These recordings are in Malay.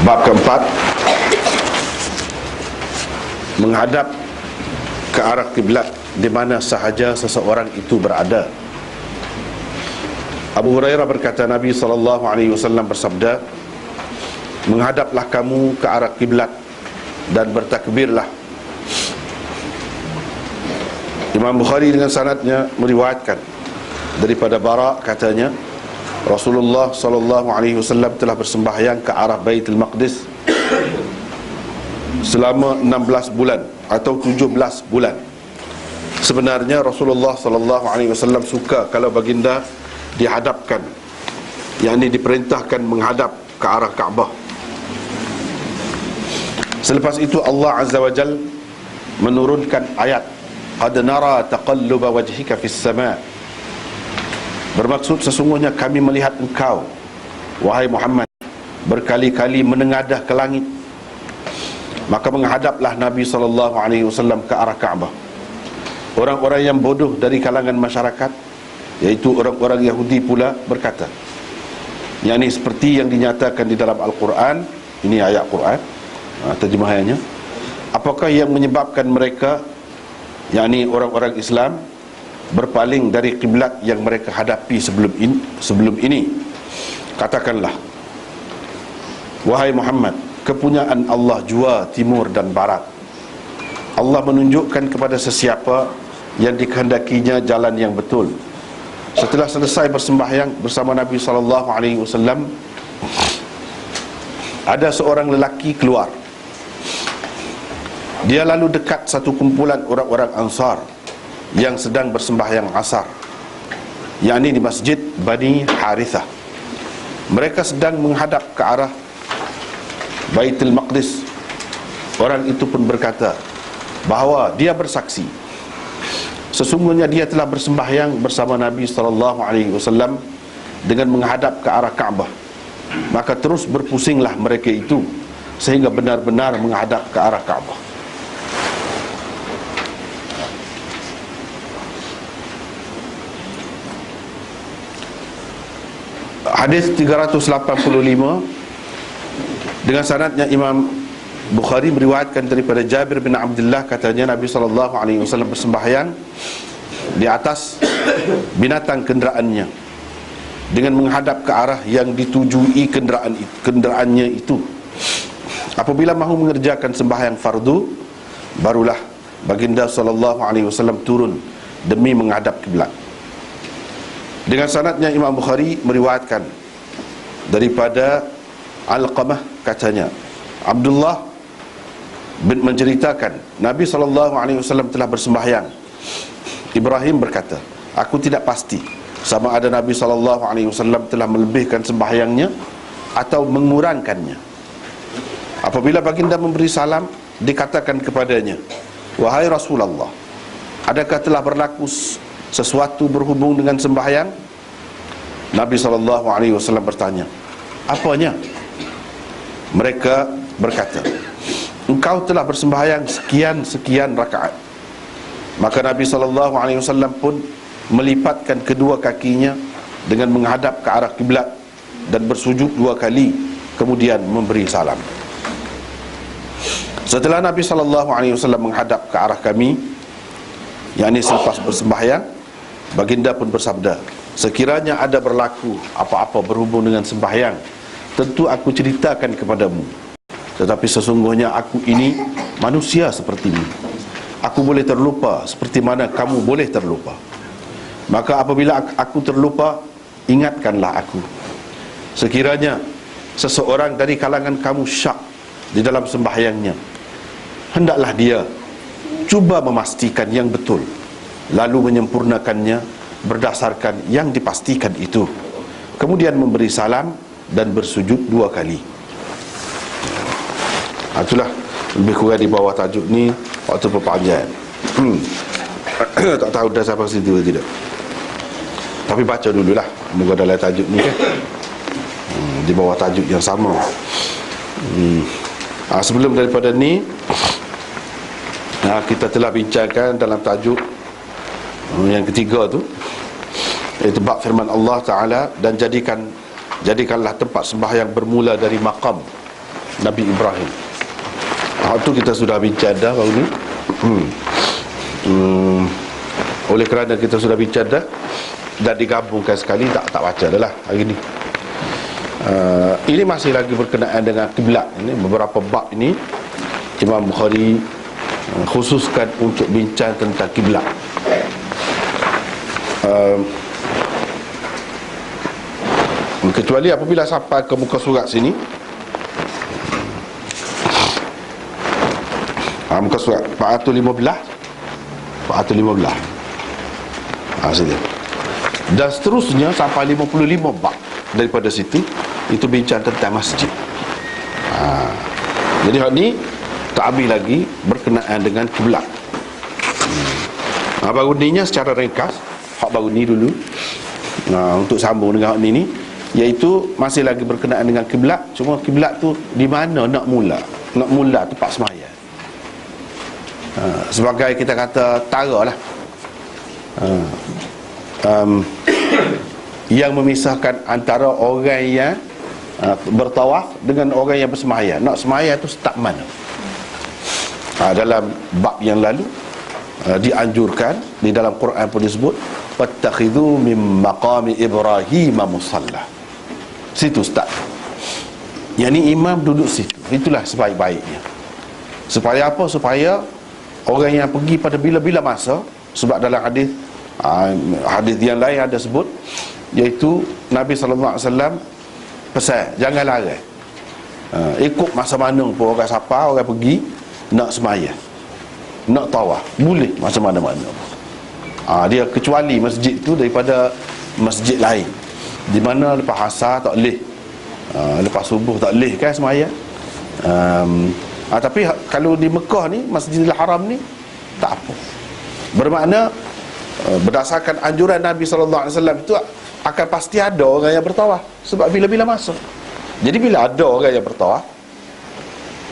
Bab keempat, menghadap ke arah kiblat di mana sahaja seseorang itu berada. Abu Hurairah berkata, Nabi SAW bersabda, menghadaplah kamu ke arah kiblat dan bertakbirlah. Imam Bukhari dengan sanadnya meriwayatkan daripada Bara, katanya Rasulullah SAW telah bersembahyang ke arah Baitul Maqdis selama 16 bulan atau 17 bulan. Sebenarnya Rasulullah SAW suka kalau baginda dihadapkan, yakni diperintahkan menghadap ke arah Kaabah. Selepas itu Allah Azza wa Jal menurunkan ayat, qad nara taqalluba wajhika fis sama', bermaksud sesungguhnya kami melihat engkau, wahai Muhammad, berkali-kali menengadah ke langit. Maka menghadaplah Nabi SAW ke arah Kaabah. Orang-orang yang bodoh dari kalangan masyarakat, yaitu orang-orang Yahudi pula, berkata, yakni seperti yang dinyatakan di dalam Al-Quran. Ini ayat Quran, terjemahannya, apakah yang menyebabkan mereka, yakni orang-orang Islam, berpaling dari kiblat yang mereka hadapi sebelum ini? Katakanlah, wahai Muhammad, kepunyaan Allah jua timur dan barat. Allah menunjukkan kepada sesiapa yang dikehendakinya jalan yang betul. Setelah selesai bersembahyang bersama Nabi SAW, ada seorang lelaki keluar. Dia lalu dekat satu kumpulan orang-orang Ansar yang sedang bersembahyang asar, yakni di Masjid Bani Harithah. Mereka sedang menghadap ke arah Baitul Maqdis. Orang itu pun berkata bahawa dia bersaksi, sesungguhnya dia telah bersembahyang bersama Nabi SAW dengan menghadap ke arah Kaabah. Maka terus berpusinglah mereka itu sehingga benar-benar menghadap ke arah Kaabah. Hadis 385 dengan sanadnya Imam Bukhari meriwayatkan daripada Jabir bin Abdullah, katanya Nabi SAW bersembahyang di atas binatang kenderaannya dengan menghadap ke arah yang ditujui kenderaannya itu. Apabila mahu mengerjakan sembahyang fardu, barulah baginda SAW turun demi menghadap kiblat. Dengan sanadnya Imam Bukhari meriwayatkan daripada Alqamah, katanya Abdullah bin menceritakan Nabi SAW telah bersembahyang. Ibrahim berkata, aku tidak pasti sama ada Nabi SAW telah melebihkan sembahyangnya atau mengurangkannya. Apabila baginda memberi salam, dikatakan kepadanya, wahai Rasulullah, adakah telah berlaku sesuatu berhubung dengan sembahyang? Nabi SAW bertanya, apanya? Mereka berkata, engkau telah bersembahyang sekian rakaat. Maka Nabi SAW pun melipatkan kedua kakinya dengan menghadap ke arah kiblat dan bersujud 2 kali, kemudian memberi salam. Setelah Nabi SAW menghadap ke arah kami, yakni selepas bersembahyang, baginda pun bersabda, sekiranya ada berlaku apa-apa berhubung dengan sembahyang, tentu aku ceritakan kepadamu. Tetapi sesungguhnya aku ini manusia sepertimu. Aku boleh terlupa seperti mana kamu boleh terlupa. Maka apabila aku terlupa, ingatkanlah aku. Sekiranya seseorang dari kalangan kamu syak di dalam sembahyangnya, hendaklah dia cuba memastikan yang betul, lalu menyempurnakannya berdasarkan yang dipastikan itu, kemudian memberi salam dan bersujud 2 kali. Itulah lebih kurang di bawah tajuk ni waktu perpanjang. Tak tahu dah sampai situ atau tidak, tapi baca dululah, moga dalam tajuk ni kan, di bawah tajuk yang sama. Sebelum daripada ni, kita telah bincangkan dalam tajuk yang ketiga tu, iaitu bab firman Allah Ta'ala, dan jadikanlah tempat sembahyang bermula dari maqam, Nabi Ibrahim. Itu kita sudah bincang dah baru ni. Oleh kerana kita sudah bincang dah dan digabungkan sekali, tak baca dah lah hari ni. Ini masih lagi berkenaan dengan kiblat. Ini beberapa bab ini Imam Bukhari khususkan untuk bincang tentang kiblat. Kecuali apabila sampai ke muka surat sini, muka surat 415 sini. Dan seterusnya sampai 55 bab daripada situ, itu bincang tentang masjid. Jadi hak ni tak habis lagi berkenaan dengan kiblat. Baru ni nya secara ringkas, hak baru ni dulu. Untuk sambung dengan hak ni, iaitu masih lagi berkenaan dengan kiblat. Cuma kiblat tu di mana nak mula? Nak mula tempat sembahyang. Sebagai kita kata tara lah, yang memisahkan antara orang yang bertawaf dengan orang yang bersembahyang. Nak sembahyang tu start mana? Dalam bab yang lalu dianjurkan, di dalam Quran pun disebut wattakhidhu min maqami Ibrahim musalla. Situ start. Yang ni imam duduk situ. Itulah sebaik-baiknya. Supaya apa? Supaya orang yang pergi pada bila-bila masa, sebab dalam hadis yang lain ada sebut, iaitu Nabi SAW pesan, jangan lari, ikut masa mana pun orang siapa, orang pergi nak sembahyang, nak tawaf, boleh masa mana-mana. Dia kecuali masjid tu daripada masjid lain, di mana lepas asar tak boleh, lepas subuh tak boleh kan sembahyang. Tapi kalau di Mekah ni, Masjidil Haram ni, tak apa. Bermakna berdasarkan anjuran Nabi SAW itu akan pasti ada orang yang bertawaf, sebab bila-bila masa. Jadi bila ada orang yang bertawaf,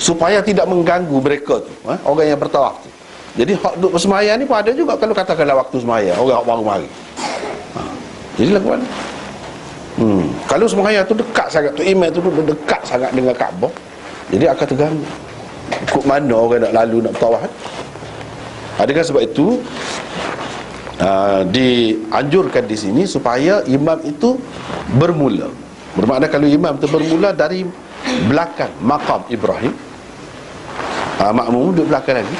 supaya tidak mengganggu mereka tu, orang yang bertawaf tu. Jadi hak duduk bersemayang ni pun ada juga, kalau katakanlah waktu semayang orang baru mari. Jadi lagu mana? Kalau semayang tu dekat sangat, tu imam tu duduk dekat sangat dengan Kaabah, jadi akan terganggu. Ikut mana orang nak lalu nak bertawaf? Dengan sebab itu dianjurkan di sini supaya imam itu bermula. Bermakna kalau imam itu bermula dari belakang maqam Ibrahim, makmum duduk belakang lagi,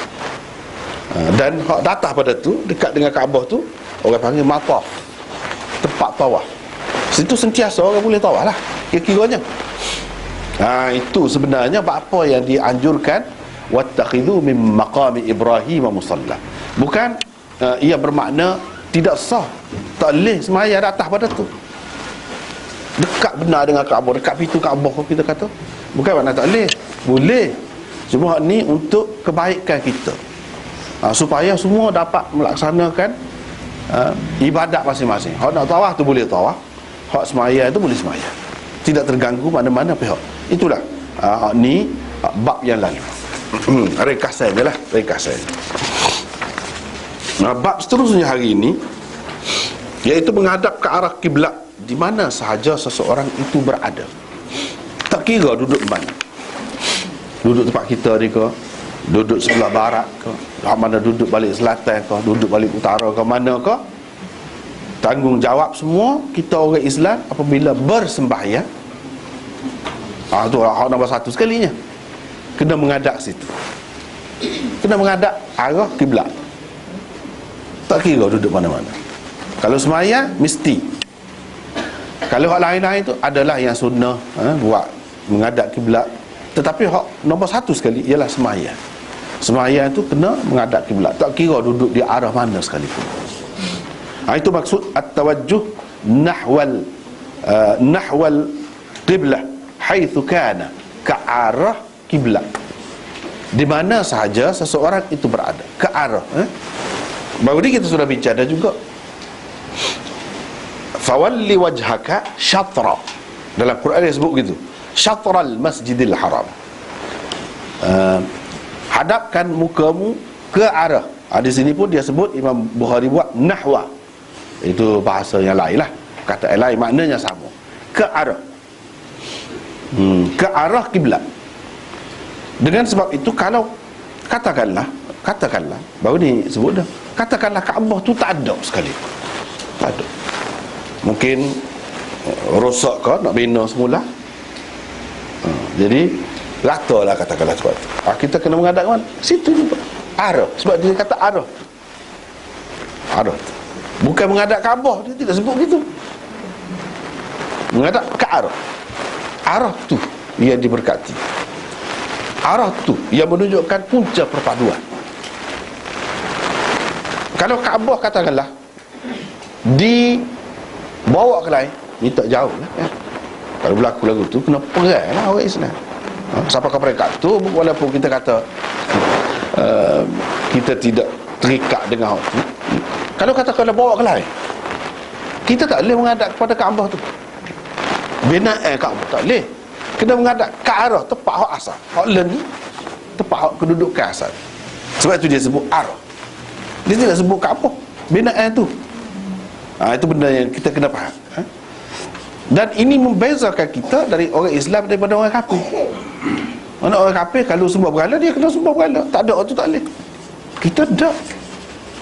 dan hak datang pada tu dekat dengan Kaabah tu orang panggil mataf, tempat tawaf. Situ sentiasa orang boleh tawaf lah kira-kiranya. Itu sebenarnya apa yang dianjurkan, wattakhidhu min maqami Ibrahim musalla. Bukan ia bermakna tidak sah, tak boleh sembahyang di atas pada tu, dekat benar dengan Kaabah, dekat pintu Kaabah kita kata. Bukan makna tak boleh, boleh. Cuma ni untuk kebaikan kita, supaya semua dapat melaksanakan ibadat masing-masing. Hak nak tawaf tu boleh tawaf, hak sembahyang tu boleh sembahyang, tidak terganggu mana-mana pihak. Itulah ni bab yang lalu. Ringkasan je lah, ringkasan. Bab seterusnya hari ini, iaitu menghadap ke arah kiblat di mana sahaja seseorang itu berada. Tak kira duduk mana, duduk tempat kita ni ke, duduk sebelah barat ke, mana duduk balik selatan ke, duduk balik utara ke, mana ke, tanggungjawab semua kita orang Islam apabila bersembahyang. Tu hak nombor satu sekalinya, kena menghadap situ, kena menghadap arah kiblat. Tak kira duduk mana-mana. Kalau sembahyang mesti. Kalau hak lain-lain tu adalah yang sunnah, buat menghadap kiblat. Tetapi hak nombor satu sekali ialah sembahyang. Sembahyang tu kena menghadap kiblat, tak kira duduk di arah mana sekalipun. Itu maksud at-tawajjuh nahwal qiblah haitsu kana, ke arah kiblat, di mana sahaja seseorang itu berada, ke arah. Baru ni kita sudah bincang dah juga. Fawalli wajhaka syatra, dalam Quran dia sebut gitu, syatral masjidil haram. Hadapkan mukamu ke arah. Di sini pun dia sebut, Imam Bukhari buat nahwa, itu bahasa yang lain lah, kata yang lain maknanya sama, ke arah, ke arah kiblat. Dengan sebab itu, kalau katakanlah baru ni sebut dah, katakanlah Kaabah tu tak ada sekali, tak ada, mungkin rosak ke, nak bina semula, jadi rata lah katakanlah sebab tu. Kita kena menghadap mana? Situ juga arah, sebab dia kata arah bukan menghadap Kaabah, dia tidak sebut gitu, menghadap ke arah tu yang diberkati, arah tu yang menunjukkan punca perpaduan. Kalau Kaabah katakanlah dibawa ke lain, ni tak jauh lah ya. Kalau berlaku lagu tu, kena perang lah orang Islam. Sampai ke peringkat tu, walaupun kita kata kita tidak terikat dengan hal tu, kalau katakanlah bawa ke lain, kita tak boleh menghadap kepada Kaabah tu, binaan Kaabah tak boleh. Kena menghadap ke arah tepat hak asal, hak lain ni tepat hak kedudukan asal. Sebab itu dia sebut arah, dia tidak sebut Kaabah, binaan tu. Itu benda yang kita kena faham. Dan ini membezakan kita dari orang Islam daripada orang kafir. Orang kafir kalau sembah berhala, dia kena sembah berhala, tak ada tu tak boleh. Kita tak.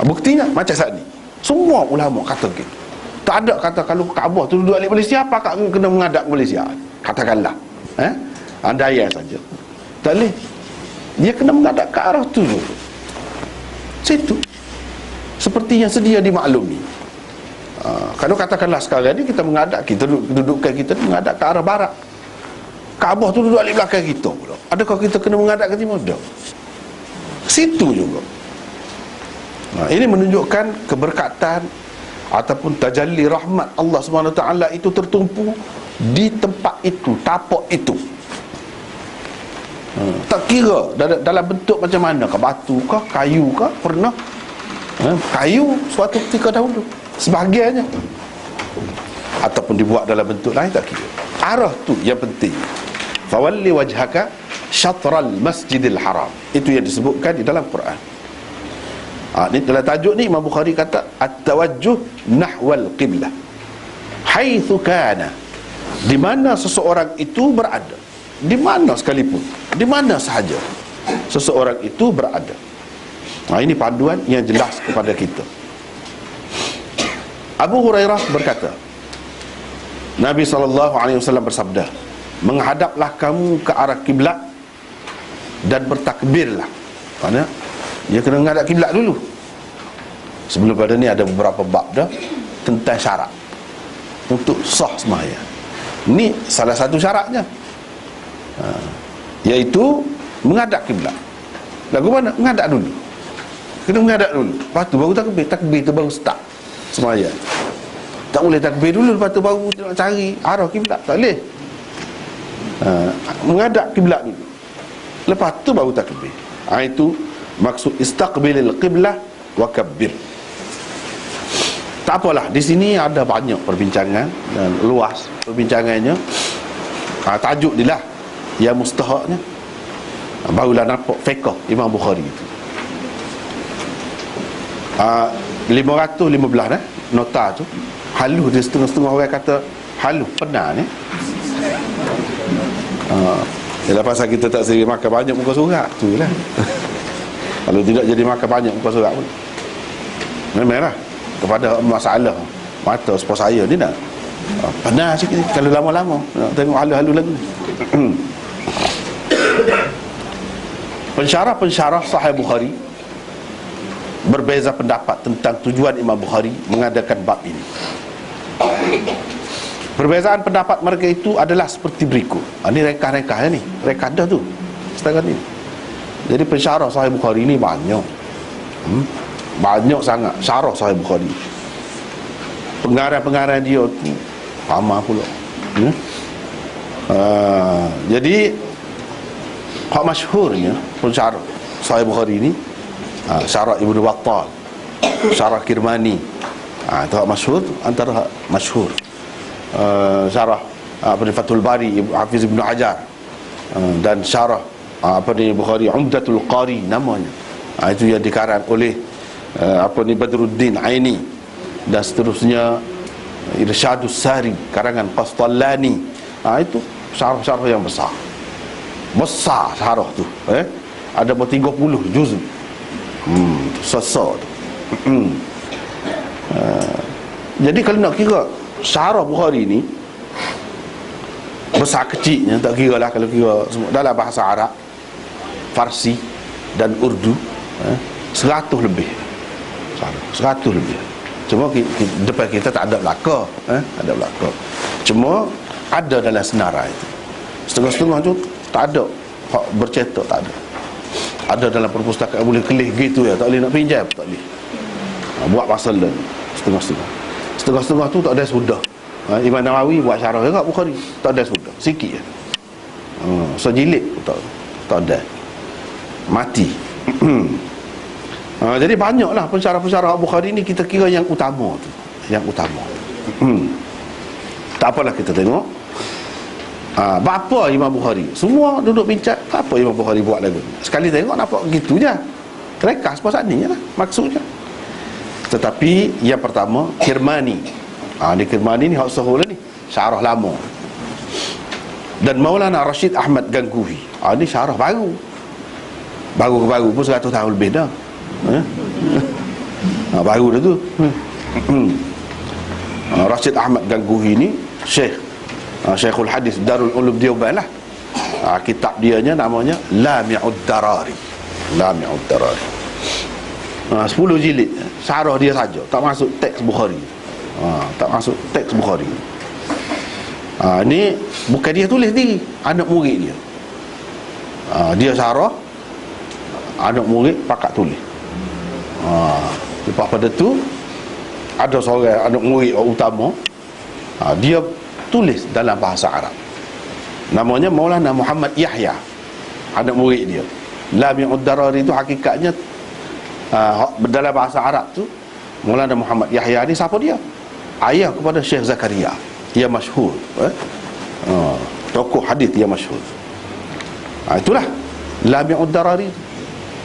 Buktinya macam saat ni, semua ulama kata gitu. Tak ada kata kalau Kaabah tu duduk di Malaysia, apa kat kena menghadap Malaysia, katakanlah andaian saja, tak boleh. Dia kena menghadap ke arah tu dulu, situ, seperti yang sedia dimaklumi. Kalau katakanlah sekarang ni kita menghadap, kita kedudukan kita menghadap ke arah barat, Kaabah tu duduk di belakang kita pula, adakah kita kena menghadap ke timur? Tak, situ juga. Ini menunjukkan keberkatan ataupun tajalli rahmat Allah SWT itu tertumpu di tempat itu, tapak itu. Tak kira dalam bentuk macam mana, ke batu ke, kayu ke, pernah kayu suatu ketika dahulu sebahagiannya, ataupun dibuat dalam bentuk lain, tak kira. Arah tu yang penting. Fawalli wajhaka syatral masjidil haram, itu yang disebutkan di dalam Quran. Ni dalam tajuk ni Imam Bukhari kata at-tawajjuh nahwal qiblah haitsu kana, di mana seseorang itu berada, di mana sekalipun, di mana sahaja seseorang itu berada. Ini panduan yang jelas kepada kita. Abu Hurairah berkata, Nabi SAW bersabda, menghadaplah kamu ke arah kiblat dan bertakbirlah. Mana? Dia kena menghadap kiblat dulu. Sebelum pada ni ada beberapa bab dah tentang syarat untuk sah sembahyang. Ini salah satu syaratnya, iaitu menghadap kiblat. Lagu mana? Menghadap dulu. Kena menghadap dulu, lepas tu baru takbir. Takbir tu baru start sembahyang. Tak boleh takbir dulu, lepas tu baru nak cari arah kiblat, tak boleh. Menghadap kiblat dulu, lepas tu baru takbir. Itu maksud istaqbilil qiblah wa kabbir. Tak apalah, di sini ada banyak perbincangan dan luas perbincangannya. Tajuk dia lah yang mustahaknya, barulah nampak fiqh Imam Bukhari itu. 515 nota tu halus dia, setengah-setengah orang kata halus pernah ni. Ialah pasal kita tak sering makan banyak muka surat tu lah. Kalau tidak jadi makan banyak muka surat pun memanglah kepada masalah mata sepuas saya ni nak pernah sikit kalau lama-lama nak tengok halus-halus lagu. Pensyarah Sahih Bukhari berbeza pendapat tentang tujuan Imam Bukhari mengadakan bab ini. Perbezaan pendapat mereka itu adalah seperti berikut. Ini rekah-rekah ni, rekah dah tu setakat ni. Jadi pensyarah Sahih Bukhari ni banyak, banyak sangat syarah Sahih Bukhari. Pengarang-pengarang dia tu ramai pula. Jadi hak masyhurnya pensyarah Sahih Bukhari ni, syarah Ibnu Battal, syarah Kirmani, itu hak masyhur, antara hak masyhur. Syarah Fathul Bari Hafiz Ibnu Hajar, dan syarah Bukhari Umdatul Qari namanya. Itu yang dikarang oleh Badruddin Aini, dan seterusnya Irsyadus Sari karangan Qastallani. Itu syarah-syarah yang besar. Besar syarah tu, ada 30 juz. Sesar tu. Jadi kalau nak kira syarah Bukhari ni besar kecilnya tak kira lah, kalau kira semua dalam bahasa Arab, Farsi dan Urdu, 100 lebih. 100 lebih. Cuma depan kita tak ada belaka, ada belaka. Cuma ada dalam senarai itu. Setengah-setengah tu tak ada, hak bercetak tak ada. Ada dalam perpustakaan boleh kelih gitu ya, tak boleh nak pinjam, tak boleh. Buat pasal lain setengah-setengah. Setengah-setengah tu tak ada sudah. Imam Nawawi buat syarah juga Bukhari, tak ada sudah, sikit je. So jilid tak ada. Mati. Jadi banyaklah pensyarah-pensyarah Bukhari ni, kita kira yang utama tu, yang utama. Tak apalah, kita tengok apa Imam Bukhari. Semua duduk bincang apa Imam Bukhari buat lagu. Sekali tengok nampak gitu je, rekas pasal ni lah maksudnya. Tetapi yang pertama Kirmani. Ni Kirmani ni hak sahul ni, syarah lama. Dan Maulana Rashid Ahmad Ganguhi, ni syarah baru. Baru pun 100 tahun lebih dah. Baru dah tu. Rashid Ahmad Ganguhi ni Syekhul Hadis Darul Ulum Deoban lah. Kitab dia namanya Lami'ud Darari. Lami'ud Darari. 10 jilid syarah dia saja, tak masuk teks Bukhari. Tak masuk teks Bukhari. Ni bukan dia tulis ni, anak murid dia. Dia syarah, anak murid pakat tulis. Lepas pada tu ada seorang anak murid utama, dia tulis dalam bahasa Arab. Namanya Maulana Muhammad Yahya, anak murid dia. Lami'ud Darari itu hakikatnya dalam bahasa Arab tu, Maulana Muhammad Yahya ni siapa dia? Ayah kepada Syekh Zakaria, dia masyhur, tokoh hadis yang masyhur. Itulah Lami'ud Darari.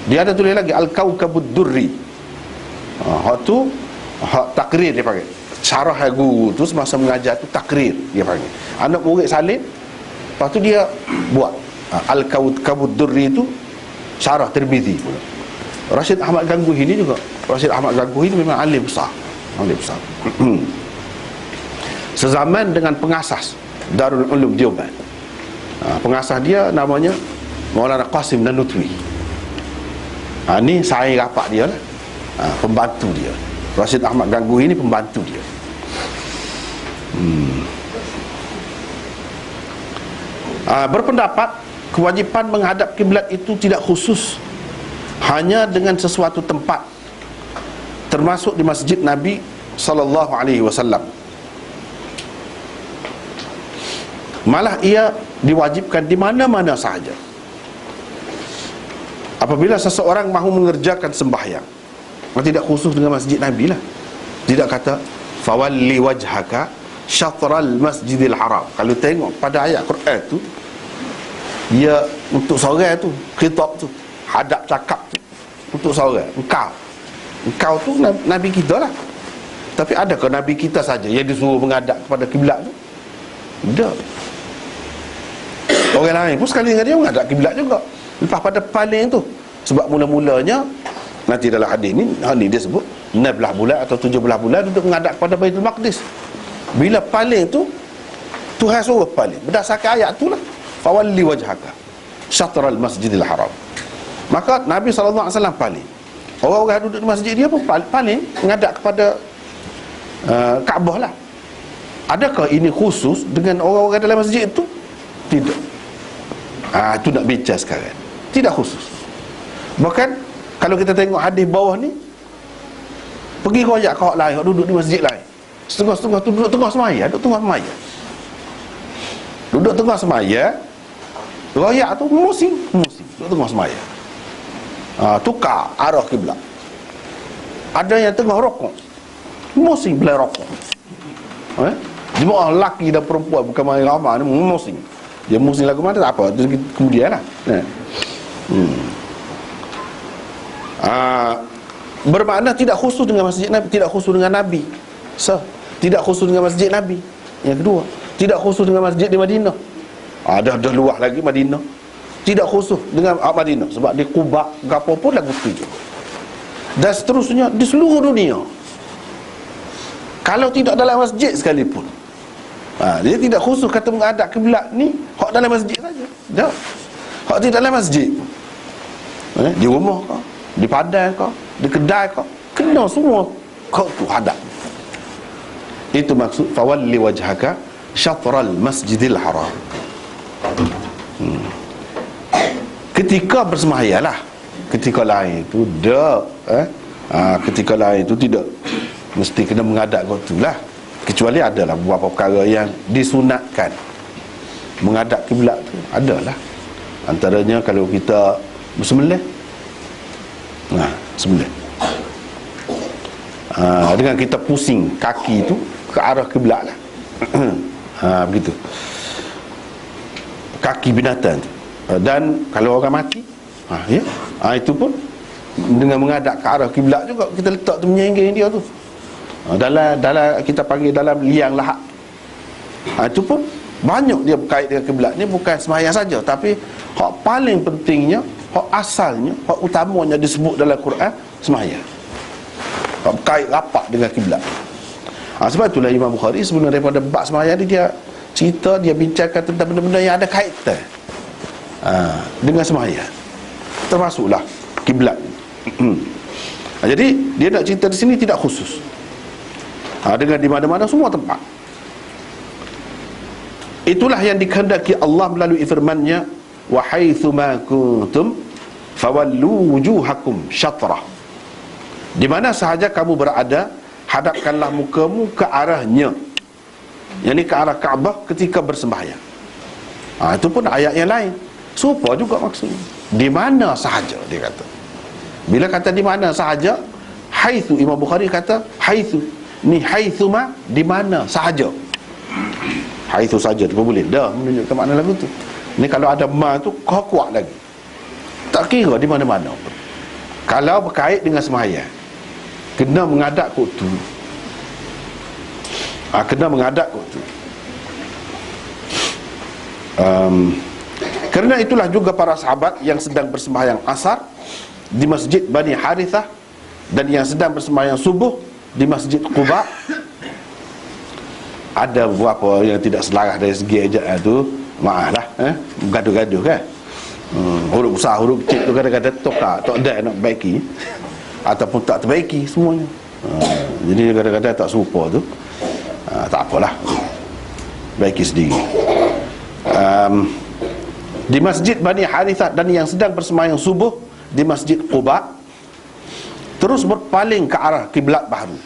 Dia ada tulis lagi Al-Kaukabud Durri. Hak tu hak takrir dia panggil. Syarah guru tu semasa mengajar tu takrir dia panggil. Anak murid salin, lepas tu dia buat Al-Kaukabud Durri tu syarah Tirmizi pula. Rashid Ahmad Ganguhi ni juga. Rashid Ahmad Ganguhi ni memang alim besar. Alim besar. Sezaman dengan pengasas Darul Ulum Deoban. Pengasas dia namanya Maulana Qasim Nanutwi. Ni saya rapat dia lah. Pembantu dia. Rashid Ahmad Ganguhi ni pembantu dia. Berpendapat kewajipan menghadap kiblat itu tidak khusus hanya dengan sesuatu tempat, termasuk di masjid Nabi sallallahu alaihi wasallam. Malah ia diwajibkan di mana-mana sahaja. Apabila seseorang mahu mengerjakan sembahyang, tidak khusus dengan masjid Nabi lah. Tidak kata fawalli wajhaka syatral masjidil haram. Kalau tengok pada ayat Quran tu, dia untuk seorang tu, khitab tu, hadap cakap tu untuk seorang, engkau tu Nabi kita lah. Tapi adakah Nabi kita saja yang disuruh menghadap kepada kiblat tu? Tak. Orang lain pun sekali dengan dia menghadap kiblat juga. Lepas pada paling tu, sebab mula-mulanya nanti dalam hadis ni dia sebut 16 bulan atau 17 bulan duduk menghadap kepada Baitul Maqdis. Bila paling tu, Tuhan suruh paling berdasarkan ayat tu lah, fawalli wajhaka syatral masjidil haram. Maka Nabi SAW paling. Orang-orang duduk di masjid dia pun paling menghadap kepada Kaabah lah. Adakah ini khusus dengan orang-orang dalam masjid itu? Tidak. Itu nak bincang sekarang. Tidak khusus. Bahkan kalau kita tengok hadis bawah ni, pergi royak ke hak lain, hak duduk di masjid lain, setengah-setengah tu duduk tengah semaya, duduk tengah semaya, royak tu musing duduk tengah semaya. Tukar arah kiblat. Ada yang tengah rokok, musing belah rokok. Jemaah lelaki dan perempuan, bukan main ramai ni, musing. Dia musing lagu mana tak apa, kemudian lah. Bermakna tidak khusus dengan masjid Nabi, tidak khusus dengan Nabi. Tidak khusus dengan masjid Nabi. Yang kedua, tidak khusus dengan masjid di Madinah. Dah luah lagi Madinah. tidak khusus dengan Madinah, sebab di Quba gapo pun lagu tu juga. Dan seterusnya di seluruh dunia. Kalau tidak dalam masjid sekalipun. Dia tidak khusus kata menghadap kiblat ni hak dalam masjid saja. Tak. Hak tidak dalam masjid. Di rumah kau, di padang kau, di kedai kau, kena semua kau tu hadap. Itu maksud fawalli wajhaka syatral masjidil haram. Ketika bersembahyang lah. Ketika lain tu dak ketika lain tu tidak mesti kena menghadap kau tu lah. Kecuali adalah beberapa perkara yang disunatkan menghadap kiblat tu, adalah. Antaranya kalau kita bersembelih, sembelih, dengan kita pusing kaki tu ke arah kiblat lah. Begitu kaki binatang tu. Dan kalau orang mati, itu pun dengan menghadap ke arah kiblat juga, kita letak tu menyengging dia tu. Dalam kita panggil dalam liang lahat. Itu pun banyak dia berkait dengan kiblat ni, bukan sembahyang saja, tapi hak paling pentingnya, hak asalnya, hak utamanya disebut dalam Quran sembahyang. Hak berkait rapat dengan kiblat. Sebab itulah Imam Bukhari sebelum daripada bab sembahyang dia cerita, dia bincangkan tentang benda-benda yang ada kaitan dengan sembahyang, termasuklah kiblat. Jadi dia nak cerita di sini tidak khusus, dengan di mana-mana semua tempat. Itulah yang dikehendaki Allah melalui firman-Nya, wa haitsu ma kuntum fawallu wujuhakum syatrah. Di mana sahaja kamu berada, hadapkanlah mukamu ke arahnya, yakni ke arah Kaabah ketika bersembahyang. Itu pun ayat yang lain serupa juga maksudnya. Di mana sahaja, dia kata. Bila kata di mana sahaja, haitsu, Imam Bukhari kata haitsu ni, haitsu ma, di mana sahaja. Haitsu saja tu boleh dah menunjukkan makna lagu tu. Ni kalau ada ma tu kau kuat lagi, tak kira di mana-mana pun. Kalau berkait dengan sembahyang, kena menghadap kot tu. Kena menghadap kot tu. Kerana itulah juga para sahabat yang sedang bersembahyang asar di Masjid Bani Harithah dan yang sedang bersembahyang subuh di Masjid Quba, ada beberapa yang tidak selaras dari segi ejaan tu, maaf lah, gaduh-gaduh kan. Huruf besar, huruf kecil tu kadang-kadang tak ada nak baiki, ataupun tak terbaiki semuanya. Jadi kadang-kadang tak serupa tu, tak apalah, baiki sendiri. Di Masjid Bani Harithah dan yang sedang bersembahyang subuh di Masjid Quba, terus berpaling ke arah kiblat baru.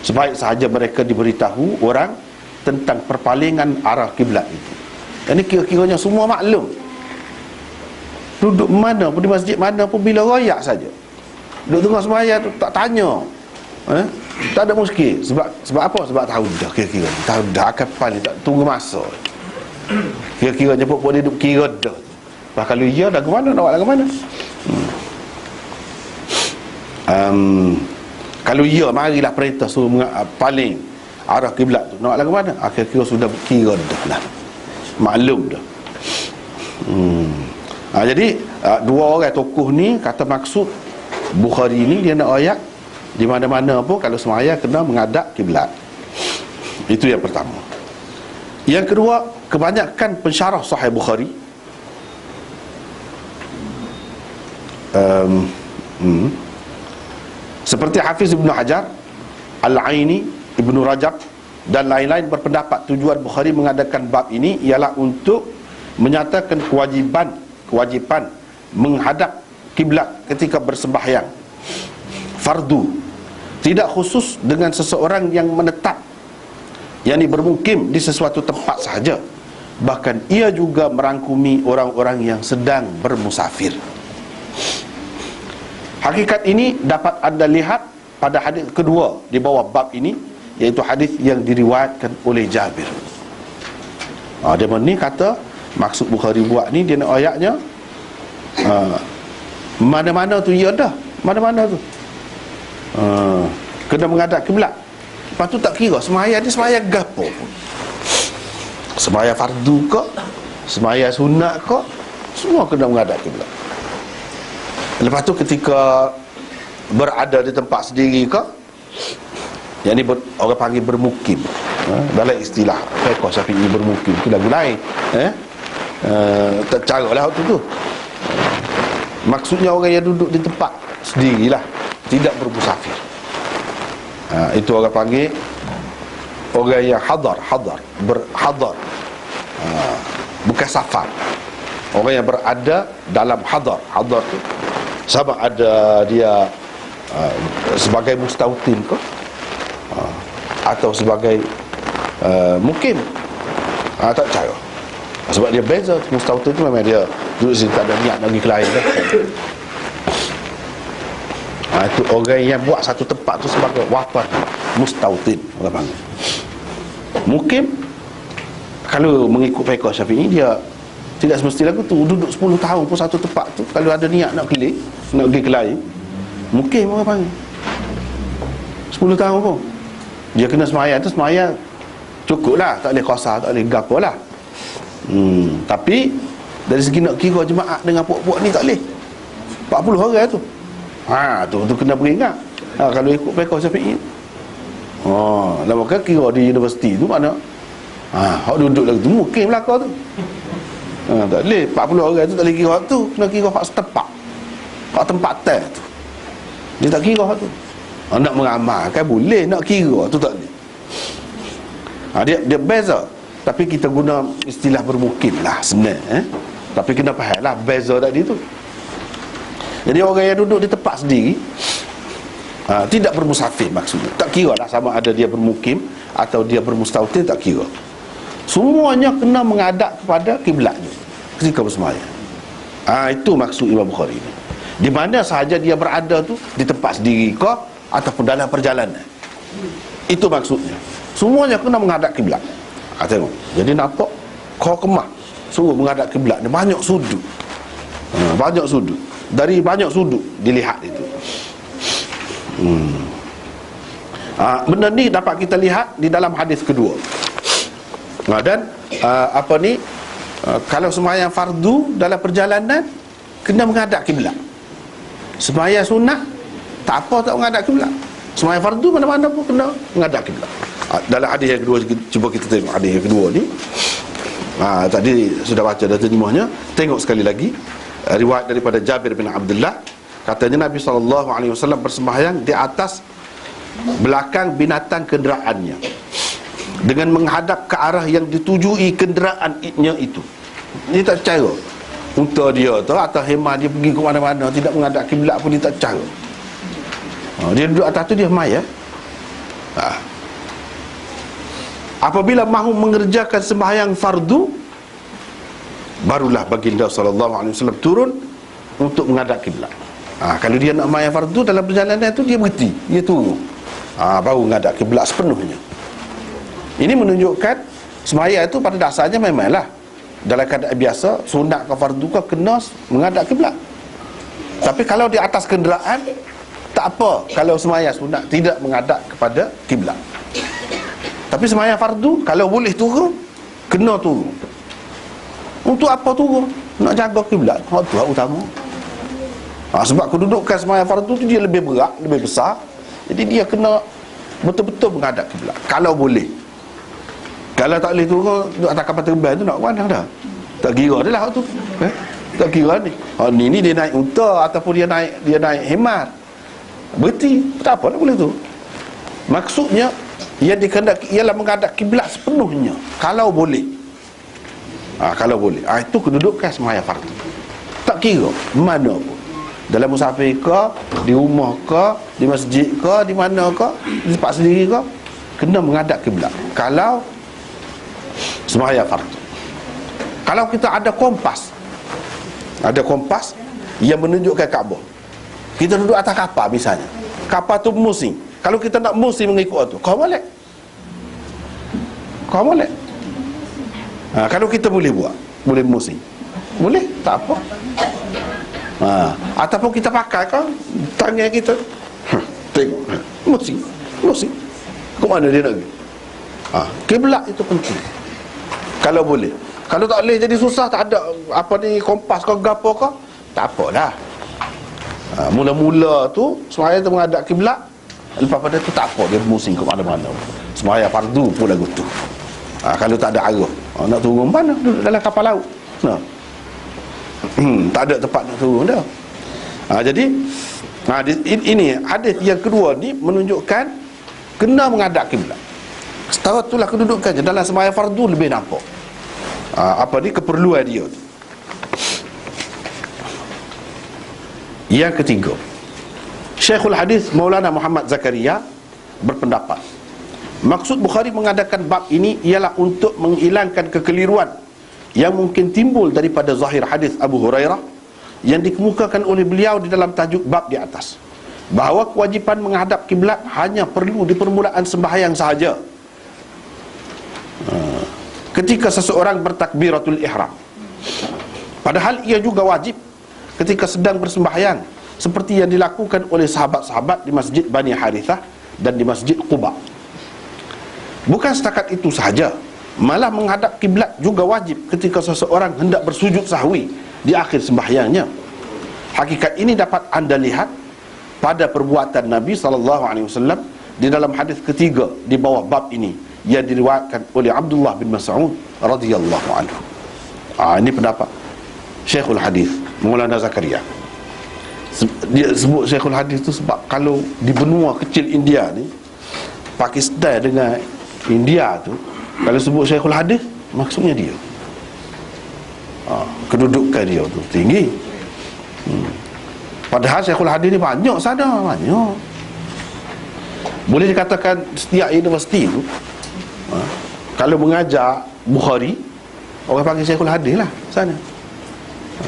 Sebaik sahaja mereka diberitahu orang tentang perpalingan arah kiblat itu. Ini kira-kiranya semua maklum. Duduk mana pun, di masjid mana pun, bila royak saja, duduk tengah sembahyang tu tak tanya, tak ada muskil. Sebab apa? Sebab tahu dah, kira-kira tahu dah akan paling, tak tunggu masa. Kira-kira je pokok dia duduk kira dah. Kalau ia dah ke mana, nak buat ke mana? Kalau ia, marilah perintah suruh paling arah kiblat tu, nak buat ke mana? Kira-kira sudah kira dah lah, maklum dah. Jadi dua orang tokoh ni kata maksud Bukhari ni, dia nak ayat di mana-mana pun kalau sembahyang kena menghadap kiblat. Itu yang pertama. Yang kedua, kebanyakan pensyarah Sahih Bukhari seperti Hafiz Ibn Hajar, Al-Aini, Ibn Rajab dan lain-lain berpendapat tujuan Bukhari mengadakan bab ini ialah untuk menyatakan kewajiban menghadap kiblat ketika bersembahyang fardu, tidak khusus dengan seseorang yang menetap, yakni bermukim di sesuatu tempat sahaja, bahkan ia juga merangkumi orang-orang yang sedang bermusafir. Hakikat ini dapat anda lihat pada hadis kedua di bawah bab ini, iaitu hadis yang diriwayatkan oleh Jabir. Dia ni kata maksud Bukhari buat ni, dia nak ayatnya mana-mana tu ya dah, mana-mana tu kena menghadap kiblat. Lepas tu tak kira sembahyang ni sembahyang gapo pun, sembahyang fardu ke, sembahyang sunat ke, Semua kena menghadap kiblat. Lepas tu ketika berada di tempat sendiri ke, yang ni orang panggil bermukim. Dalam istilah fiqh Syafi'i, bermukim itu lagu lain. Tak cara lah waktu tu. Maksudnya orang yang duduk di tempat sendirilah, tidak bermusafir. Itu orang panggil orang yang berhadar, bukan safar. Orang yang berada dalam hadar tu sama ada dia sebagai mustautin ke, atau sebagai mukim, tak cara. Sebab dia beza. Mustautin tu memang dia duduk sini, tak ada niat nak pergi ke lain kan? Itu orang yang buat satu tempat tu sebagai watan, mustautin orang panggil. Mukim, kalau mengikut fiqh Syafi'i, dia tidak semestinya lagu tu duduk 10 tahun pun satu tempat tu. Kalau ada niat nak keliling, nak pergi ke lain, mukim orang panggil. 10 tahun pun dia kena semayang tu, semayang cukup lah, tak boleh qasar, tak boleh gapo lah. Tapi dari segi nak kira jemaah dengan puak-puak ni tak boleh. 40 orang tu. Tu kena beringat. Kalau ikut fiqh Syafi'i. Lama kan kira di universiti tu mana? Hak duduk lagi tu mukim belaka tu. Tak boleh 40 orang tu, tak boleh kira hak tu. Kena kira hak setempat, hak tempat tes tu. Dia tak kira hak tu. Nak mengamalkan boleh, nak kira tu tak boleh. Dia beza. Tapi kita guna istilah bermukim lah sebenarnya. Tapi kena faham lah beza tadi tu. Jadi orang yang duduk di tempat sendiri, tidak bermusafir maksudnya. Tak kira lah sama ada dia bermukim atau dia bermustautin, tak kira. Semuanya kena menghadap kepada kiblatnya ketika bersembahyang. Itu maksud Imam Bukhari ni. Di mana sahaja dia berada tu, di tempat sendiri ke ataupun dalam perjalanan. Itu maksudnya. Semuanya kena menghadap kiblat. Tengok. Jadi nampak kemah suruh menghadap kiblat ni banyak sudut. Banyak sudut. Dari banyak sudut dilihat itu. Benda ni dapat kita lihat di dalam hadis kedua. Dan kalau sembahyang fardu dalam perjalanan kena menghadap kiblat. Sembahyang sunnah tak apa, tak menghadap kiblat. Sembahyang fardu mana-mana pun kena menghadap kiblat. Dalam hadis yang kedua, cuba kita tengok hadis yang kedua ni. Tadi sudah baca dah terjemahnya. Tengok sekali lagi riwayat daripada Jabir bin Abdullah. Katanya Nabi SAW bersembahyang di atas belakang binatang kenderaannya dengan menghadap ke arah yang ditujui kenderaannya itu. Dia tak cara unta dia tu atau hemah dia pergi ke mana-mana tidak menghadap kiblat pun dia tak cara. Dia duduk atas tu, dia mai apabila mahu mengerjakan sembahyang fardu, barulah baginda SAW turun untuk menghadap kiblat. Kalau dia nak sembahyang fardu dalam perjalanan tu, dia berhenti, dia turun, baru menghadap kiblat sepenuhnya. Ini menunjukkan sembahyang itu pada dasarnya memanglah dalam keadaan biasa, sunat ke fardu ke, kena menghadap kiblat. Tapi kalau di atas kenderaan, tak apa kalau sembahyang sunat tidak menghadap kepada kiblat. Tapi sembahyang fardu, kalau boleh turun, kena turun. Untuk apa turun? Nak jaga kiblat. Itu hak utama. Sebab kedudukan sembahyang fardu tu dia lebih berat, lebih besar. Jadi dia kena betul-betul menghadap kiblat kalau boleh. Kalau tak boleh turun, duduk atas kapal terbang tu nak mana dah? Tak kira dia lah hak tu. Tak kira ni. Ni dia naik unta ataupun dia naik hemar. Berhenti, tak apa nak boleh tu. Maksudnya yang dikehendaki ialah menghadap kiblat sepenuhnya kalau boleh. Kalau boleh. Itu kedudukan sembahyang fardu. Tak kira mana pun. Dalam musafir ke, di rumah ke, di masjid ke, di mana ke, di tempat sendiri ke, kena menghadap kiblat kalau sembahyang fardu. Kalau kita ada kompas yang menunjukkan Kaabah, kita duduk atas kapal misalnya, kapal tu musing. Kalau kita nak musing mengikut tu, kau boleh. Kalau kita boleh buat, boleh musing, boleh, tak apa. Ataupun kita pakai kan tangan kita, tengok, musing. Ke mana dia nak pergi? Kiblat itu penting. Kalau boleh. Kalau tak boleh jadi susah, tak ada apa ni kompas ke gapo ke, tak apalah. Mula-mula tu sembahyang tu menghadap kiblat, lepas pada tu tak apa, dia bermusing ke mana-mana. Sembahyang fardu pun lagu tu. Kalau tak ada arah, nak turun mana? Duduk dalam kapal laut. Nah. Tak ada tempat nak turun dah. Jadi ini hadis yang kedua ni menunjukkan kena menghadap kiblat. Setara itulah kedudukannya dalam sembahyang fardu, lebih nampak apa ni keperluan dia tu. Yang ketiga, Syekhul Hadis Maulana Muhammad Zakaria berpendapat maksud Bukhari mengadakan bab ini ialah untuk menghilangkan kekeliruan yang mungkin timbul daripada zahir hadis Abu Hurairah yang dikemukakan oleh beliau di dalam tajuk bab di atas, bahawa kewajipan menghadap kiblat hanya perlu di permulaan sembahyang sahaja, ketika seseorang bertakbiratul ihram. Padahal ia juga wajib ketika sedang bersembahyang, seperti yang dilakukan oleh sahabat-sahabat di Masjid Bani Harithah dan di Masjid Quba. Bukan setakat itu sahaja, malah menghadap kiblat juga wajib ketika seseorang hendak bersujud sahwi di akhir sembahyangnya. Hakikat ini dapat anda lihat pada perbuatan Nabi SAW di dalam hadis ketiga di bawah bab ini yang diriwayatkan oleh Abdullah bin Mas'ud radhiyallahu anhu. Ini pendapat Syekhul Hadis Maulana Zakaria. Dia sebut Syekhul Hadis tu sebab kalau di benua kecil India ni, Pakistan dengan India tu, kalau sebut Syekhul Hadis, maksudnya dia. Kedudukan dia tu tinggi. Padahal Syekhul Hadis ni banyak sana, banyak. Boleh dikatakan setiap universiti tu, kalau mengajar Bukhari, orang panggil Syekhul Hadis lah sana.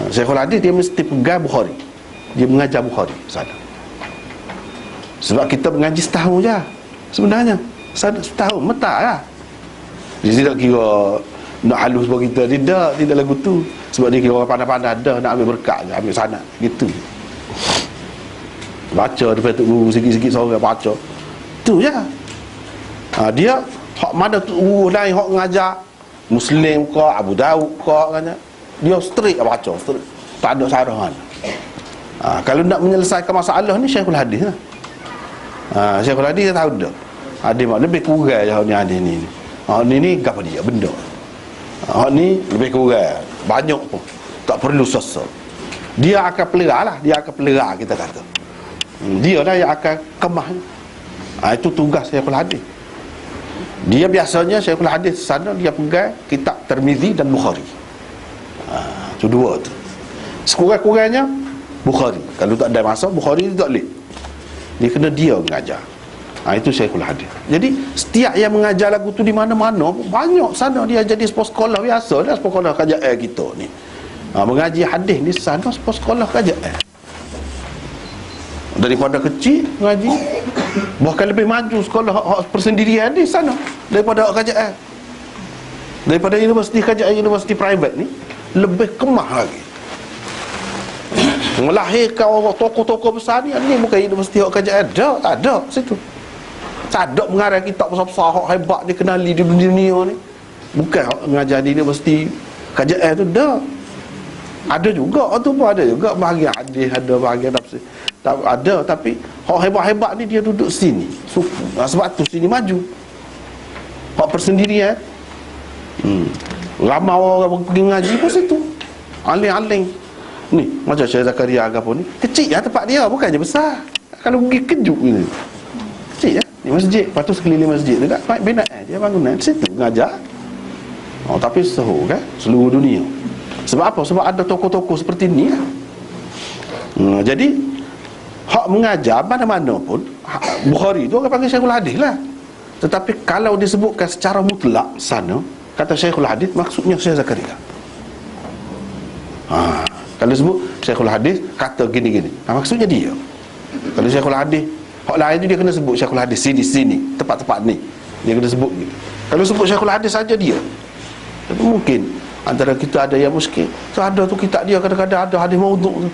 Syekhul Hadis dia mesti pegang Bukhari, dia mengajar Bukhari sana. Sebab kita mengaji setahun je sebenarnya, setahun metak lah. Dia tidak kira nak halus sebab kita, tidak lagu tu. Sebab dia kira orang pandai-pandai ada nak ambil berkat je, ambil sanad gitu. Baca depan Tok Guru sikit-sikit seorang baca, tu je. Dia hak mana Tok Guru lain hak ngajar Muslim ke Abu Daud ke kan, dia straight baca, straight, tak ada sarahan. Kalau nak menyelesaikan masalah ni, Syekhul Hadis lah. Syekhul Hadis tahu dah. Hadis mak lebih kurang je ni hadis ni. Ni apa dia benda. Ni lebih kurang, banyak pun tak perlu susah. Dia akan pelera lah, dia akan pelera kita kata. Dia lah yang akan kemah. Itu tugas Syekhul Hadis. Dia biasanya Syekhul Hadis sana dia pegang kitab Tirmizi dan Bukhari. Itu dua tu. Sekurang-kurangnya Bukhari. Kalau tak ada masa Bukhari tak boleh. Dia kena dia mengajar. Itu Syekhul Hadis. Jadi setiap yang mengajar lagu tu di mana-mana, banyak sana dia jadi sekolah biasa dah, sekolah kerajaan kita ni. Mengaji hadis di sana sekolah kerajaan. Daripada kecil mengaji, bahkan lebih maju sekolah persendirian di sana daripada kerajaan. Daripada universiti kerajaan, universiti private ni lebih kemah lagi. Melahirkan orang tokoh-tokoh besar ni bukan universiti kerajaan. Tak ada situ. Tak ada mengarang kitab besar-besar hak hebat dikenali di dunia ni. Bukan mengajar di universiti kerajaan tu dah. Ada juga tu pun ada juga bahagian hadis, ada bahagian tafsir. Tak ada, tapi hak hebat-hebat ni dia duduk sini. Suku. Sebab tu sini maju. Hak persendirian. Ramai orang pergi ngaji pun situ. Aling-aling. Ni macam Syekh Zakaria apa ni, kecil lah tempat dia, bukan je besar. Kalau pergi kejut ni, kecil lah. Ni masjid, lepas tu sekeliling masjid dekat binaan dia bangunan situ mengajar. Tapi seluruh kan, seluruh dunia. Sebab apa? Sebab ada tokoh-tokoh seperti ni lah. Jadi hak mengajar mana-mana pun, Bukhari tu orang panggil Syekhul Hadis lah. Tetapi kalau disebutkan secara mutlak sana, kata Syekhul Hadis, maksudnya Syekh Zakaria. Kalau sebut Syekhul Hadis kata gini-gini, maksudnya dia. Kalau Syekhul Hadis hak lain tu dia kena sebut Syekhul Hadis sini, tempat-tempat ni dia kena sebut gitu. Kalau sebut Syekhul Hadis saja dia, tapi mungkin antara kita ada yang muskil. So ada tu kitab dia kadang-kadang ada hadis maudhu tu.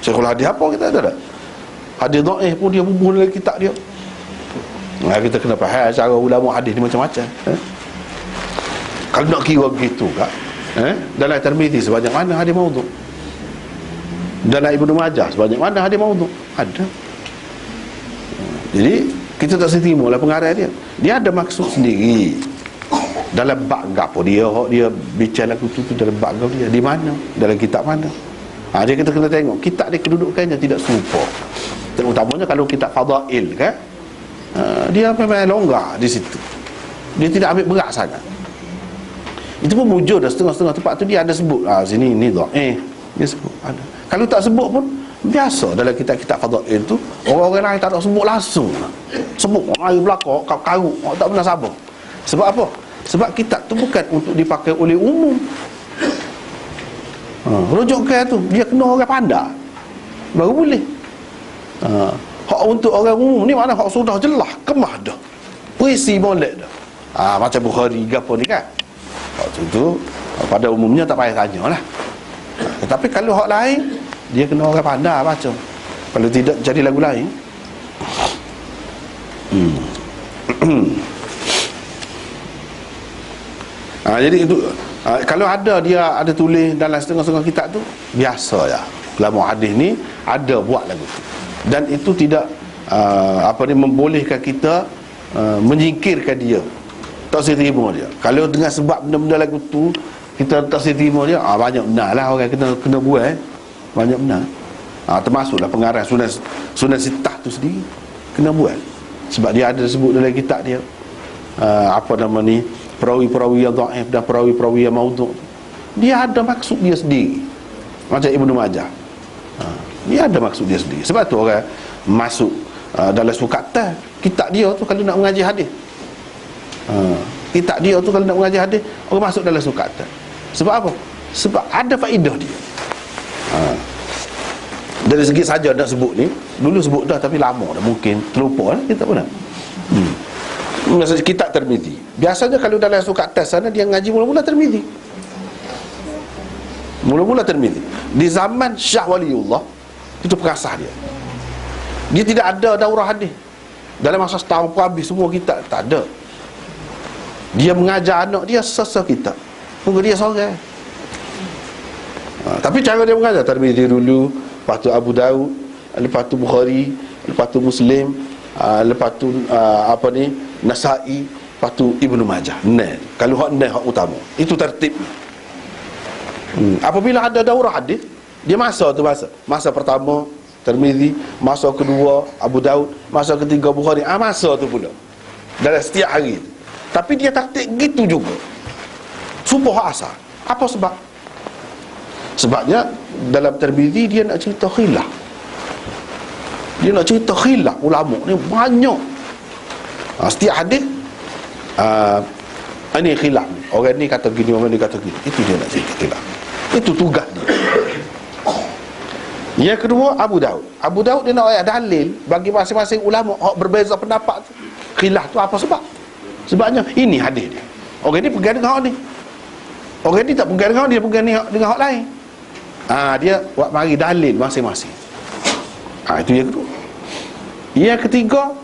Syekhul Hadis apa kita ada? Hadis dhaif pun dia bubuh dalam kitab dia. Kita kena faham cara ulama hadis ni macam-macam. Kalau nak kira begitu kak, dalam Tirmizi sebanyak mana hadis maudhu'? Dalam Ibnu Majah sebanyak mana hadis maudhu'? Ada. Jadi kita tak terima lah pengarang dia. Dia ada maksud sendiri. Dalam bab apa dia bicara lagu tu dalam bab dia di mana? Dalam kitab mana? Dia kita kena tengok kitab dia kedudukannya tidak serupa. Terutamanya kalau kitab fadail kan, dia memang longgar di situ. Dia tidak ambil berat sangat. Itu pun wujud dah setengah-setengah tempat tu dia ada sebut sini ni dah dia sebut ada. Kalau tak sebut pun biasa dalam kitab-kitab fadail tu orang-orang lain tak ada sebut langsung. Sebut mari belakang karuk tak pernah sabar. Sebab apa? Sebab kitab tu bukan untuk dipakai oleh umum. Rujukan tu dia kena orang pandai baru boleh. Hak untuk orang umum ni mana hak sudah jelas kemah dah. Puisi molek dah. Macam Bukhari gapo ni kan. Hak tu pada umumnya tak payah tanya lah. Tetapi kalau hak lain dia kena orang pandai baca. Kalau tidak jadi lagu lain. Jadi itu kalau ada dia ada tulis dalam setengah-setengah kitab tu biasa ya. Ulama hadis ni ada buat lagu tu. Dan itu tidak membolehkan kita menyingkirkan dia. Tak saya terima dia. Kalau dengan sebab benda-benda lagu tu kita tak saya terima dia, banyak benar lah orang kena buat banyak benar. Termasuklah pengarang Sunan Sittah tu sendiri kena buat. Sebab dia ada sebut dalam kitab dia perawi-perawi yang dhaif dan perawi-perawi yang maudhu'. Dia ada maksud dia sendiri. Macam Ibnu Majah. Dia ada maksud dia sendiri. Sebab tu orang masuk dalam sukatan kitab dia tu kalau nak mengaji hadis. Kitab dia tu kalau nak mengaji hadis, orang masuk dalam sukatan. Sebab apa? Sebab ada faedah dia. Dari segi saja nak sebut ni, dulu sebut dah tapi lama dah, mungkin terlupa lah, kita pun nak. Maksudnya kitab Tirmizi. Biasanya kalau dalam sukatan sana dia ngaji mula-mula Tirmizi. Mula-mula Tirmizi. Di zaman Syah Waliullah itu pengasah dia. Dia tidak ada daurah hadis. Dalam masa setahun pun habis semua kitab, tak ada. Dia mengajar anak dia sesa kitab. Muka dia seorang. Tapi cara dia mengajar Tirmizi dulu, lepas tu Abu Daud, lepas tu Bukhari, lepas tu Muslim, lepas tu Nasa'i, lepas tu Ibnu Majah. Kalau hak hak utama. Itu tertib. Apabila ada daurah hadis, dia masa pertama Tirmizi, masa kedua Abu Daud, masa ketiga Bukhari, masa tu pula dalam setiap hari. Tapi dia taktik gitu juga subuh asar. Apa sebab? Sebabnya dalam Tirmizi dia nak cerita khilaf. Dia nak cerita khilaf ulama ni banyak. Setiap hadis ini khilaf. Orang ni kata gini, orang ni kata gini. Itu dia nak cerita khilaf. Itu tugas dia. Yang kedua Abu Daud. Abu Daud dia nak ayat dalil bagi masing-masing ulama hak berbeza pendapat tu. Khilaf tu apa sebab? Sebabnya ini hadis dia. Orang ni pegang dengan hak ni. Orang ni tak pegang dengan hak, dia pegang dengan hak lain. Dia buat mari dalil masing-masing. Itu yang kedua. Yang ketiga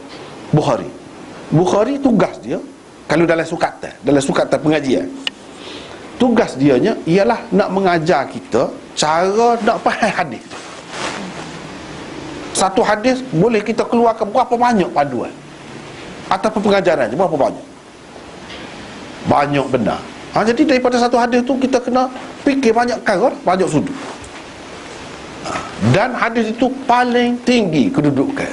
Bukhari. Bukhari tugas dia kalau dalam sukatan pengajian, tugas dianya ialah nak mengajar kita cara nak faham hadis. Satu hadis boleh kita keluarkan berapa banyak panduan ataupun pengajaran berapa banyak. Banyak benar. Jadi daripada satu hadis tu kita kena fikir banyak perkara, banyak sudut. Dan hadis itu paling tinggi kedudukan.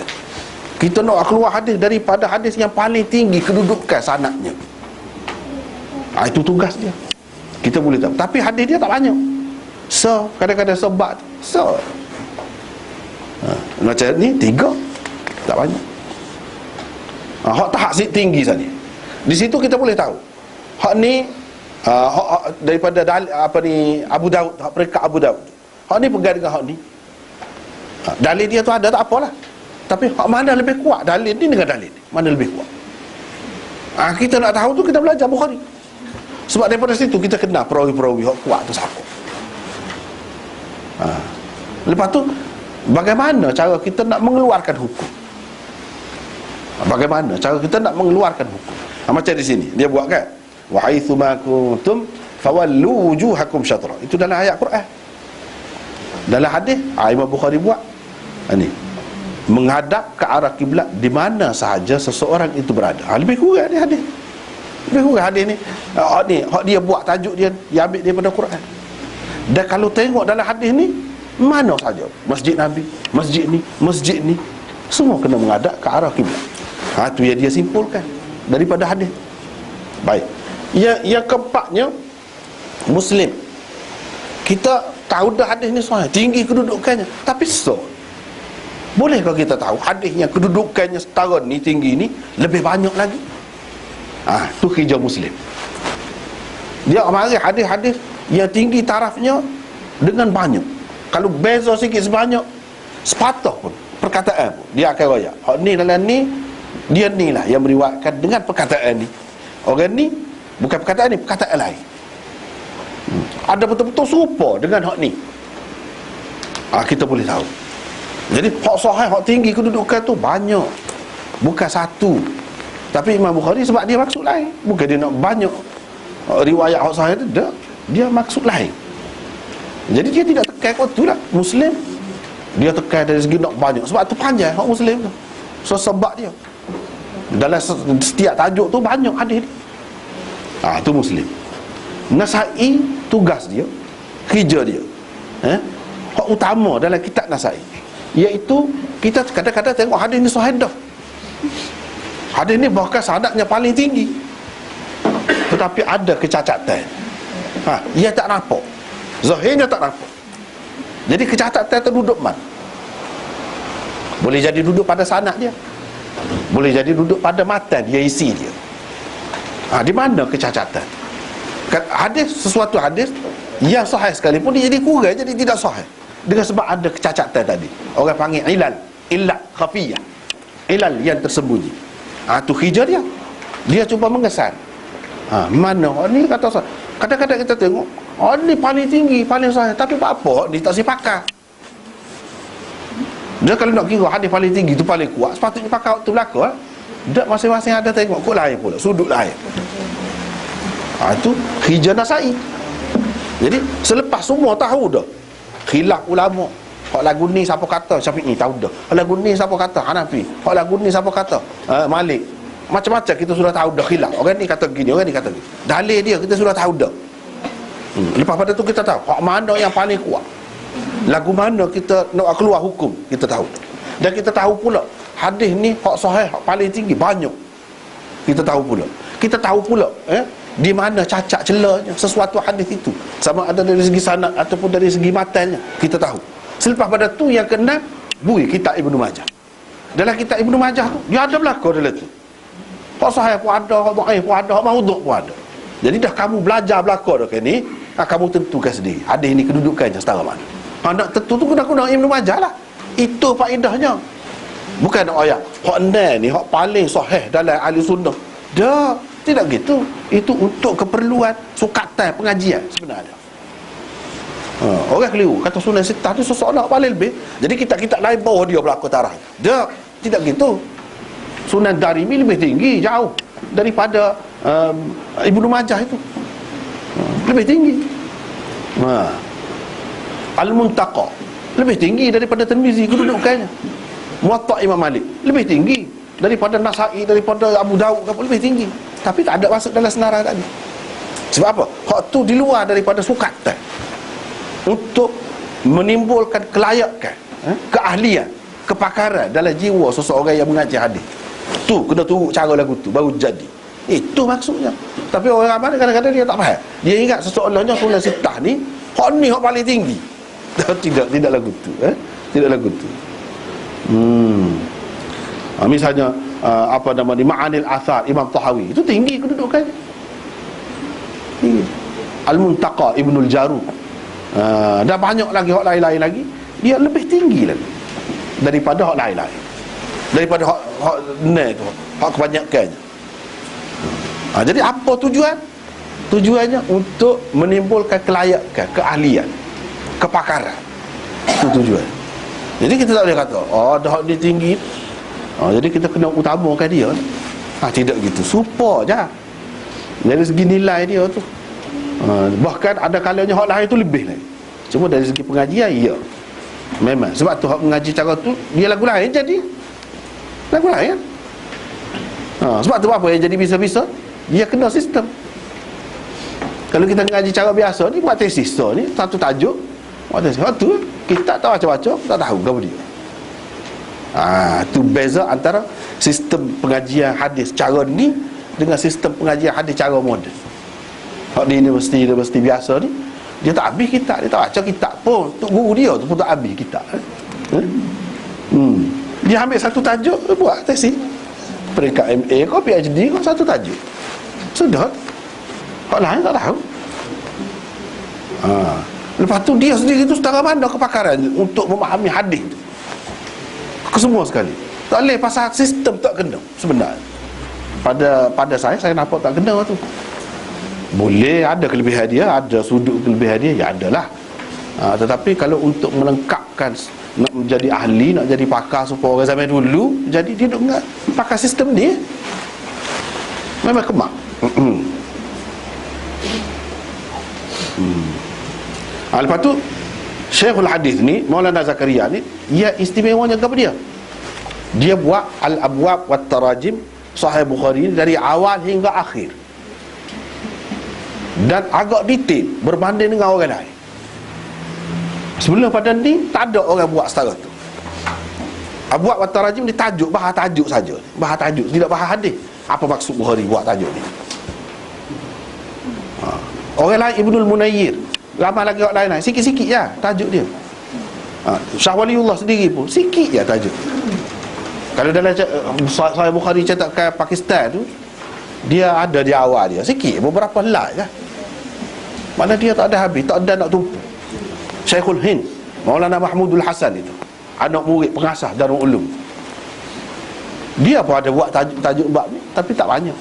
Kita nak keluar hadis daripada hadis yang paling tinggi kedudukan sanadnya. Itu tugas dia. Kita boleh tahu. Tapi hadis dia tak banyak. Kadang-kadang sebab macam ni 3 tak banyak. Hak tahap tinggi saja. Di situ kita boleh tahu. Hak ni daripada Abu Daud, hak peringkat Abu Daud. Hak ni pegang dengan hak ni. Dalil dia tu ada tak apalah. Tapi hak mana lebih kuat, dalil ni dengan dalil ni, mana lebih kuat? Kita nak tahu tu kita belajar Bukhari. Sebab daripada situ kita kenal perawi-perawi hak kuat tu siapa. Lepas tu bagaimana cara kita nak mengeluarkan hukum? Bagaimana cara kita nak mengeluarkan hukum? Macam di sini dia buat kan, wa haitsu ma kuntum fawallu wujuhakum syatra. Itu dalam ayat Quran. Dalam hadis Imam Bukhari buat ni, menghadap ke arah kiblat di mana sahaja seseorang itu berada. Lebih kurang ni hadis. Lebih kurang hadis ni. Ni hak dia buat tajuk dia ambil daripada Quran. Dan kalau tengok dalam hadis ni, mana saja masjid Nabi, masjid ni semua kena menghadap ke arah kiblat. Tu yang dia simpulkan daripada hadis. Baik. Yang keempatnya, Muslim. Kita tahu dah hadis ni sahih, tinggi kedudukannya, tapi bolehkah kita tahu hadis yang kedudukannya setara ni, tinggi ni, lebih banyak lagi? Tu kerja Muslim. Dia mari hadis-hadis yang tinggi tarafnya dengan banyak. Kalau beza sikit sebanyak, sepatah pun perkataan pun dia akan royak. Hak ni dalam ni, dia ni lah yang meriwayatkan dengan perkataan ni. Orang ni bukan perkataan ni, perkataan lain. Ada betul-betul serupa dengan hak ni. Kita boleh tahu. Jadi hak sahih, hak tinggi kedudukan tu banyak, bukan satu. Tapi Imam Bukhari sebab dia maksud lain, bukan dia nak banyak riwayat hak sahih tu, dia maksud lain. Jadi dia tidak tekan kau tu lah. Muslim dia tekan dari segi nak banyak, sebab tu panjang hak Muslim tu. So sebab dia dalam setiap tajuk tu banyak hadis dia. Tu Muslim. Nasai tugas dia, kerja dia, hak utama dalam kitab Nasai, iaitu kita kadang-kadang tengok hadis ni sahih dah. Hadis ni bahkan sanadnya paling tinggi, tetapi ada kecacatan. Ia tak nampak, zahirnya tak nampak. Jadi kecacatan tu duduk mana? Boleh jadi duduk pada sanad dia, boleh jadi duduk pada matan dia, isi dia. Di mana kecacatan? Hadis, sesuatu hadis yang sahih sekalipun dia jadi kurang, jadi tidak sahih dengan sebab ada kecacatan tadi. Orang panggil illat khafiyah, ilal yang tersembunyi. Tu kerja dia. Dia cuba mengesan. Mana ni kata sahih. Kadang-kadang kita tengok ni paling tinggi, paling sahih, tapi apa ni tak sipakai. Dia kalau nak kira hadis paling tinggi tu paling kuat, sepatutnya pakai waktu belakang. Tak, masing-masing ada tengok kok lain pula, sudut lain. Itu hijau Nasai. Jadi selepas semua tahu dah khilaf ulama, hak lagu ni siapa kata Syafi'i, tahu dah. Hak lagu ni siapa kata Hanafi, hak lagu ni siapa kata Malik. Macam-macam kita sudah tahu dah khilaf. Orang ni kata gini, orang ni kata gini. Dalil dia kita sudah tahu dah. Lepas pada tu kita tahu hak mana yang paling kuat, lagu mana kita nak keluar hukum, kita tahu. Dan kita tahu pula hadis ni hak sahih, hak paling tinggi banyak. Kita tahu pula. Kita tahu pula di mana cacat celahnya sesuatu hadis itu, sama ada dari segi sanad ataupun dari segi matannya, kita tahu. Selepas pada tu yang kena bui kitab Ibnu Majah. Dalam kitab Ibnu Majah tu dia ada belakang dalam tu. Hak sahih pun ada, hak dhaif pun ada, hak maudhu' pun ada. Jadi dah kamu belajar belakang dah kan ni, kamu tentukan sendiri hadis ni kedudukannya setara mana. Nak tentu tu kena guna Ibnu Majah lah. Itu faedahnya. Bukan nak ayat hak ni hak paling sahih dalam ahli sunnah. Dah, tidak gitu. Itu untuk keperluan sukatan pengajian sebenarnya. Orang keliru kata Sunan Sittah tu seseorang paling lebih. Jadi kita lain bawah dia belakang tarah. Dah, tidak gitu. Sunan Darimi lebih tinggi jauh daripada Ibnu Majah itu. Lebih tinggi. Al-Muntaqa lebih tinggi daripada Tirmizi kedudukannya. Muwatta' Imam Malik lebih tinggi daripada Nasai, daripada Abu Daud, lebih tinggi. Tapi tak ada masuk dalam senarai tadi. Sebab apa? Hak tu di luar daripada sukatan, untuk menimbulkan kelayakan, keahlian, kepakaran dalam jiwa seseorang yang mengaji hadis. Tu kena turut cara lagu tu baru jadi. Itu maksudnya. Tapi orang ramai kadang-kadang dia tak faham. Dia ingat seseorangnya Sunan Sittah ni hak ni hak paling tinggi. Tidak lagu tu, tidak lagu tu. Misalnya apa nama ni, Ma'anil Athar Imam Tahawi, itu tinggi kedudukannya. Tinggi. Al-Muntaqa Ibnul Jarud, dan banyak lagi hak lain-lain lagi, dia lebih tinggi lagi daripada hak lain-lain, daripada hak ni tu, hak kebanyakannya. Jadi apa tujuan? Tujuannya untuk menimbulkan kelayakan, keahlian, kepakaran. Itu tujuan. Jadi kita tak boleh kata dah hak dia tinggi, jadi kita kena utamakan dia. Tidak gitu, supa je. Dari segi nilai dia tu, bahkan ada kalanya hak lain tu lebih lagi. Cuma dari segi pengajian, ya, memang. Sebab tu hak mengaji cara tu, dia lagu lain jadi lagu lain. Sebab tu apa yang jadi bisa-bisa, dia kena sistem. Kalau kita mengaji cara biasa ni, buat tesis so, ni satu tajuk, buat tesis. Hak tu kita tak tahu macam-macam, tak tahu apa dia. Tu beza antara sistem pengajian hadis cara ni dengan sistem pengajian hadis cara moden. Hak di universiti biasa ni, dia tak habis kitab, dia tak baca kitab pun. Tok guru dia tu pun tak habis kitab. Dia ambil satu tajuk, buat tesis. Peringkat MA kau, PhD kau, satu tajuk. Sudah. Hak lain tak tahu. Lepas tu dia sendiri tu setara mana kepakaran untuk memahami hadis tu, kesemua sekali. Tak boleh, pasal sistem tak kena sebenarnya. Pada saya nampak tak kena tu. Boleh ada kelebihan dia, ada sudut kelebihan dia, ya adalah. Tetapi kalau untuk melengkapkan, nak menjadi ahli, nak jadi pakar supaya orang zaman dulu, jadi dia duk pakai sistem dia, memang kemak. Lepas tu Syekhul Hadis ni, Maulana Zakaria ni, ia istimewanya kepada dia. Dia buat Al-Abwab wa Tarajim Sahih Bukhari dari awal hingga akhir, dan agak detail berbanding dengan orang lain. Sebelum pada ni tak ada orang buat setara tu. Abwab wa Tarajim ni tajuk, bahas tajuk saja, bahas tajuk, tidak bahas hadis. Apa maksud Bukhari buat tajuk ni? Orang lain Ibnul Munayyir, ramai lagi orang lain, sikit-sikit je tajuk dia. Syah Waliullah sendiri pun sikit je tajuk. Kalau dalam Sahih Bukhari cetakan Pakistan tu, dia ada di awal dia sikit, beberapa helai je. Mana dia tak ada habis, tak ada nak tumpu. Syekhul Hind, Maulana Mahmudul Hasan itu, anak murid pengasas Darul Ulum, dia pun ada buat tajuk bab ni, tapi tak banyak,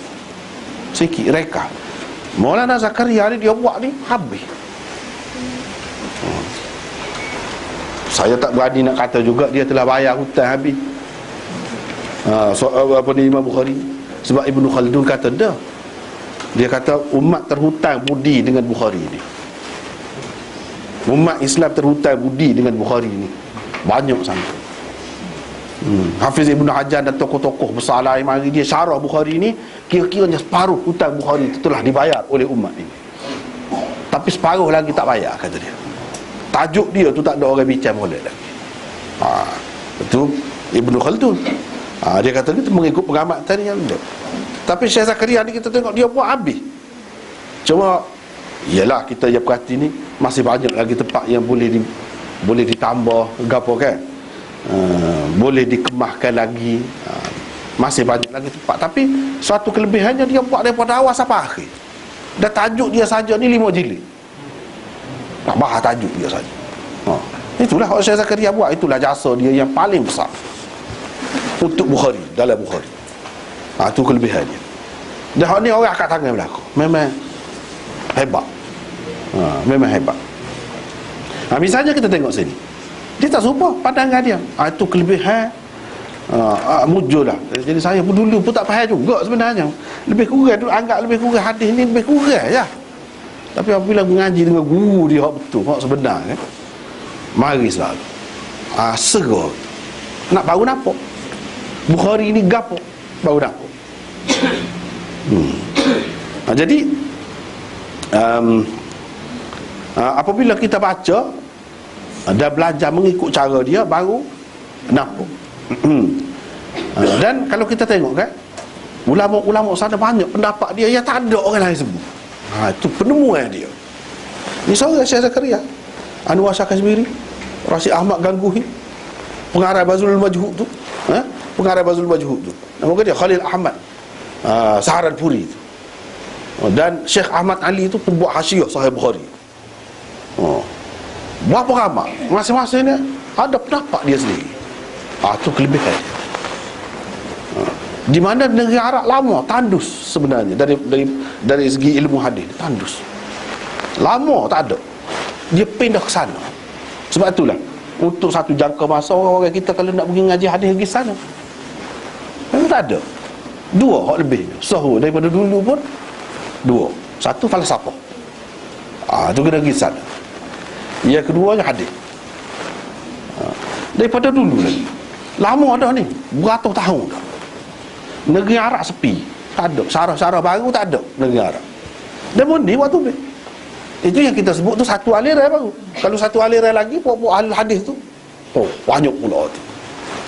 sikit reka. Maulana Zakaria ni dia buat ni habis. Saya tak berani nak kata juga dia telah bayar hutang habis. Apa ni Imam Bukhari, sebab Ibnu Khaldun kata dah, dia kata umat terhutang budi dengan Bukhari ni. Umat Islam terhutang budi dengan Bukhari ni banyak sangat. Hafiz Ibn Hajar dan tokoh-tokoh besar lain mari dia syarah Bukhari ni, kira-kiranya separuh hutang Bukhari itu telah dibayar oleh umat ini. Tapi separuh lagi tak bayar, kata dia. Tajuk dia tu tak ada orang bincang boleh lagi. Itu Ibn Khaldun. Dia kata kita mengikut pengamatan yang ada. Tapi Syekh Zakaria ni kita tengok dia buat habis. Cuma ialah kita yang perhati ni, masih banyak lagi tempat yang boleh ditambah gapo kan. Boleh dikemahkan lagi. Masih banyak lagi tempat. Tapi suatu kelebihannya dia buat daripada awal sampai akhir. Dan tajuk dia saja ni 5 jilid. Nak bahas tajuk dia saja. Itulah Syekh Zakaria buat. Itulah jasa dia yang paling besar untuk Bukhari, dalam Bukhari. Itu kelebihannya. Dan hak ni orang angkat tangan belakang. Memang hebat. Memang hebat. Misalnya kita tengok sini, dia tak serupa pandangan dia. Itu kelebihan muncul lah. Jadi saya pun dulu pun tak faham juga sebenarnya. Lebih kurang dulu anggap lebih kurang hadis ni lebih kurang je. Tapi apabila mengaji dengan guru dia hak betul, hak sebenar kan, mari selalu segar. Nak baru nampak Bukhari ni gapo baru nampak. Jadi apabila kita baca dan belajar mengikut cara dia, baru nampak. Dan kalau kita tengok kan, ulama-ulama sana banyak pendapat dia yang tak ada orang lain sebut. Itu penemuan dia. Ni seorang Syekh Zakaria, Anwar Shah Kashmiri, Rashid Ahmad Gangguhi, pengarang Bazul Majhud tu, pengarang Bazul Majhud tu, nama dia Khalil Ahmad Saharanpuri tu. Dan Syekh Ahmad Ali tu pembuat hasyiah Sahih Bukhari. Berapa ramai, masing-masing ni ada pendapat dia sendiri. Itu kelebihan dia. Di mana negeri Arab lama tandus sebenarnya dari segi ilmu hadis, tandus. Lama tak ada. Dia pindah ke sana. Sebab itulah untuk satu jangka masa orang-orang kita kalau nak pergi ngaji hadis pergi sana, memang tak ada. 2 hak lebih sahur daripada dulu pun Dua. Satu falsafah. Itu kena kisah. Yang keduanya hadis. Daripada dulu lagi. Lama dah ni, beratus tahun dah. Negeri Arab sepi, tak ada. Syarah-syarah baru tak ada negeri Arab. Dan ni waktu ni. Itu yang kita sebut tu satu aliran baru. Kalau satu aliran lagi, puak-puak ahli hadis tu, banyak pula tu.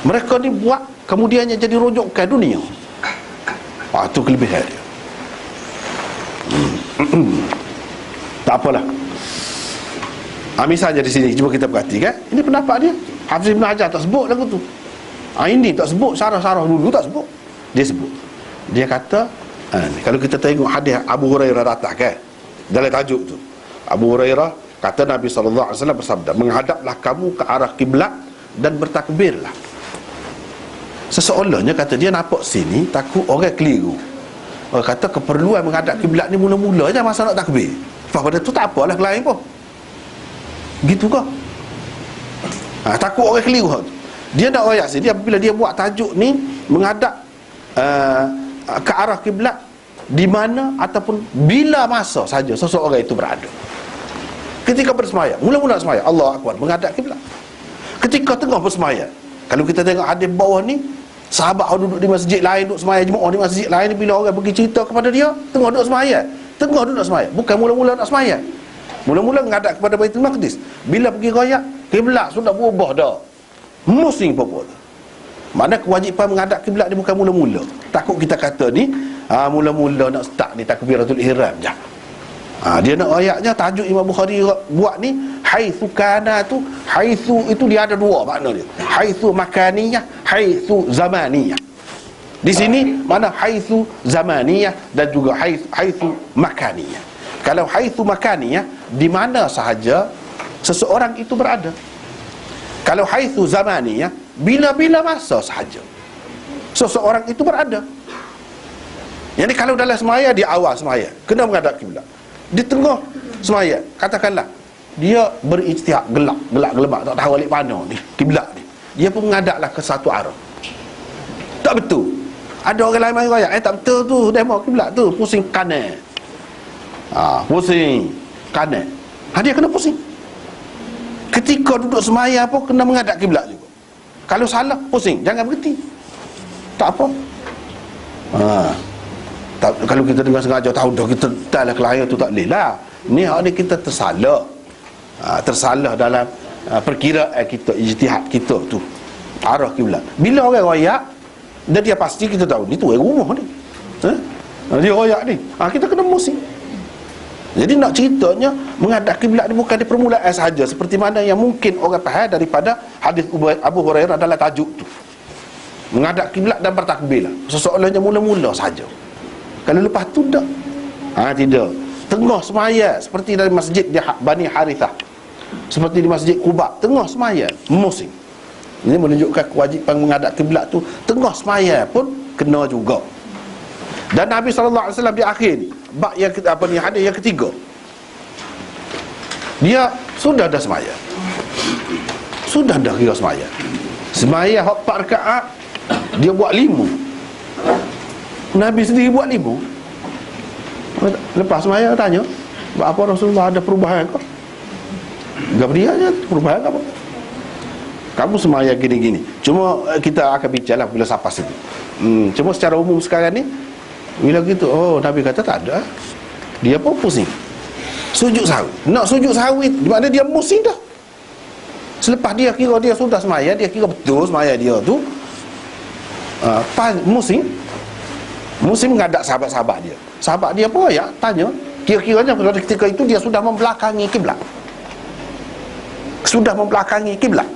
Mereka ni buat, kemudiannya jadi rujukan dunia. Itu kelebihan dia. Tak apalah. Misalnya di sini, cuba kita perhatikan. Ini pendapat dia. Hafiz Ibn Hajar tak sebut lagu tu. Ini tak sebut, syarah-syarah dulu tak sebut. Dia sebut. Dia kata, kalau kita tengok hadis Abu Hurairah datang kan, dalam tajuk tu, Abu Hurairah kata Nabi SAW bersabda, menghadaplah kamu ke arah kiblat dan bertakbirlah. Seseolahnya kata dia nampak sini takut orang keliru. Orang kata keperluan menghadap kiblat ni mula-mula je masa nak takbir. Lepas pada tu tak apalah lain pun. Gitu ke? Takut orang keliru. Dia nak royak sini apabila dia buat tajuk ni menghadap ke arah kiblat di mana ataupun bila masa saja seseorang itu berada. Ketika bersemayam, mula-mula semayam, Allahu Akbar, menghadap kiblat. Ketika tengah bersemayam, kalau kita tengok hadis bawah ni, sahabat yang duduk di masjid lain, duduk semayam jemaah di masjid lain, bila orang pergi cerita kepada dia, tengah duduk semayam, bukan mula-mula nak semayam. Mula-mula menghadap kepada Baitul Maqdis. Bila pergi royak, kiblat sudah berubah dah. Musing apa-apa. Mana kewajipan menghadap kiblat ni bukan mula-mula. Takut kita kata ni mula-mula nak start ni takbiratul ihram je. Dia nak ayatnya tajuk Imam Bukhari buat ni haitsu kana tu, haitsu itu dia ada dua makna dia. Haitsu makaniyah, haitsu zamaniyah. Di sini mana haitsu zamaniyah dan juga haitsu makaniyah. Kalau haitsu makaniyah, di mana sahaja seseorang itu berada. Kalau haitsu zamaniyah, bila-bila masa sahaja seseorang itu berada. Jadi kalau dalam semaya, di awal semaya kena menghadap kiblat. Di tengah semaya, katakanlah dia berijtihad, gelak tak tahu balik mana ni kiblat ni, dia pun menghadaplah ke satu arah. Tak betul. Ada orang lain mari royak, tak betul tu demo kiblat tu pusing kanan. Pusing kanan. Dia kena pusing. Ketika duduk semaya pun kena menghadap kiblat juga. Kalau salah, pusing, jangan berhenti. Tak apa. Kalau kita dengar sengaja tahu dah kita dah lah kelahiran tu tak boleh lah. Ni hak ni kita tersalah. Tersalah dalam perkiraan kita, ijtihad kita tu. Arah kiblat. Bila orang royak dan dia pasti kita tahu ni tu orang rumah ni. Dia royak ni. Kita kena pusing. Jadi nak ceritanya menghadap kiblat ni bukan di permulaan sahaja seperti mana yang mungkin orang faham daripada hadis Abu Hurairah dalam tajuk tu. Menghadap kiblat dan bertakbirlah. Seseolahnya mula-mula sahaja. Kalau lepas tu tak. Tidak. Tengah semaya seperti dari masjid di Bani Harithah, seperti di masjid Quba, tengah semaya musing. Ini menunjukkan kewajipan menghadap kiblat tu tengah semaya pun kena juga. Dan Nabi SAW di akhir ni, bab yang hadis yang ketiga, dia sudah dah semaya. Sudah dah kira semaya. Semaya hak 4 rakaat, dia buat 5. Nabi sendiri buat 5. Lepas semaya tanya, apa Rasulullah ada perubahan ke? Gap dia je, perubahan apa? Kamu semaya gini-gini. Cuma kita akan bincanglah bila sampai situ. Cuma secara umum sekarang ni, bila gitu, Nabi kata tak ada. Dia pun pusing. Sujud sahwi. Nak sujud sahwi, di mana dia pusing dah. Selepas dia kira dia sudah semaya, dia kira betul semaya dia tu, pusing. Muslim menghadap sahabat-sahabat dia. Sahabat dia pun ya tanya, kira-kiranya pada ketika itu dia sudah membelakangi kiblat. Sudah membelakangi kiblat.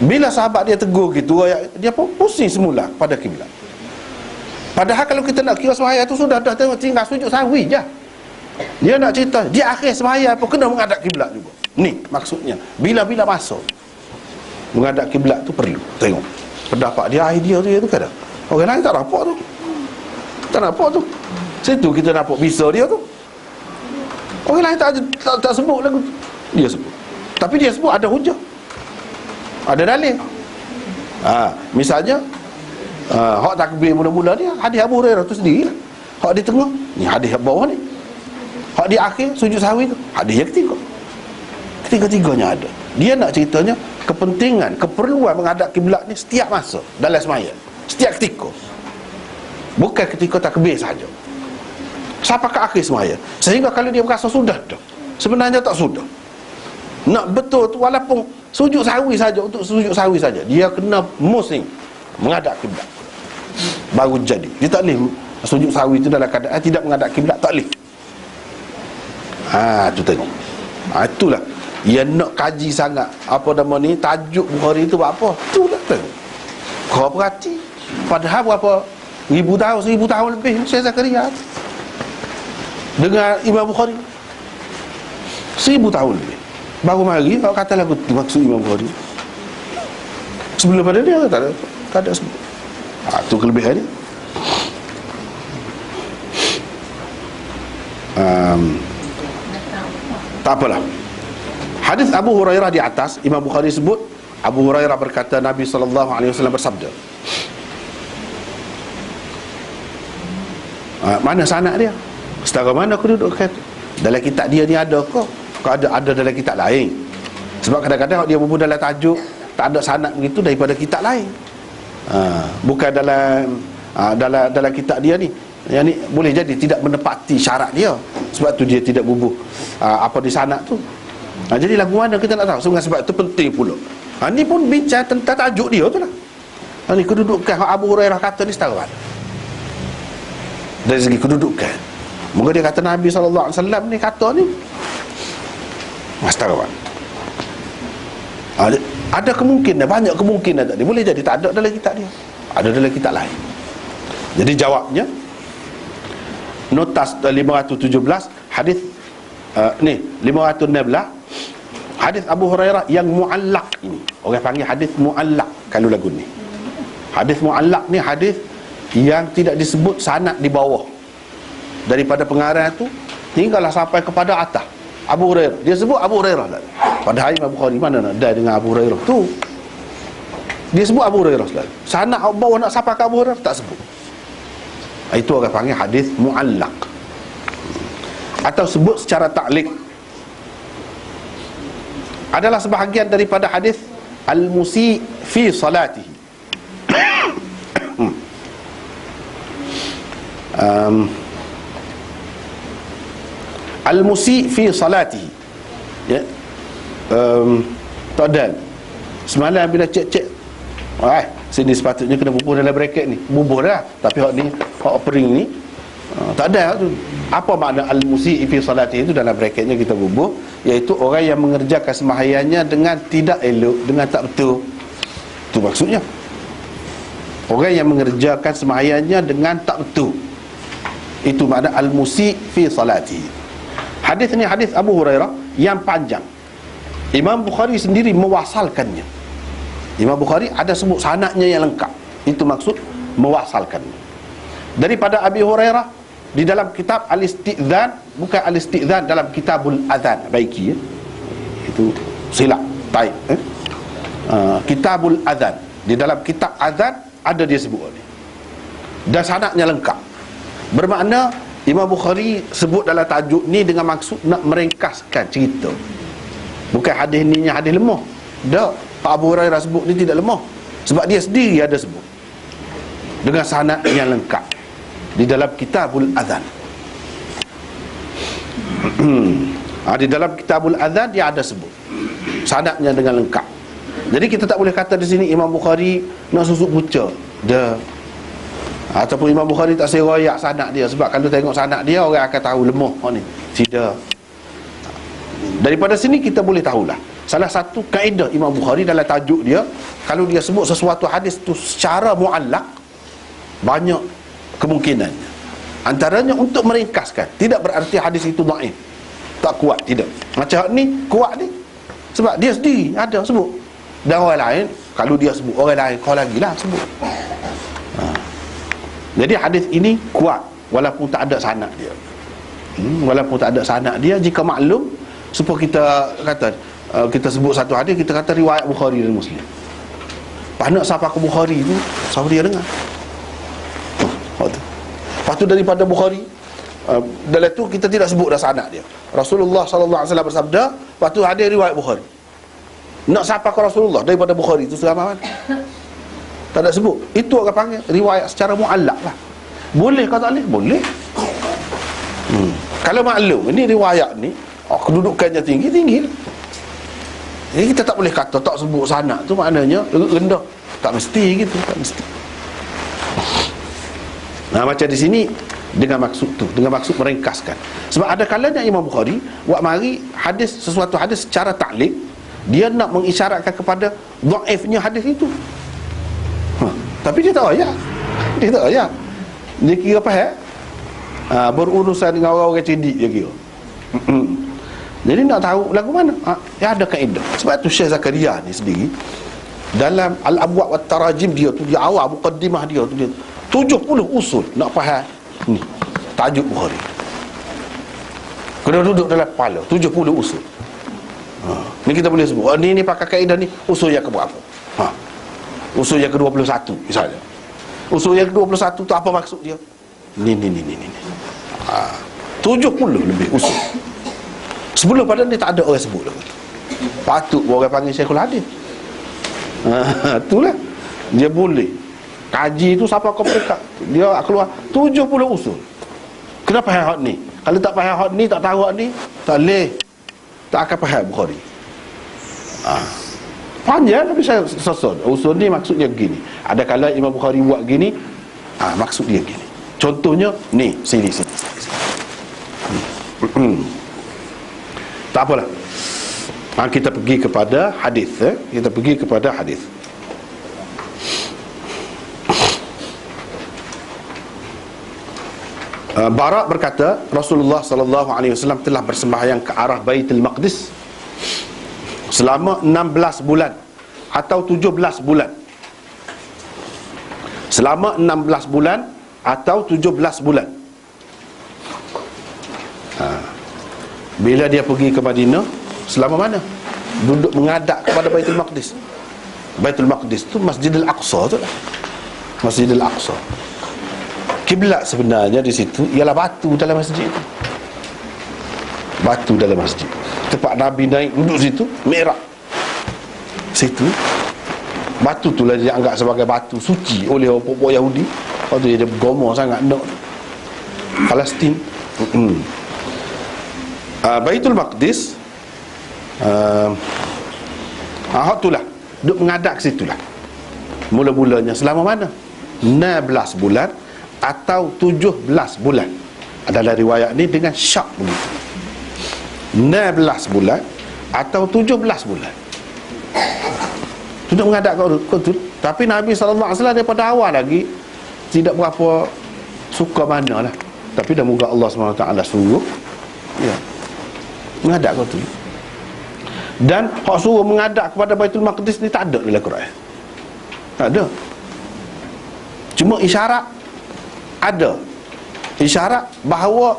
Bila sahabat dia tegur gitu, dia pun pusing semula pada kiblat. Padahal kalau kita nak kira semaya tu sudah dah tinggal sujud sahwi je. Dia nak cerita, di akhir semaya pun kena menghadap kiblat juga. Ni maksudnya, bila-bila masa menghadap kiblat tu perlu. Tengok pendapat dia, idea dia tu kan. Orang lain tak nampak tu. Tak nampak tu. Situ kita nampak bisa dia tu. Orang lain tak sebut lagu tu. Dia sebut. Tapi dia sebut ada hujah. Ada dalil. Misalnya hak takbir mula-mula dia hadis Abu Hurairah tu sendiri lah. Hak di tengah ni hadis bawah ni. Hak di akhir sujud sahwi tu hadis yang ketiga. Ketiga-tiganya ada. Dia nak ceritanya kepentingan, keperluan menghadap kiblat ni setiap masa dalam sembahyang, setiap ketika. Bukan ketika takbir saja. Sampai ke akhir sembahyang. Sehingga kalau dia berasa sudah dah, sebenarnya tak sudah. Nak betul tu walaupun sujud sahwi saja, untuk sujud sahwi saja, dia kena musing menghadap kiblat. Baru jadi. Dia tak boleh sujud sahwi itu dalam keadaan tidak menghadap kiblat, tak boleh. Tu tengok. Itulah yang nak kaji sangat. Apa nama ni, tajuk Bukhari itu buat apa? Itulah tengok. Kau perhati. Padahal berapa ribu tahun, 1000 tahun lebih Syekh Zakaria dengan Imam Bukhari 1000 tahun lebih. Baru mari kau kata lagu maksud Imam Bukhari. Sebelum pada dia tak ada sebut. Tu kelebihan dia. Tak apalah. Hadis Abu Hurairah di atas, Imam Bukhari sebut, Abu Hurairah berkata Nabi SAW bersabda. Mana sanad dia? Setara mana aku duduk kata? Dalam kitab dia ni ada ke? Kau ada dalam kitab lain. Sebab kadang-kadang dia berbual dalam tajuk tak ada sanad begitu daripada kitab lain. Bukan dalam kitab dia ni. Yang ni boleh jadi tidak menepati syarat dia. Sebab tu dia tidak bubuh apa di sanad tu. Jadi lagu mana kita nak tahu. Sebab itu penting pula. Ni pun bincang tentang tajuk dia tu lah. Ni kedudukan Abu Hurairah kata ni setara mana? Dari segi kedudukan. Moga dia kata Nabi SAW ni kata ni setara mana? Ada kemungkinan, banyak kemungkinan tadi. Boleh jadi tak ada dalam kitab dia, ada dalam kitab lain. Jadi jawabnya notas 517 hadis ni 516 hadis Abu Hurairah yang muallaq ini. Orang panggil hadis muallaq kalau lagu ni. Hadis muallaq ni hadis yang tidak disebut sanad di bawah daripada pengarang tu hinggalah sampai kepada atas Abu Hurairah. Dia sebut Abu Hurairah lah. Padahal Imam Bukhari mana nak dah dengan Abu Hurairah tu. Dia sebut Abu Hurairah lah. Sanad bawah nak sampai ke Abu Hurairah tak sebut. Itu orang panggil hadis muallaq. Atau sebut secara ta'liq. Adalah sebahagian daripada hadis al-musi fi salatihi. Al-musi fi salatihi. Ya. Tadal. Semalam bila cek-cek, sini sepatutnya kena bubuh dalam bracket ni. Bubuh dah. Tapi hak ni, hak opering ni tak ada tu. Apa makna al-musi fi salatihi itu dalam bracketnya kita bubuh, iaitu orang yang mengerjakan sembahyangnya dengan tidak elok, dengan tak betul. Itu maksudnya. Orang yang mengerjakan sembahyangnya dengan tak betul. Itu makna al-musi fi salatihi. Hadis ni hadis Abu Hurairah yang panjang. Imam Bukhari sendiri mewasalkannya. Imam Bukhari ada sebut sanadnya yang lengkap. Itu maksud mewasalkannya. Daripada Abi Hurairah di dalam kitab Al-Isti'dzan, bukan Al-Isti'dzan, dalam Kitabul Adzan, baiki ya. Itu silap. Baik Kitabul Adzan. Di dalam kitab Adzan ada dia sebut ni. Dan sanadnya lengkap. Bermakna Imam Bukhari sebut dalam tajuk ni dengan maksud nak meringkaskan cerita. Bukan hadis ni yang hadis lemah. Tak. Pak Abu Hurairah sebut ni tidak lemah. Sebab dia sendiri ada sebut dengan sanad yang lengkap di dalam Kitabul Adzan. Di dalam Kitabul Adzan dia ada sebut sanadnya dengan lengkap. Jadi kita tak boleh kata di sini Imam Bukhari nak susuk buca dah, ataupun Imam Bukhari tak seroyak sanad dia. Sebab kalau tengok sanad dia orang akan tahu lemah ni. Tidak. Daripada sini kita boleh tahulah salah satu kaedah Imam Bukhari dalam tajuk dia, kalau dia sebut sesuatu hadis tu secara muallaq, banyak kemungkinannya. Antaranya untuk meringkaskan. Tidak berarti hadis itu dhaif, tak kuat, tidak. Macam ni kuat ni sebab dia sendiri ada sebut. Dan orang lain, kalau dia sebut, orang lain kau lagi lah sebut. Jadi hadis ini kuat walaupun tak ada sanad dia. Walaupun tak ada sanad dia, jika maklum, supaya kita kata kita sebut satu hadis, kita kata riwayat Bukhari dan Muslim. Panak siapa ke Bukhari tu, siapa dia dengar? Lepas tu daripada Bukhari, dalam tu kita tidak sebut dah sanad dia. Rasulullah sallallahu alaihi wasallam bersabda, lepas tu ada riwayat Bukhari. Nak siapa ke Rasulullah daripada Bukhari tu selama mana? Tak ada sebut. Itu orang panggil riwayat secara muallaq lah. Boleh ke tak boleh? Boleh. Kalau maklum ini riwayat ni kedudukannya tinggi. Jadi kita tak boleh kata tak sebut sanad tu maknanya rendah. Tak mesti gitu, tak mesti. Nah, macam di sini dengan maksud tu, dengan maksud meringkaskan. Sebab ada kalanya Imam Bukhari buat mari hadis, sesuatu hadis secara ta'liq, dia nak mengisyaratkan kepada dhaifnya hadis itu. Tapi dia tak ayat. Dia tak ayat. Dia kira faham. Berurusan dengan orang-orang cerdik dia kira. Jadi nak tahu lagu mana? Ya ada kaedah. Sebab tu Syekh Zakaria ni sendiri dalam Al-Abwab wat Tarajim dia tu, dia awal mukaddimah dia tu, dia 70 usul nak faham ni tajuk Bukhari. Kena duduk dalam kepala 70 usul. Ni kita boleh sebut ni pakai kaedah ni usul yang keberapa? Usul yang ke-21 misalnya. Usul yang ke-21 tu apa maksud dia? Ni. 70 lebih usul. Sebelum pada ni tak ada orang sebut lagi. Patut orang panggil Syekhul Hadis. Itulah. Dia boleh kaji tu siapa kau peringkat. Dia keluar 70 usul. Kenapa faham hak ni? Kalau tak faham hak ni, tak tahu hak ni, tak boleh. Tak akan faham Bukhari. Panjang tapi saya susun. Usul ni maksudnya begini. Ada kala Imam Bukhari buat gini, maksud dia gini. Contohnya ni, sini. Tak apalah. Kita pergi kepada hadis. Kita pergi kepada hadis. Bara berkata Rasulullah sallallahu alaihi wasallam telah bersembahyang ke arah Baitul Maqdis selama 16 bulan atau 17 bulan. Selama 16 bulan atau 17 bulan. Bila dia pergi ke Madinah, selama mana? Duduk menghadap kepada Baitul Maqdis. Baitul Maqdis tu Masjidil Aqsa tu lah. Masjidil Aqsa. Kiblat sebenarnya di situ ialah batu dalam masjid itu. Batu dalam masjid. Tempat Nabi naik duduk situ, Mi'raj. Situ. Batu tu lah dia anggap sebagai batu suci oleh orang Yahudi. Lepas tu dia bergomor sangat nak Palestin. Baitul Maqdis hak itulah duduk menghadap ke situlah. Mula-mulanya selama mana? 16 bulan atau 17 bulan. Adalah riwayat ni dengan syak begitu. 16 bulan atau 17 bulan duduk menghadap ke tu. Tapi Nabi SAW daripada awal lagi tidak berapa suka mana lah. Tapi dah moga Allah SWT suruh, ya, menghadap kau tu. Dan hak suruh menghadap kepada Baitul Maqdis ni tak ada dalam Quran. Tak ada. Cuma isyarat ada. Isyarat bahawa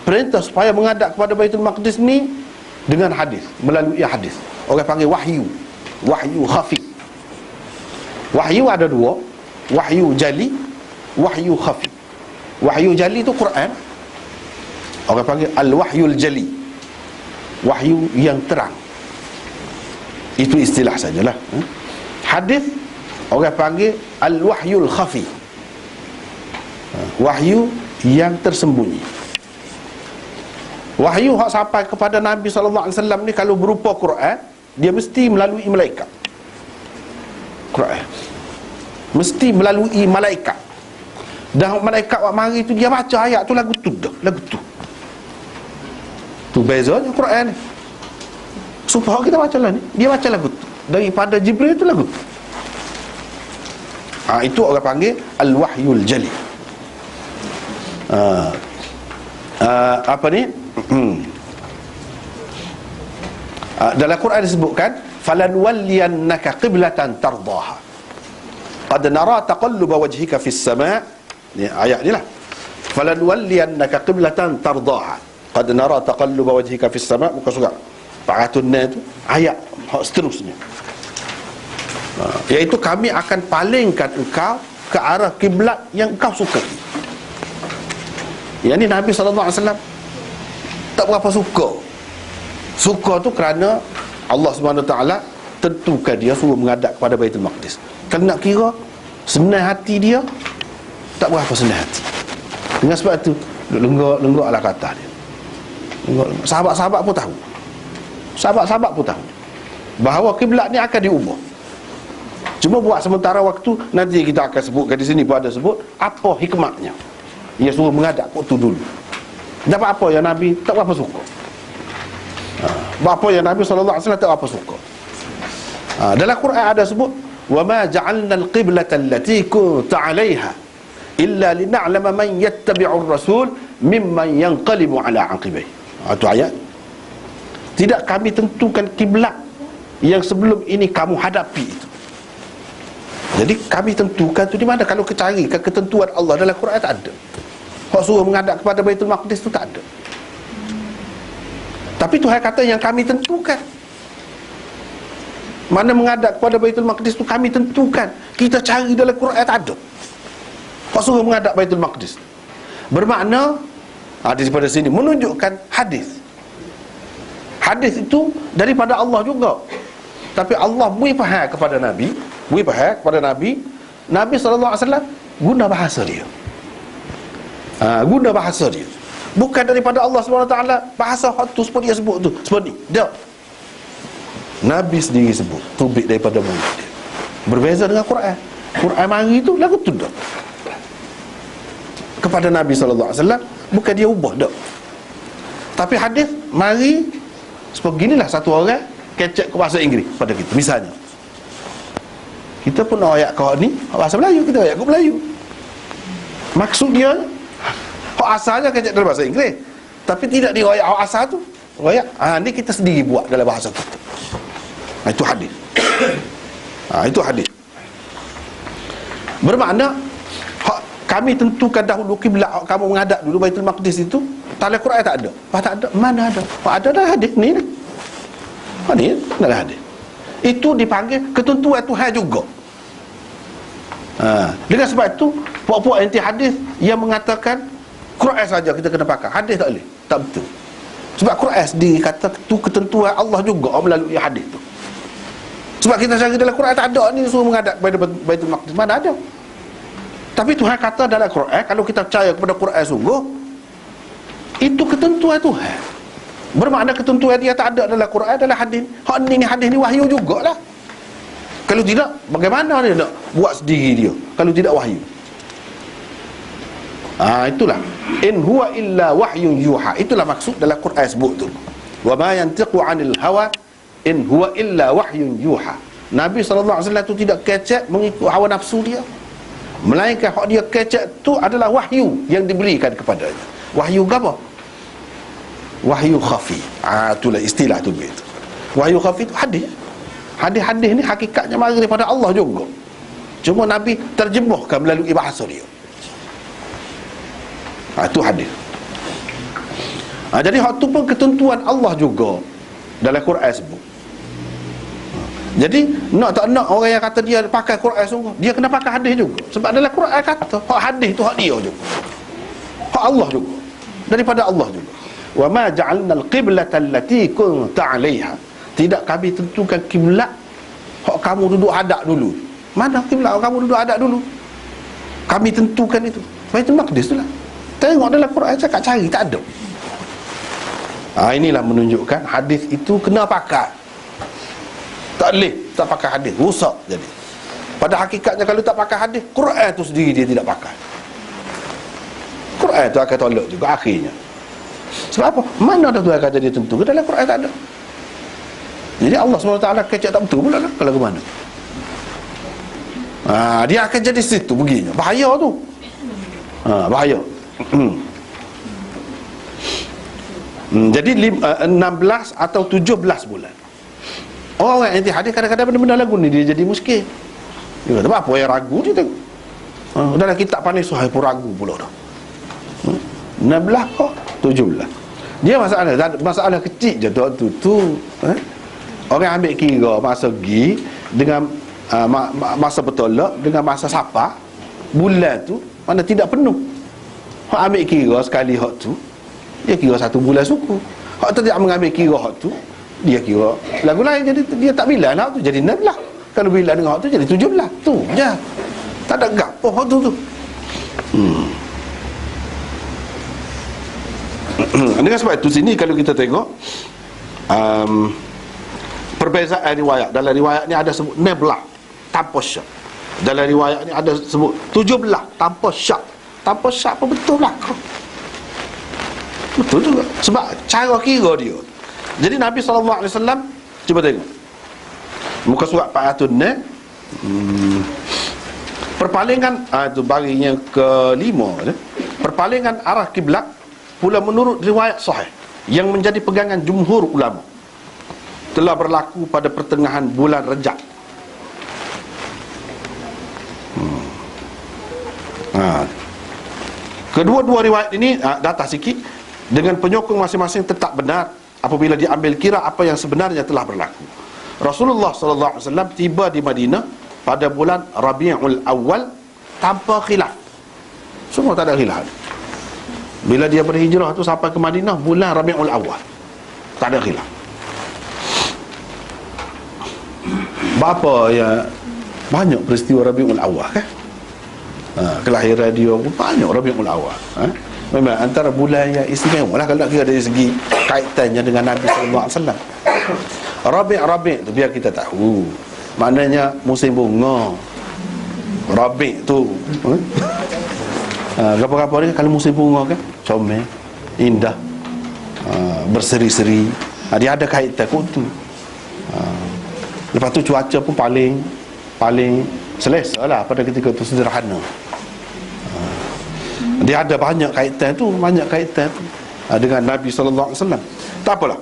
perintah supaya menghadap kepada Baitul Maqdis ni dengan hadis, melalui hadis. Orang panggil wahyu. Wahyu khafi. Wahyu ada dua. Wahyu jali, wahyu khafi. Wahyu jali tu Quran. Orang panggil al-wahyul jali. Wahyu yang terang. Itu istilah sajalah. Hadis orang panggil al-wahyul khafi. Wahyu yang tersembunyi. Wahyu hak sampai kepada Nabi sallallahu alaihi wasallam ni kalau berupa Quran, dia mesti melalui malaikat. Quran mesti melalui malaikat. Dan malaikat wak mari tu dia baca ayat tu lagu tu dah, lagu tu. Tu bezanya Quran ni. Supaya kita baca lah ni, dia baca lagu tu. Daripada Jibril tu lagu tu. Itu orang panggil al-wahyul jali. Apa ni? Dalam Quran disebutkan falanwalliyannaka qiblatan tardaha qad nara taqalluba wajhika fis sama'. Ni ayat ni lah. Falanwalliyannaka qiblatan tardaha qad nara taqalluba wajhika fis sama'. Muka surat 400 tu ayat seterusnya. Iaitu kami akan palingkan engkau ke arah kiblat yang engkau suka. Yang ni Nabi SAW tak berapa suka. Suka tu kerana Allah SWT tentukan dia suruh menghadap kepada Baitul Maqdis. Kalau nak kira senang hati dia, tak berapa senang hati. Dengan sebab tu lenggak lah kata dia. Sahabat-sahabat pun tahu. Sahabat-sahabat pun tahu bahawa kiblat ni akan diubah. Cuma buat sementara waktu, nanti kita akan sebutkan di sini pun ada sebut apa hikmahnya. Ia suruh menghadap waktu dulu. Dapat apa yang Nabi tak berapa suka. Apa yang Nabi SAW tak berapa suka. Dalam Quran ada sebut, wa ma ja'alna al-qiblata allati kunta 'alayha illa lina'lama man yattabi'ur rasul mimman yanqalibu 'ala 'aqibai. Itu ayat. Tidak kami tentukan kiblat yang sebelum ini kamu hadapi itu. Jadi kami tentukan tu di mana? Kalau kita cari ketentuan Allah dalam Quran tak ada. Hak suruh menghadap kepada Baitul Maqdis tu tak ada. Tapi Tuhan kata yang kami tentukan. Mana menghadap kepada Baitul Maqdis tu kami tentukan. Kita cari dalam Quran tak ada. Hak suruh menghadap Baitul Maqdis. Bermakna daripada sini menunjukkan hadis. Hadis itu daripada Allah juga. Tapi Allah beri faham kepada Nabi, Nabi SAW guna bahasa dia. Guna bahasa dia. Bukan daripada Allah SWT bahasa tu seperti dia sebut tu, seperti ni. Tak. Nabi sendiri sebut, tubik daripada mulut dia. Berbeza dengan Quran. Quran mari tu lagu tu dah. Kepada Nabi SAW bukan dia ubah dah. Tapi hadis mari sebeginilah satu orang kecek ke bahasa Inggeris pada kita. Misalnya kita pun ayat kau ni bahasa Melayu, kita ayat kau Melayu. Maksud dia hak asalnya kecek dalam bahasa Inggeris, tapi tidak diriwayat hak asal tu. Riwayat ni kita sendiri buat dalam bahasa kita. Itu hadis. Itu hadis. Bermakna kami tentukan dahulu kiblat kamu menghadap dulu Baitul Maqdis itu. Dalam Quran tak ada. Tak ada. Mana ada? Ada dalam hadis ni. Ni dalam hadis. Itu dipanggil ketentuan Tuhan juga. Dengan sebab itu puak-puak anti hadis yang mengatakan Quran saja kita kena pakai, hadis tak boleh. Tak betul. Sebab Quran sendiri kata itu ketentuan Allah juga melalui hadis tu. Sebab kita cari dalam Quran tak ada ni suruh menghadap Baitul Maqdis. Mana ada? Tapi Tuhan kata dalam Quran, kalau kita percaya kepada Quran sungguh, itu ketentuan Tuhan. Bermakna ketentuan dia tak ada dalam Quran, dalam hadis. Hak ni hadis ni wahyu jugalah. Kalau tidak, bagaimana dia nak buat sendiri dia kalau tidak wahyu? Itulah in huwa illa wahyun yuha. Itulah maksud dalam Quran sebut tu. Wa ma yantiqu 'anil hawa in huwa illa wahyun yuha. Nabi SAW tu tidak kecek mengikut hawa nafsu dia, melainkan hak dia kecek tu adalah wahyu yang diberikan kepadanya. Wahyu apa? Wahyu khafi. Itulah istilah tu begitu. Wahyu khafi tu hadis. Hadis-hadis ni hakikatnya mari daripada Allah juga. Cuma Nabi terjemahkan melalui bahasa dia. Itu hadis. Jadi hak tu pun ketentuan Allah juga dalam Quran sebut. Jadi nak tak nak orang yang kata dia pakai Quran sungguh, dia kena pakai hadis juga. Sebab dalam Quran kata hak hadis tu hak dia juga. Hak Allah juga. Daripada Allah juga. Wa ma ja'alna al-qiblata allati kunta 'alaiha. Tidak kami tentukan kiblat hak kamu duduk hadap dulu. Mana kiblat hak kamu duduk hadap dulu? Kami tentukan itu. Baitul Maqdis itulah. Tengok dalam Quran cakap cari tak ada. Inilah menunjukkan hadis itu kena pakai. Tak boleh tak pakai hadis, rosak jadi. Pada hakikatnya kalau tak pakai hadis, Quran tu sendiri dia tidak pakai. Quran tu akan tolak juga akhirnya. Sebab apa? Mana ada Tuhan kata dia tentu? Dalam Quran tak ada. Jadi Allah SWT kecek tak betul pula lah kalau ke mana. Dia akan jadi situ begini. Bahaya tu. Bahaya. Jadi 16 atau 17 bulan. Orang yang anti hadis kadang-kadang benda-benda lagu ni dia jadi muskil. Dia kata apa yang ragu dia tengok. Dalam kitab Panis Suhai pun ragu pula dah. 16 kok 17. Dia masalah kecil je tu. Orang ambil kira masa pergi dengan masa bertolak dengan masa sapa bulan tu mana tidak penuh. Hak ambil kira sekali hak tu, dia kira 1 bulan suku. Hak tu tidak mengambil kira hak tu, dia kira lagu lain, jadi dia tak bilan hak tu jadi 16. Kalau bilan dengan hak tu jadi 17. Tu je. Tak ada gapo hak tu. Dengan sebab itu sini kalau kita tengok perbezaan riwayat. Dalam riwayat ni ada sebut 16 tanpa syak. Dalam riwayat ni ada sebut 17 tanpa syak. Tanpa syak pun betul berlaku. Betul juga. Sebab cara kira dia. Jadi Nabi SAW, cuba tengok muka surat 400 ni, perpalingan itu bagian kelima ni, perpalingan arah kiblat pula menurut riwayat sahih yang menjadi pegangan jumhur ulama telah berlaku pada pertengahan bulan Rejab. Kedua-dua riwayat ini datang sikit dengan penyokong masing-masing tetap benar apabila diambil kira apa yang sebenarnya telah berlaku. Rasulullah SAW tiba di Madinah pada bulan Rabiul Awal tanpa khilaf. Semua tak ada khilaf. Bila dia berhijrah tu sampai ke Madinah bulan Rabiul Awal, tak ada khilaf. Berapa ya, banyak peristiwa Rabiul Awal kan? Kelahiran dia pun banyak Rabiul Awal. Memang antara bulan yang istimewa lah kalau nak kira dari segi kaitannya dengan Nabi SAW. Rabi' tu biar kita tahu, maknanya musim bunga. Rabi' tu apa-apa ni kalau musim bunga kan comel, indah, berseri-seri. Dia ada kaitan kot tu. Lepas tu cuaca pun paling selesa lah pada ketika tu, sederhana. Dia ada banyak kaitan tu dengan Nabi SAW. Tak apalah.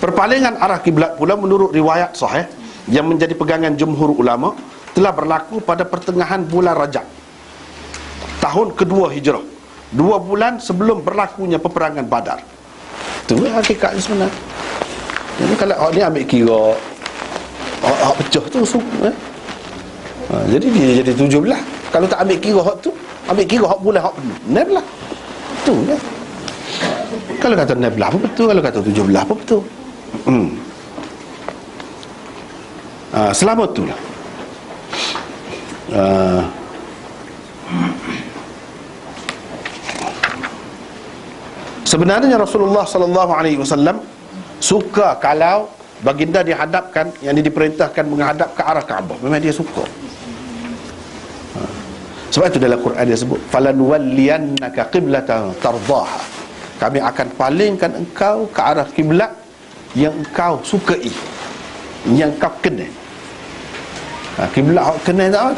Perpalingan arah kiblat pula menurut riwayat sahih yang menjadi pegangan jumhur ulama telah berlaku pada pertengahan bulan Rajab tahun kedua hijrah, 2 bulan sebelum berlakunya peperangan Badar. Itu hakikatnya sebenar. Jadi kalau dia ambil kira hak pecah tu jadi dia jadi 17. Kalau tak ambil kira hak tu, ambil kira hak bulan hak penuh, 16. Tu ya. Kalau kata 16 pun betul, kalau kata 17 pun betul. Selamat tu lah. Sebenarnya Rasulullah SAW suka kalau baginda dihadapkan, yang diperintahkan menghadap ke arah Kaabah. Memang dia suka. Sebab itu dalam Quran dia sebut falanwalliyannaka qiblatan tardaha. Kami akan palingkan engkau ke arah kiblat yang engkau sukai, yang kau kenal. Kiblat hak kenal tak?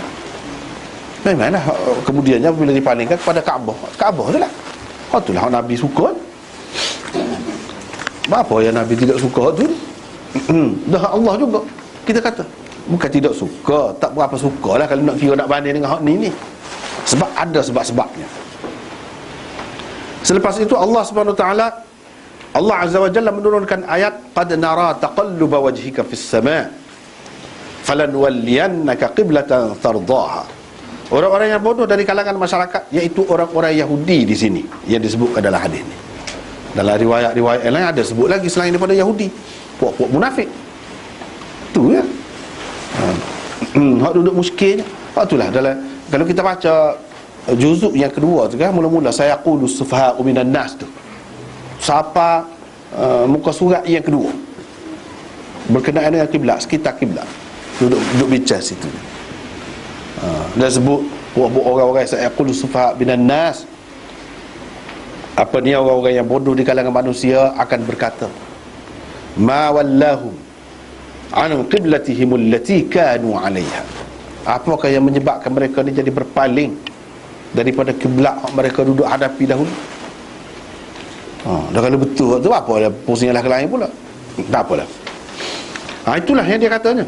Memanglah kemudiannya bila dipalingkan kepada Kaabah. Kaabah tu lah. Hak tu lah Nabi suka. Apa yang Nabi tidak suka tu? Dah Allah juga kita kata. Bukan tidak suka, tak berapa suka lah kalau nak kira nak banding dengan hak ni. Sebab ada sebab-sebabnya. Selepas itu Allah Subhanahu Wa Taala, Allah Azza wa Jalla menurunkan ayat qad nara taqalluba wajhika fis sama' falanwalliyannaka qiblatan tardaha. Orang-orang yang bodoh dari kalangan masyarakat, iaitu orang-orang Yahudi di sini yang disebutkan dalam hadis ni. Dalam riwayat-riwayat lain ada sebut lagi selain daripada Yahudi, puak-puak munafik. Tu ya. Hak duduk muskil. Hak itulah dalam, kalau kita baca juzuk yang kedua tu kan, mula-mula saya qulus sufaha'u minan nas tu. Siapa muka surat yang kedua berkenaan dengan kiblat, sekitar kiblat. Duduk bincang situ. Dan sebut buat orang-orang saya qulus sufaha'u minan nas. Apa ni, orang-orang yang bodoh di kalangan manusia akan berkata, ma wallahu an qiblatihim allati kanu 'alaiha. Apakah yang menyebabkan mereka ni jadi berpaling daripada kiblat mereka duduk hadapi dahulu? Dah kalau betul tu apa dia pusinglah ke lain pula. Tak apalah. Itulah yang dia katanya.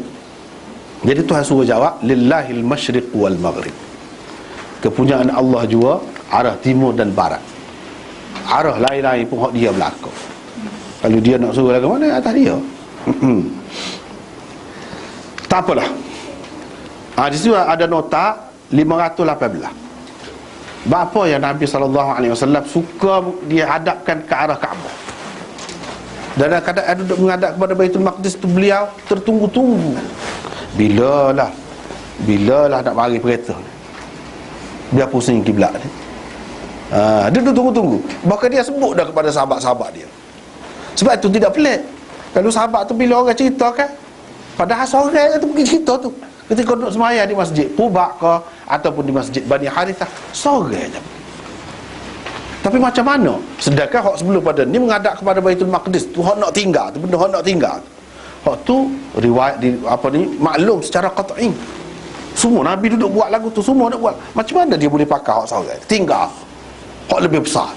Jadi Tuhan suruh jawab lillahil masyriq wal maghrib. Kepunyaan Allah jua arah timur dan barat. Arah lain-lain pun hak dia berlaku. Kalau dia nak suruh lagu mana, atas dia. Tak apalah. Di situ ada nota 518. Bapa yang Nabi SAW suka dihadapkan ke arah Kaabah. Dan kadang-kadang duduk menghadap kepada Baitul Maqdis tu beliau tertunggu-tunggu. Bilalah nak mari kereta ni, biar pusing kiblat ni. Dia tunggu-tunggu. Bahkan dia sebut dah kepada sahabat-sahabat dia. Sebab itu tidak pelik kalau sahabat tu bila orang cerita kan, padahal seorang tu pergi cerita tu ketika duduk semaya di masjid Quba ke ataupun di masjid Bani Harithah, seorang je. Tapi macam mana? Sedangkan hak sebelum pada ni menghadap kepada Baitul Maqdis tu, hak nak tinggal tu, benda hak nak tinggal tu, hak tu riwayat di maklum secara qat'i. Semua Nabi duduk buat lagu tu, semua nak buat. Macam mana dia boleh pakai hak seorang tinggal hak lebih besar?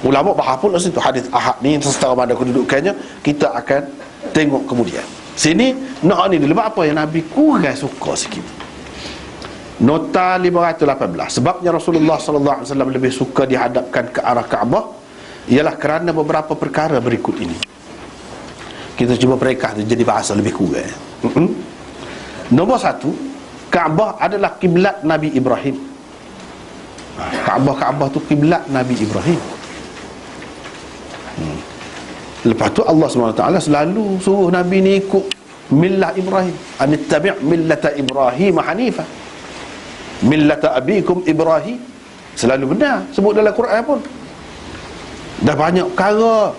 Ulama bahas pun situ hadis ahad ni secara mana kedudukannya kita akan tengok kemudian. Sini nak ni dulu apa yang Nabi kurang suka sikit. Nota 518. Sebabnya Rasulullah sallallahu alaihi wasallam lebih suka dihadapkan ke arah Kaabah ialah kerana beberapa perkara berikut ini. Kita cuba peringkat jadi bahasa lebih kurang. Nombor 1, Kaabah adalah kiblat Nabi Ibrahim. Kaabah tu kiblat Nabi Ibrahim. Lepas tu Allah SWT selalu suruh Nabi ni ikut millah Ibrahim. Anittabi' millata Ibrahim hanifah, millata abikum Ibrahim. Selalu benar sebut dalam Quran pun. Dah banyak perkara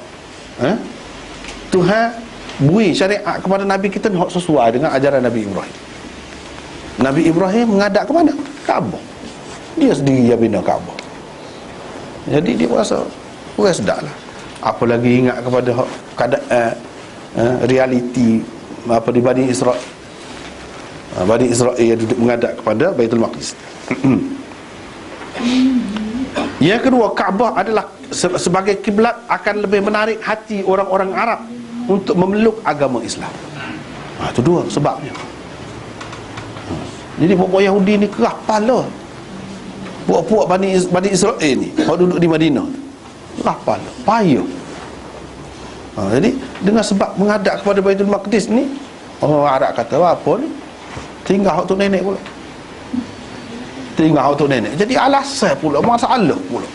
Tuhan beri syariat kepada Nabi kita nak sesuai dengan ajaran Nabi Ibrahim. Nabi Ibrahim menghadap ke mana? Kaabah. Dia sendiri yang bina Kaabah. Jadi dia rasa orang sedap lah. Apa lagi ingat kepada keadaan realiti di Bani Israel. Bani Israel yang duduk menghadap kepada Baitul Maqdis. Yang kedua, Kaabah adalah sebagai kiblat akan lebih menarik hati orang-orang Arab untuk memeluk agama Islam. Itu dua sebabnya. Jadi puak-puak Yahudi ni kerah pala. Puak-puak Bani Israel ni kalau duduk di Madinah, kerah pala, payah. Jadi dengan sebab menghadap kepada Baitul Maqdis ni, orang Arab kata apa ni, tinggal hak tu nenek pula, tinggal hak tu nenek. Jadi alasan pula, masalah pula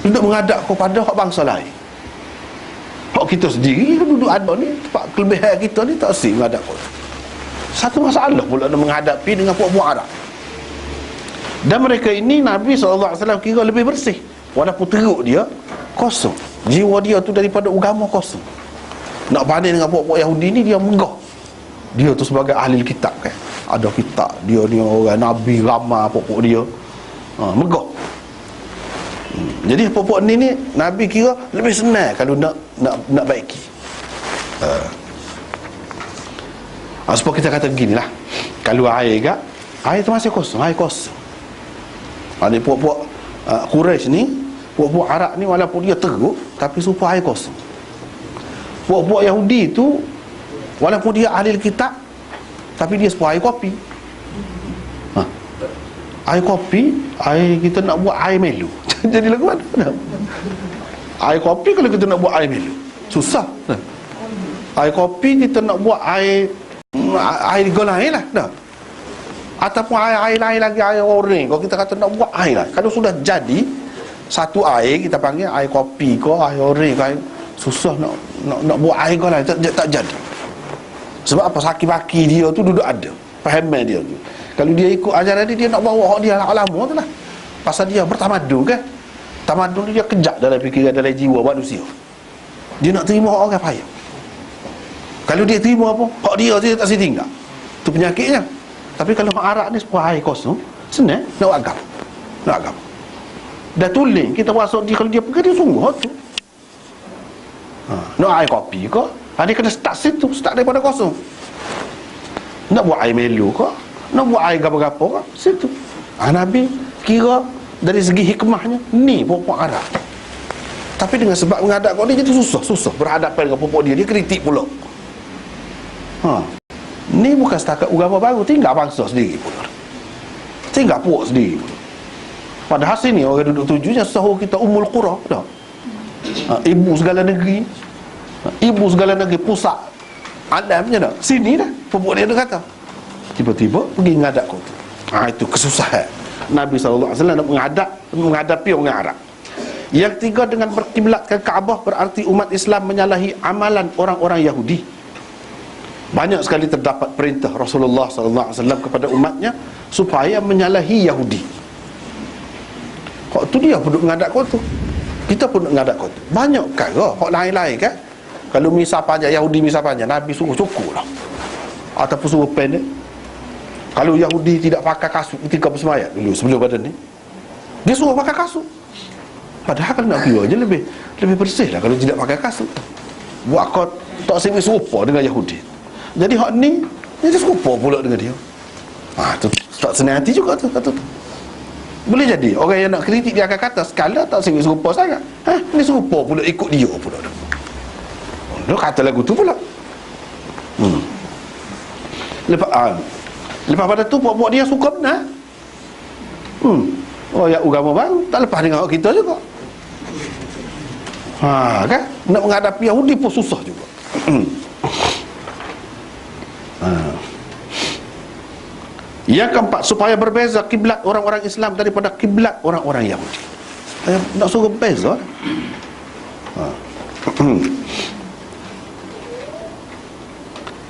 duduk menghadap kepada hak bangsa lain. Hak kita sendiri duduk ada ni, tempat kelebihan kita ni tak asyik menghadap pula. Satu masalah pula nak menghadapi dengan puak-puak Arab. Dan mereka ini Nabi SAW kira lebih bersih, walaupun teruk dia kosong, jiwa dia tu daripada agama kosong. Nak banding dengan puak-puak Yahudi ni, dia megah. Dia tu sebagai ahli kitab kan, ada kitab, dia ni orang Nabi ramah puak-puak dia, megah. Jadi puak-puak ni Nabi kira lebih senang kalau nak baiki. Sebab kita kata beginilah, kalau air tu masih kosong, air kosong. Ada puak-puak Quraisy ni, puak-puak Arab ni walaupun dia teruk tapi supaya air kosong. Puak-puak Yahudi tu walaupun dia ahli kitab tapi dia supaya air kopi. Air kopi, air kita nak buat air melu. Jadi lagu mana? Air kopi kalau kita nak buat air melu susah. Air kopi kita nak buat air golai lah dah. Ataupun air lain lagi, air oren. Kalau kita kata nak buat air lah, kalau sudah jadi satu air, kita panggil air kopi ke air oren ke air, susah nak buat air golai, tak jadi. Sebab apa? Saki-baki dia tu duduk ada, fahaman dia tu. Kalau dia ikut ajaran dia nak bawa hak dia lama tu lah. Pasal dia bertamadun kan. Tamadun dia kejap dalam fikiran, dalam jiwa manusia. Dia nak terima hak orang payah. Kalau dia terima apa, hak dia tak sih tinggal. Tu penyakitnya. Tapi kalau hak Arab ni sebuah air kosong, senang nak agam. Nak agam. Dah tuling kita masuk dia, kalau dia pergi dia sungguh hak tu. Nak air kopi ke? Dia kena start situ, start daripada kosong. Nak buat air melu ke? Nak buat air gapa-gapa ke? Situ. Nabi kira dari segi hikmahnya ni puak-puak Arab. Tapi dengan sebab menghadap kau dia jadi susah berhadapan dengan puak dia kritik pula. Ni bukan setakat agama baru, tinggal bangsa sendiri pula, tinggal puak sendiri pula. Padahal sini orang duduk tujunya sahur kita Ummul Qura dah. Ibu segala negeri, ibu segala negeri, pusat alamnya dah. Sini dah puak dia kata tiba-tiba pergi menghadap kau tu. Itu kesusahan Nabi SAW nak menghadapi orang Arab. Yang tiga, dengan berkiblatkan Kaabah berarti umat Islam menyalahi amalan orang-orang Yahudi. Banyak sekali terdapat perintah Rasulullah SAW kepada umatnya supaya menyalahi Yahudi. Kok tu dia pun menghadap kau tu, kita pun menghadap kau tu. Banyak kan kok lain-lain kan. Kalau misal panjang Yahudi, misal panjang, Nabi suruh cukup lah, ataupun suruh pendek. Kalau Yahudi tidak pakai kasut ketika bersemayam dulu sebelum pada ni, dia suruh pakai kasut. Padahal kalau nak kira je lebih bersih lah kalau tidak pakai kasut. Buat kau tak serupa dengan Yahudi. Jadi hak ni dia serupa pula dengan dia. Tu tak senang hati juga tu kata tu. Boleh jadi orang yang nak kritik dia akan kata sekala tak serupa sangat. Ni serupa pula ikut dia pula. Dia kata lagu tu pula. Lepas pada tu buat dia suka benar. Oh ya, agama baru tak lepas dengan orang kita juga. Kan? Nak menghadapi Yahudi pun susah juga. Yang keempat, supaya berbeza kiblat orang-orang Islam daripada kiblat orang-orang Yahudi. Nak suruh berbeza.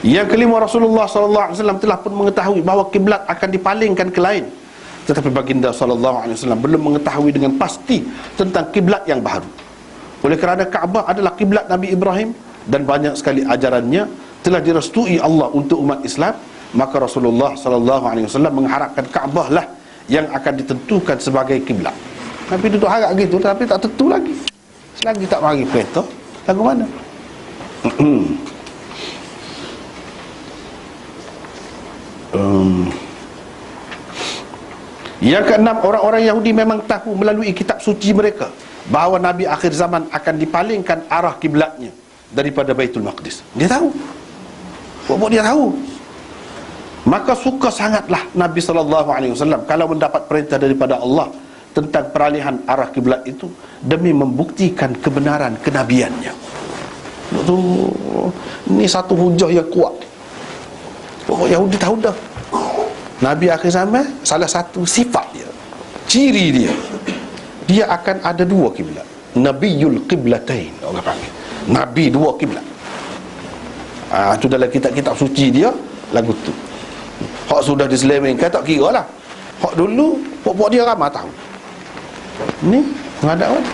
Yang kelima, Rasulullah SAW telah pun mengetahui bahawa kiblat akan dipalingkan ke lain, tetapi baginda SAW belum mengetahui dengan pasti tentang kiblat yang baru. Oleh kerana Kaabah adalah kiblat Nabi Ibrahim dan banyak sekali ajarannya telah direstui Allah untuk umat Islam, maka Rasulullah SAW mengharapkan Kaabah lah yang akan ditentukan sebagai kiblat. Nabi duduk harap gitu, tapi tak tentu lagi. Selagi tak mari perintah, lagu mana? Yang keenam, orang-orang Yahudi memang tahu melalui kitab suci mereka bahawa Nabi akhir zaman akan dipalingkan arah kiblatnya daripada Baitul Maqdis. Dia tahu. Buat dia tahu. Maka suka sangatlah Nabi SAW kalau mendapat perintah daripada Allah tentang peralihan arah kiblat itu demi membuktikan kebenaran kenabiannya. Ini satu hujah yang kuat. Orang Yahudi tahu dah Nabi akhir zaman, salah satu sifat dia, ciri dia, dia akan ada dua kiblat. Nabiyul qiblatain, orang panggil Nabi dua kiblat. Itu dalam kitab-kitab suci dia lagu tu. Hak sudah diselewengkan tak kira lah. Hak dulu buat dia ramai tahu. Ni menghadap mana?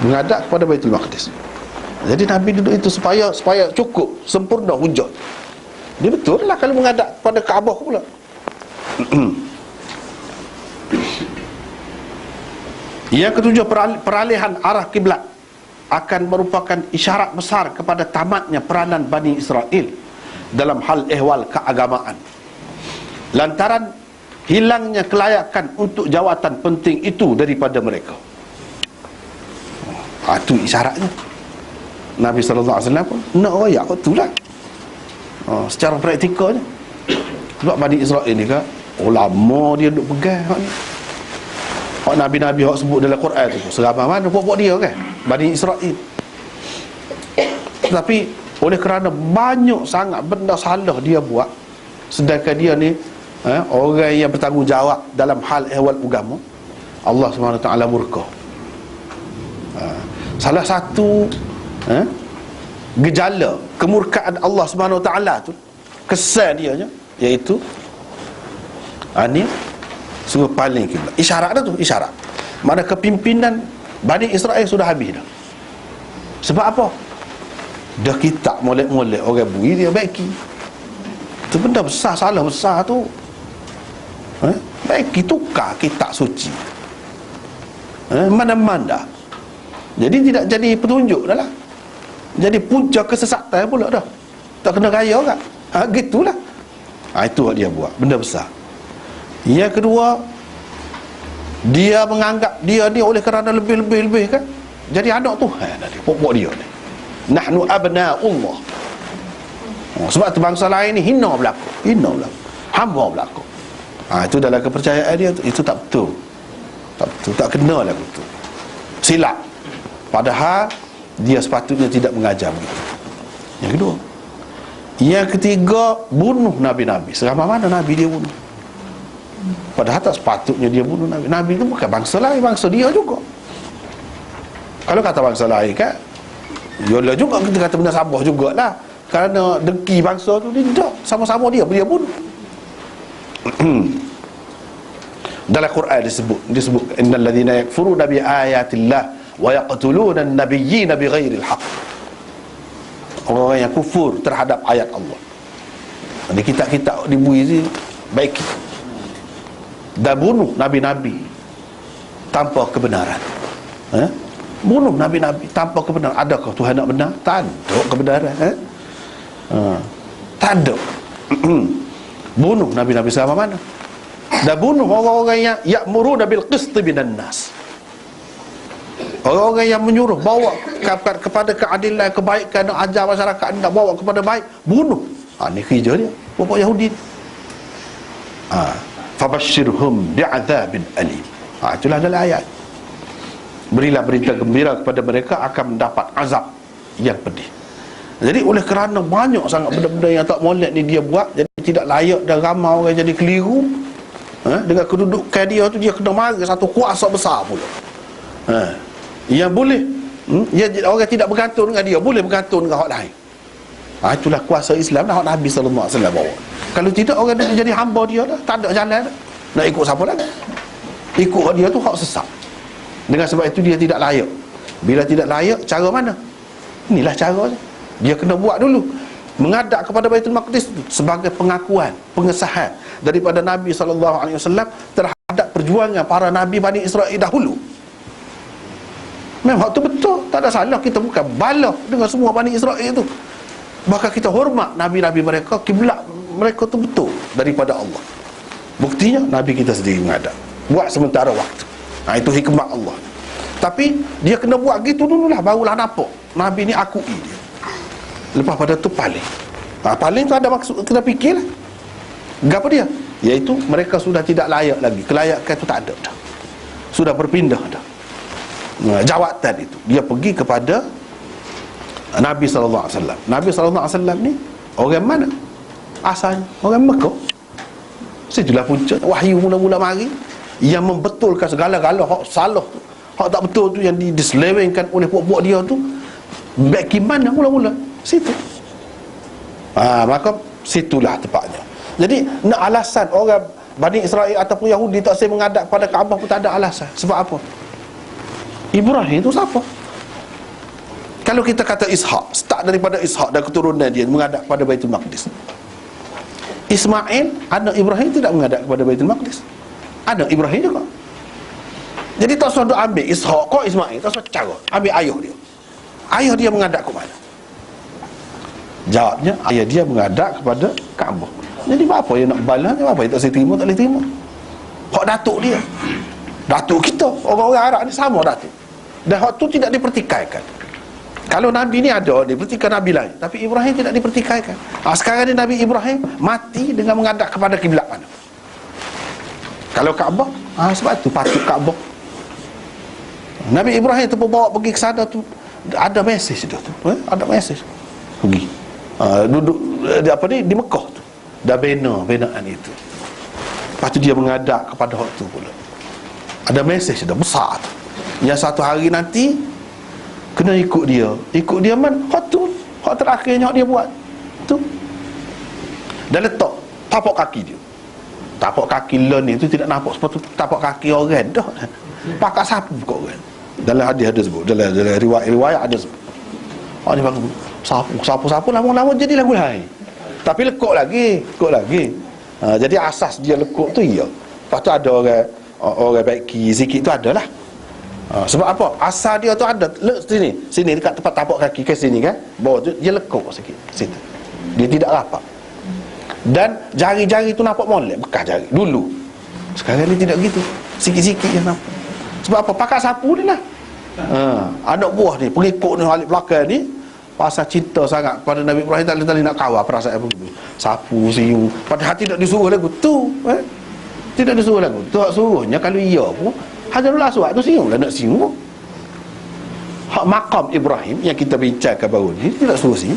Menghadap kepada Baitul Maqdis. Jadi Nabi duduk itu supaya cukup sempurna hujah. Dia betul lah kalau menghadap pada Kaabah pula. Yang ketujuh, peralihan arah kiblat akan merupakan isyarat besar kepada tamatnya peranan Bani Israel dalam hal ehwal keagamaan, lantaran hilangnya kelayakan untuk jawatan penting itu daripada mereka. Itu isyaratnya. Nabi SAW pun nak royak tu lah. Secara praktikalnya, sebab Bani Israel ni kan ulama dia duk pegang hak ni. Hak Nabi-Nabi hak sebut dalam Quran tu seramai mana buat dia kan, Bani Israel. Tetapi oleh kerana banyak sangat benda salah dia buat, sedangkan dia ni orang yang bertanggungjawab dalam hal ehwal agama, Allah SWT murka. Salah satu gejala kemurkaan Allah SWT tu, kesan dia iaitu ni suruh paling kiblat. Isyarat dah tu, isyarat. Mana kepimpinan Bani Israel sudah habis dah. Sebab apa? Dah kitab molek-molek orang bui dia baiki. Itu benda besar, salah besar tu. Baiki tukar kitab suci. Mana-mana. Jadi tidak jadi petunjuk dah lah. Jadi punca kesesatan pula dah. Tak kena raya kan? Gitulah. Itu yang dia buat, benda besar. Yang kedua, dia menganggap dia ni oleh kerana lebih kan, jadi anak Tuhan tadi. Pokok dia ni, nahnu abna'ullah. Sebab tu bangsa lain ni hina berlaku, hamba berlaku. Itu dalam kepercayaan dia tu, itu tak betul. Tak kena lah betul. Silap. Padahal dia sepatutnya tidak mengajar begitu. Yang kedua, Yang ketiga, bunuh nabi-nabi. Seramai mana nabi dia bunuh? Padahal tak sepatutnya dia bunuh nabi. Nabi itu bukan bangsa lain, bangsa dia juga. Kalau kata bangsa lain kan, yolah juga kita kata benda sabah jugalah. Kerana dengki bangsa tu, dia tak, sama-sama dia bunuh. Dalam Quran disebut innal ladzina yakfuruna bi ayatillah wa yaqtuluna an-nabiyyina bighairil haqq. Orang yang kufur terhadap ayat Allah. Di kitab-kitab dibui ni baik dan bunuh nabi-nabi tanpa kebenaran. Bunuh nabi-nabi tanpa kebenaran. Adakah Tuhan nak benar? Tak ada kebenaran. Tak ada. Bunuh nabi-nabi selama mana? Dan bunuh orang-orang yang ya'muruna bil qisti minan nas. Orang-orang yang menyuruh bawa kepada keadilan, kebaikan, nak ajar masyarakat, nak bawa kepada baik, bunuh. Ni kerja dia, bapak Yahudi. Fabashshirhum bi'adzabin alim. Itulah dalam ayat. Berilah berita gembira kepada mereka akan mendapat azab yang pedih. Jadi oleh kerana banyak sangat benda-benda yang tak molek ni dia buat, jadi tidak layak dan ramai orang jadi keliru. Dengan kedudukan dia tu, dia kena mari satu kuasa besar pula. Yang boleh orang tidak bergantung dengan dia, boleh bergantung dengan orang lain. Itulah kuasa Islam lah, Nabi sallallahu alaihi wasallam bawa. Kalau tidak, orang dia jadi hamba dia dah, tak ada jalan dah. Nak ikut siapa lagi? Ikut dia tu hak sesat. Dengan sebab itu dia tidak layak. Bila tidak layak, cara mana? Inilah caranya. Dia kena buat dulu, menghadap kepada Baitul Maqdis sebagai pengakuan, pengesahan daripada Nabi SAW terhadap perjuangan para Nabi Bani Israel dahulu. Memang itu betul, tak ada salah. Kita bukan balah dengan semua Bani Israel itu. Bahkan kita hormat Nabi-Nabi mereka, kiblat mereka itu betul daripada Allah. Buktinya Nabi kita sendiri menghadap, buat sementara waktu. Itu hikmah Allah. Tapi dia kena buat gitu dululah, barulah nampak Nabi ni akui dia. Lepas pada tu paling paling tu ada maksud, kena fikirlah. Apa dia? Iaitu mereka sudah tidak layak lagi. Kelayakan itu tak ada dah. Sudah berpindah dah. Jawatan itu dia pergi kepada Nabi sallallahu alaihi wasallam. Nabi sallallahu alaihi wasallam ni orang mana? Asalnya orang Mekah. Situlah punca wahyu mula-mula mari yang membetulkan segala-gala hak salah tu, hak tak betul tu, yang diselewengkan oleh puak-puak dia tu. Baik mana mula-mula? Situ. Maka situlah tempatnya. Jadi nak alasan orang Bani Israel ataupun Yahudi tak saya menghadap pada Kaabah pun tak ada alasan. Sebab apa? Ibrahim tu siapa? Kalau kita kata Ishak, start daripada Ishak dan keturunan dia menghadap kepada Baitul Maqdis. Ismail, anak Ibrahim tidak menghadap kepada Baitul Maqdis. Anak Ibrahim juga. Jadi tak usah duk ambil Ishak kau Ismail, tak usah cara. Ambil ayah dia. Ayah dia menghadap ke mana? Jawabnya, ayah dia menghadap kepada Kaabah. Jadi apa yang nak balas ni? Apa yang tak saya terima, tak boleh terima. Hak datuk dia, datuk kita, orang-orang Arab ni sama datuk. Dan hak tu tidak dipertikaikan. Kalau Nabi ni ada, dipertikaikan Nabi lain, tapi Ibrahim tidak dipertikaikan. Sekarang ni Nabi Ibrahim mati dengan menghadap kepada kiblat mana? Kalau Kaabah, sebab tu patut Kaabah. Nabi Ibrahim tu bawa pergi ke sana tu, ada mesej dia tu, ada mesej pergi duduk di Mekah tu, dah binaan itu. Lepas tu dia menghadap kepada hak tu pula, ada mesej dah besar tu, yang satu hari nanti kena ikut dia man hak tu, hak terakhirnya hak dia buat tu. Dan letak tapak kaki dia, tapak kaki len itu tidak nampak seperti tapak kaki orang dah, pakai sapu kau kan. Dalam hadis ada sebut, dalam riwayat ada sebut. Ni bagus. Sapu lama-lama jadi lagu lain. Tapi lekuk lagi. Jadi asas dia lekuk tu iya. Lepas tu ada orang baiki sikit tu adalah. Sebab apa? Asal dia tu ada sini dekat tempat tapak kaki ke sini kan. Bawah tu dia lekuk sikit situ. Dia tidak rapat. Dan jari-jari tu nampak molek bekas jari dulu. Sekarang ni tidak gitu. Sikit-sikit je nampak. Sebab apa? Pakai sapu ni lah. Anak buah ni, pengikut ni, balik belakang ni, pasal cinta sangat pada Nabi Ibrahim, tak boleh nak kawal perasaan begitu. Sapu, siu. Padahal tidak disuruh lagu tu. Tidak disuruh lagu tu. Hak suruhnya kalau iya pun Hajarul Aswad tu siu lah, nak siu. Hak makam Ibrahim yang kita bincangkan baru ni tidak suruh siu.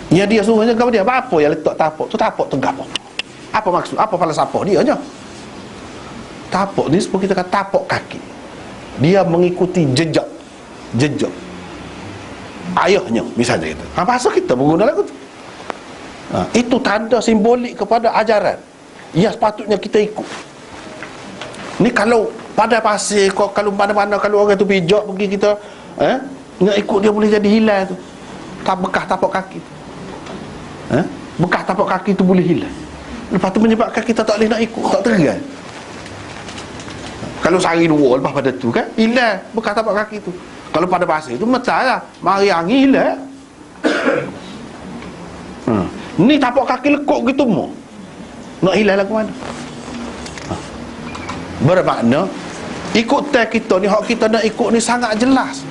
Ya dia suruhnya kepada dia, apa yang letak tapak tu, tapak tegap. Apa maksud? Apa falsafah dia nya? Tapak ni seperti kita kata tapak kaki. Dia mengikuti jejak ayahnya misalnya gitu. Pasal kita menggunakan lagu tu. Itu tanda simbolik kepada ajaran yang sepatutnya kita ikut. Ni kalau pada pasir, kalau mana-mana kalau orang tu pijak pergi kita, nak ikut dia boleh jadi hilang tu. Tak bekas tapak kaki tu. Bekas tapak kaki tu boleh hilang. Lepas tu menyebabkan kita tak boleh nak ikut, tak terai. Kalau sehari dua lepas pada tu kan hilang bekas tapak kaki tu. Kalau pada pasir tu metal lah, mari angin hilang. Ni tapak kaki lekuk gitu mo. Nak hilang lah ke mana? Bermakna ikut tag kita ni, hak kita nak ikut ni sangat jelas.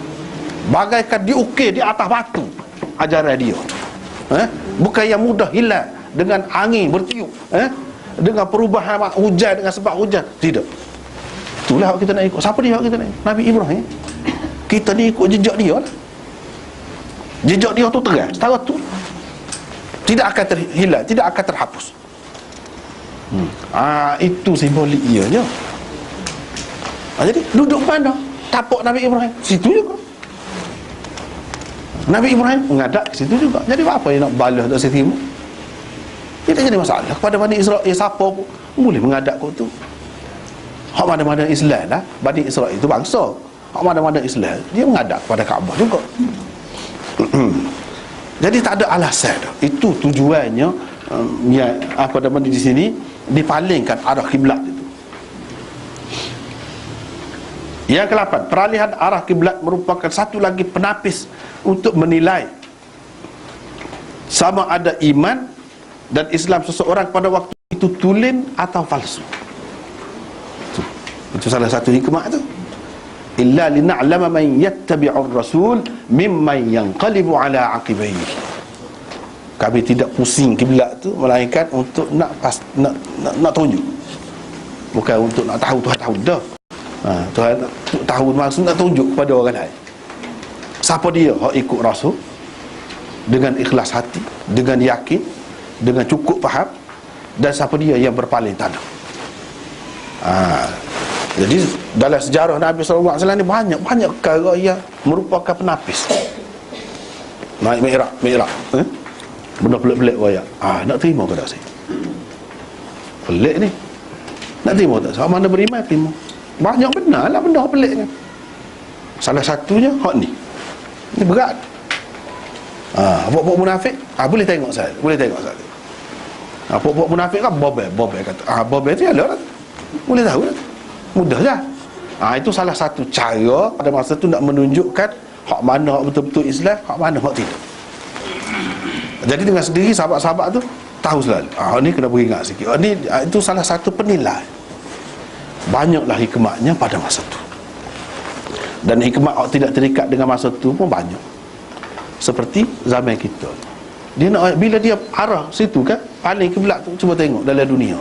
Bagaikan diukir di atas batu ajaran dia. Bukan yang mudah hilang dengan angin bertiup, dengan perubahan hujan, dengan sebab hujan. Tidak. Itulah hak kita nak ikut. Siapa dia hak kita nak ikut? Nabi Ibrahim. Kita ni ikut jejak dia lah. Jejak dia tu terang, setara tu tidak akan terhilang, tidak akan terhapus. Itu simbolik dia je. Jadi duduk mana? Tapak Nabi Ibrahim situ juga. Nabi Ibrahim mengadap ke situ juga. Jadi apa yang nak balas tak Siti Timur? Tidak jadi masalah kepada Bani Israel. Siapa pun boleh mengadap kau tu. Hak mana-mana Islam lah. Bani Israel itu bangsa. Hak mana-mana Islam, dia mengadap kepada Kaabah juga. Jadi tak ada alasan dah. Itu tujuannya yang apa nama di sini dipalingkan arah kiblat itu. Yang ke-8, peralihan arah kiblat merupakan satu lagi penapis untuk menilai sama ada iman dan Islam seseorang pada waktu itu tulen atau palsu. Itu salah satu hikmah tu. Illa lina'lama man yattabi'ur rasul mimman yanqalibu ala aqibaihi. Kami tidak pusing kiblat tu melainkan untuk nak tunjuk. Bukan untuk nak tahu Tuhan tahu dah. Tuhan tahu maksud nak tunjuk kepada orang lain. Siapa dia hak ikut rasul dengan ikhlas hati, dengan yakin, dengan cukup faham, dan siapa dia yang berpaling tanah. Jadi dalam sejarah Nabi SAW ni banyak perkara yang merupakan penapis. Naik Mi'raj, benda pelik-pelik waya. Nak terima ke tak saya? Pelik ni. Nak terima tak? Sama mana beriman terima. Banyak benar lah benda peliknya. Salah satunya hak ni. Ni berat. Pok-pok munafik, boleh tengok saya. Pok-pok munafik kan Bobel kata. Bobel tu ialah boleh tahu lah. Mudah lah. Itu salah satu cara pada masa tu nak menunjukkan hak mana hak betul-betul Islam, hak mana hak tidak. Jadi dengan sendiri sahabat-sahabat tu tahu selalu. Ni kena beringat sikit. Itu salah satu penilai. Banyaklah hikmahnya pada masa tu. Dan hikmah hak tidak terikat dengan masa tu pun banyak. Seperti zaman kita. Dia nak, bila dia arah situ kan, paling kiblat tu, cuba tengok dalam dunia.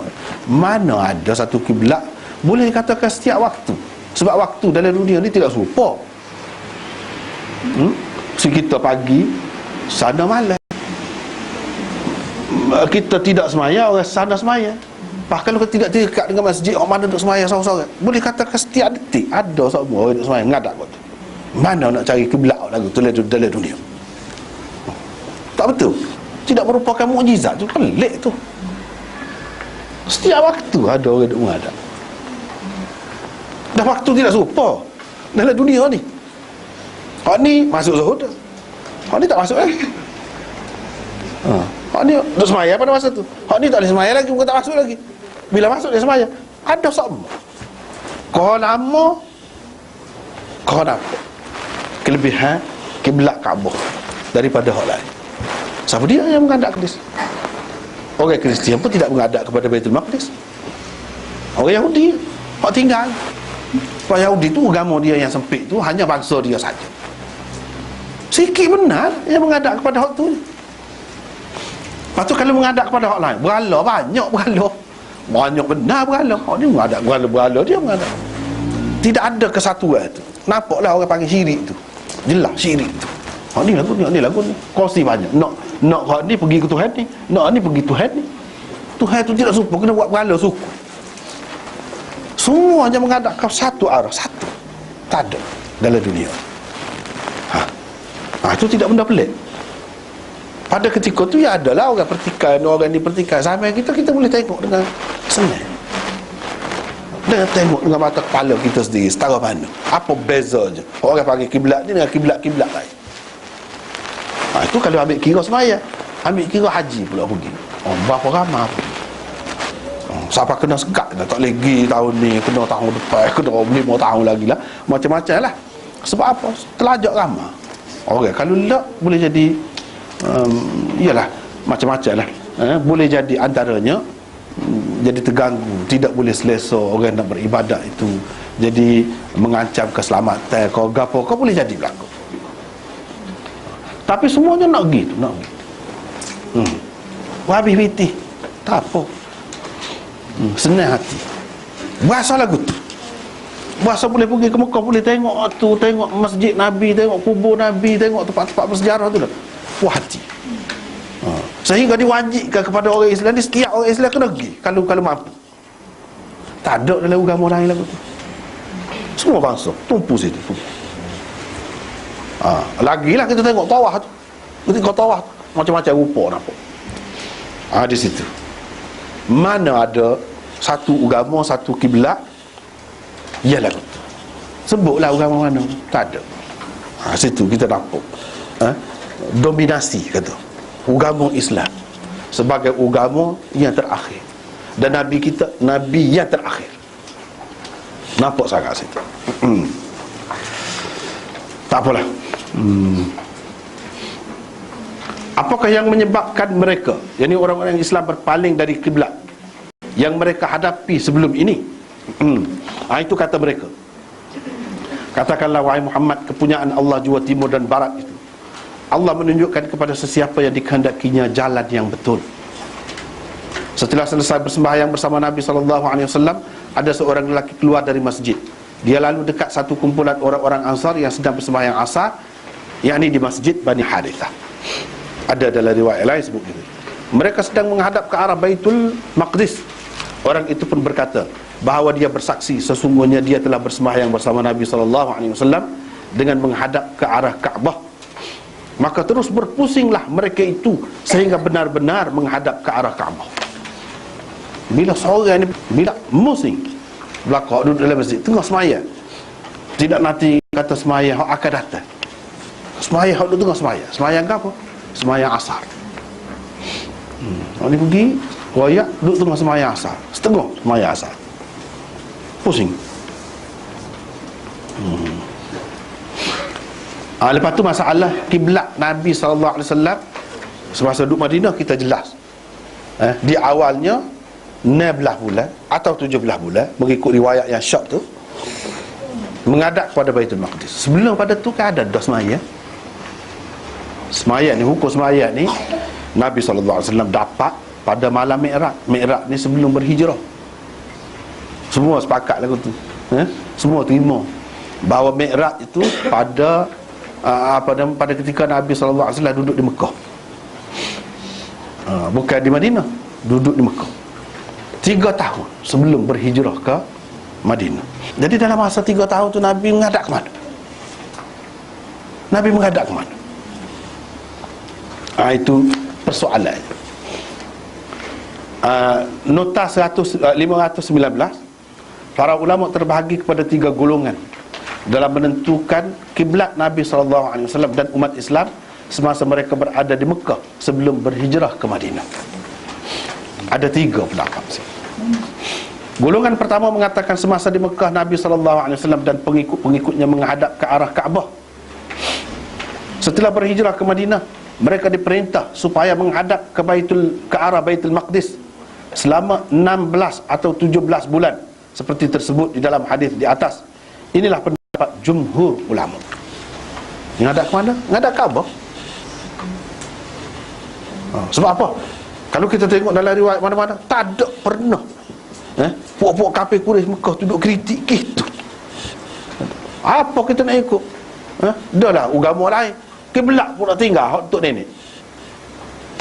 Mana ada satu kiblat boleh dikatakan setiap waktu. Sebab waktu dalam dunia ni tidak serupa. Si kita pagi, sana malam. Kita tidak semaya, orang sana semaya. Bahkan kalau tidak terikat dengan masjid, orang mana duduk semaya seorang-seorang. Boleh katakan setiap detik ada seorang orang duduk semaya, mengadap kot. Mana nak cari kiblat lagu tu dalam dunia? Tak betul. Tidak merupakan mukjizat tu, pelik tu. Setiap waktu ada orang duduk mengadap. Dah waktu tidak serupa dalam dunia ni. Hak ni masuk zuhur dah. Hak ni tak masuk lagi. Hak ni duduk semaya pada masa tu. Hak ni tak boleh semaya lagi, bukan tak masuk lagi. Bila masuk dia semaya. Ada sama. Kau lama, kau dapat kelebihan kiblat Kaabah daripada hak lain. Siapa dia yang menghadap Qudus? Orang Kristian pun tidak menghadap kepada Baitul Maqdis. Orang Yahudi hak tinggal. Orang Yahudi tu agama dia yang sempit tu, hanya bangsa dia saja. Sikit benar yang menghadap kepada hak tu. Lepas tu kalau menghadap kepada hak lain, berhala banyak berhala. Banyak benar berhala. Hak ni menghadap berhala dia menghadap. Tidak ada kesatuan tu. Nampaklah orang panggil syirik tu. Jelas syirik tu. Ni lagu ni. Kongsi banyak. Nak nak hak ni pergi ke Tuhan ni, nak ni pergi Tuhan ni. Tuhan tu tidak suka, kena buat berhala suku. Semuanya menghadap ke satu arah, satu. Tak ada dalam dunia. Itu tidak benda pelik. Pada ketika tu ya adalah orang pertikaian, orang ni pertikaian. Sampai kita boleh tengok dengan senang. Dengan tengok dengan mata kepala kita sendiri, setara mana. Apa bezanya orang panggil kiblat ni dengan kiblat-kiblat lain. Itu kalau ambil kira semaya. Ambil kira haji pula pergi. Berapa ramai pergi. Siapa kena sekat dah, tak lagi tahun ni, kena tahun depan, kena 5 tahun lagi lah. Macam-macam lah. Sebab apa? Telajak ramai. Kalau tak boleh jadi ialah macam-macam lah. Boleh jadi antaranya jadi terganggu, tidak boleh selesa orang nak beribadat itu, jadi mengancam keselamatan kau gapo, kau boleh jadi berlaku. Tapi semuanya nak gitu, nak gitu. Habis pitih tak apa. Senang hati. Bahasa lagu tu. Bahasa boleh pergi ke Mekah, boleh tengok tu, tengok masjid Nabi, tengok kubur Nabi, tengok tempat-tempat bersejarah tu dah. Puas hati. Sehingga diwajibkan kepada orang Islam ni, setiap orang Islam kena pergi kalau mampu. Tak ada dalam agama lain lagu tu. Semua bangsa tumpu situ. Lagilah kita tengok tawah tu. Ketika tawah tu, macam-macam rupa nampak. Di situ. Mana ada satu agama, satu kiblat, ialah tu. Sebutlah agama mana. Tak ada. Situ kita nampak dominasi kata agama Islam sebagai agama yang terakhir, dan Nabi kita Nabi yang terakhir. Nampak sangat situ. Tak apalah. Apakah yang menyebabkan mereka, yakni orang-orang Islam, berpaling dari kiblat yang mereka hadapi sebelum ini? Itu kata mereka. Katakanlah wahai Muhammad, kepunyaan Allah jua timur dan barat itu. Allah menunjukkan kepada sesiapa yang dikehendakinya jalan yang betul. Setelah selesai bersembahyang bersama Nabi SAW, ada seorang lelaki keluar dari masjid. Dia lalu dekat satu kumpulan orang-orang Ansar yang sedang bersembahyang asar, yakni di masjid Bani Harithah. Ada dalam riwayat lain sebut gitu. Mereka sedang menghadap ke arah Baitul Maqdis. Orang itu pun berkata bahawa dia bersaksi sesungguhnya dia telah bersembahyang bersama Nabi SAW dengan menghadap ke arah Kaabah. Maka terus berpusinglah mereka itu sehingga benar-benar menghadap ke arah Kaabah. Bila seorang ni, bila musing belakang duduk dalam masjid tengah semaya, tidak nanti kata semaya hak akan datang. Semaya hak duduk tengah semaya. Semaya apa? Semaya asar. Orang ni pergi royak duduk tengah semaya asar, setengah semaya asar. Pusing. Lepas tu masalah kiblat Nabi SAW semasa duduk Madinah kita jelas. Di awalnya 16 bulan atau 17 bulan mengikut riwayat yang syok tu, menghadap kepada Baitul Maqdis. Sebelum pada tu kan ada dah semaya. Semaya ni, hukum semaya ni Nabi SAW dapat pada malam Mi'raj. Mi'raj ni sebelum berhijrah. Semua sepakat lagu tu. Semua terima bahawa Mi'raj itu pada pada ketika Nabi SAW duduk di Mekah, bukan di Madinah, duduk di Mekah 3 tahun sebelum berhijrah ke Madinah. Jadi dalam masa 3 tahun tu Nabi menghadap ke mana? Nabi menghadap ke mana? Itu persoalannya. Nota 519, para ulama terbahagi kepada 3 golongan dalam menentukan kiblat Nabi SAW dan umat Islam semasa mereka berada di Mekah sebelum berhijrah ke Madinah. Ada 3 pendapat. Golongan pertama mengatakan semasa di Mekah Nabi SAW dan pengikut-pengikutnya menghadap ke arah Kaabah. Setelah berhijrah ke Madinah, mereka diperintah supaya menghadap ke arah Baitul Maqdis selama 16 atau 17 bulan seperti tersebut di dalam hadis di atas. Inilah pendapat jumhur ulama. Menghadap ke mana? Menghadap Kaabah. Sebab apa? Kalau kita tengok dalam riwayat mana-mana, tak ada pernah puak-puak kafir Quraisy Mekah duduk kritik gitu. Apa kita nak ikut? Dah lah agama lain, kiblat pun nak tinggal hak untuk nenek.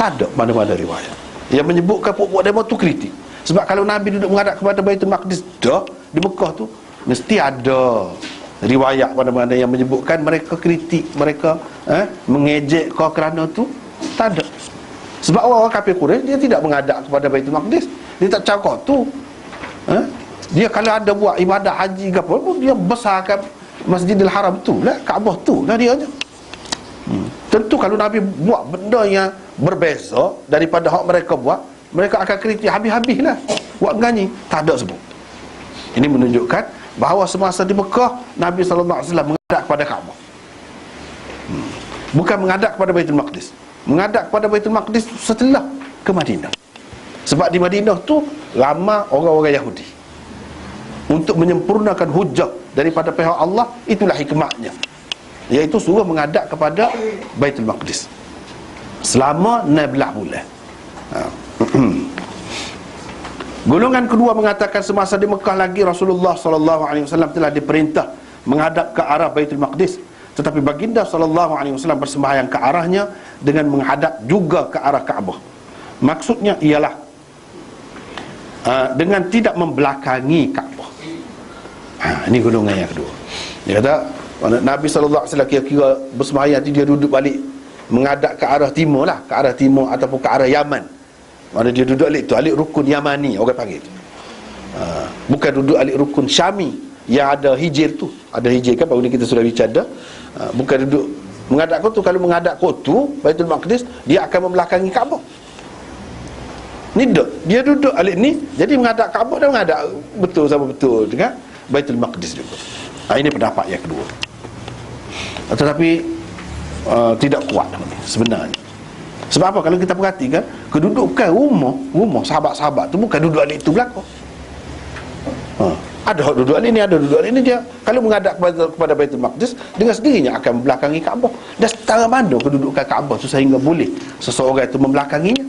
Tak ada mana-mana riwayat yang menyebutkan puak-puak demo tu kritik. Sebab kalau Nabi duduk menghadap kepada Baitul Maqdis dah di Mekah tu, mesti ada riwayat mana-mana yang menyebutkan mereka kritik, mereka mengejek kau kerana tu. Tak ada. Sebab orang kafir Quraisy dia tidak menghadap kepada Baitul Maqdis. Dia tak cakap tu. Dia kalau ada buat ibadah haji ke apa, dia besarkan Masjidil Haram tu lah, Kaabah tu lah dia aja. Tentu kalau Nabi buat benda yang berbeza daripada hak mereka buat, mereka akan kritik habis-habis lah. Buat menganyi, tak ada sebut. Ini menunjukkan bahawa semasa di Mekah, Nabi SAW menghadap kepada Kaabah, bukan menghadap kepada Baitul Maqdis. Menghadap kepada Baitul Maqdis setelah ke Madinah. Sebab di Madinah tu ramai orang-orang Yahudi. Untuk menyempurnakan hujah daripada pihak Allah, itulah hikmahnya, iaitu suruh menghadap kepada Baitul Maqdis selama 16 bulan. Golongan kedua mengatakan semasa di Mekah lagi Rasulullah SAW telah diperintah menghadap ke arah Baitul Maqdis, tetapi baginda SAW bersembahyang ke arahnya dengan menghadap juga ke arah Kaabah. Maksudnya ialah dengan tidak membelakangi Kaabah. Ini golongan yang kedua. Dia kata Nabi SAW kira-kira bersembahyang, dia duduk balik menghadap ke arah timur lah, ke arah timur ataupun ke arah Yaman. Mana dia duduk alik tu, alik rukun Yamani orang panggil tu. Bukan duduk alik rukun Syami yang ada hijir tu. Ada hijir kan, baru ni kita sudah bicara. Bukan duduk menghadap kau tu. Kalau menghadap kau tu Baitul Maqdis, dia akan membelakangi Kaabah. Ni duduk, dia duduk alik ni, jadi menghadap Kaabah dan menghadap betul sama betul dengan Baitul Maqdis juga. Ini pendapat yang kedua. Tetapi tidak kuat sebenarnya. Sebab apa? Kalau kita perhatikan kedudukan rumah sahabat-sahabat tu bukan duduk alik tu belakang. Ada duduk alik ni, ada duduk alik ni. Dia kalau menghadap kepada Baitul Maqdis, dengan sendirinya akan membelakangi Kaabah. Dan setara mana kedudukan Kaabah tu sehingga boleh seseorang itu membelakanginya?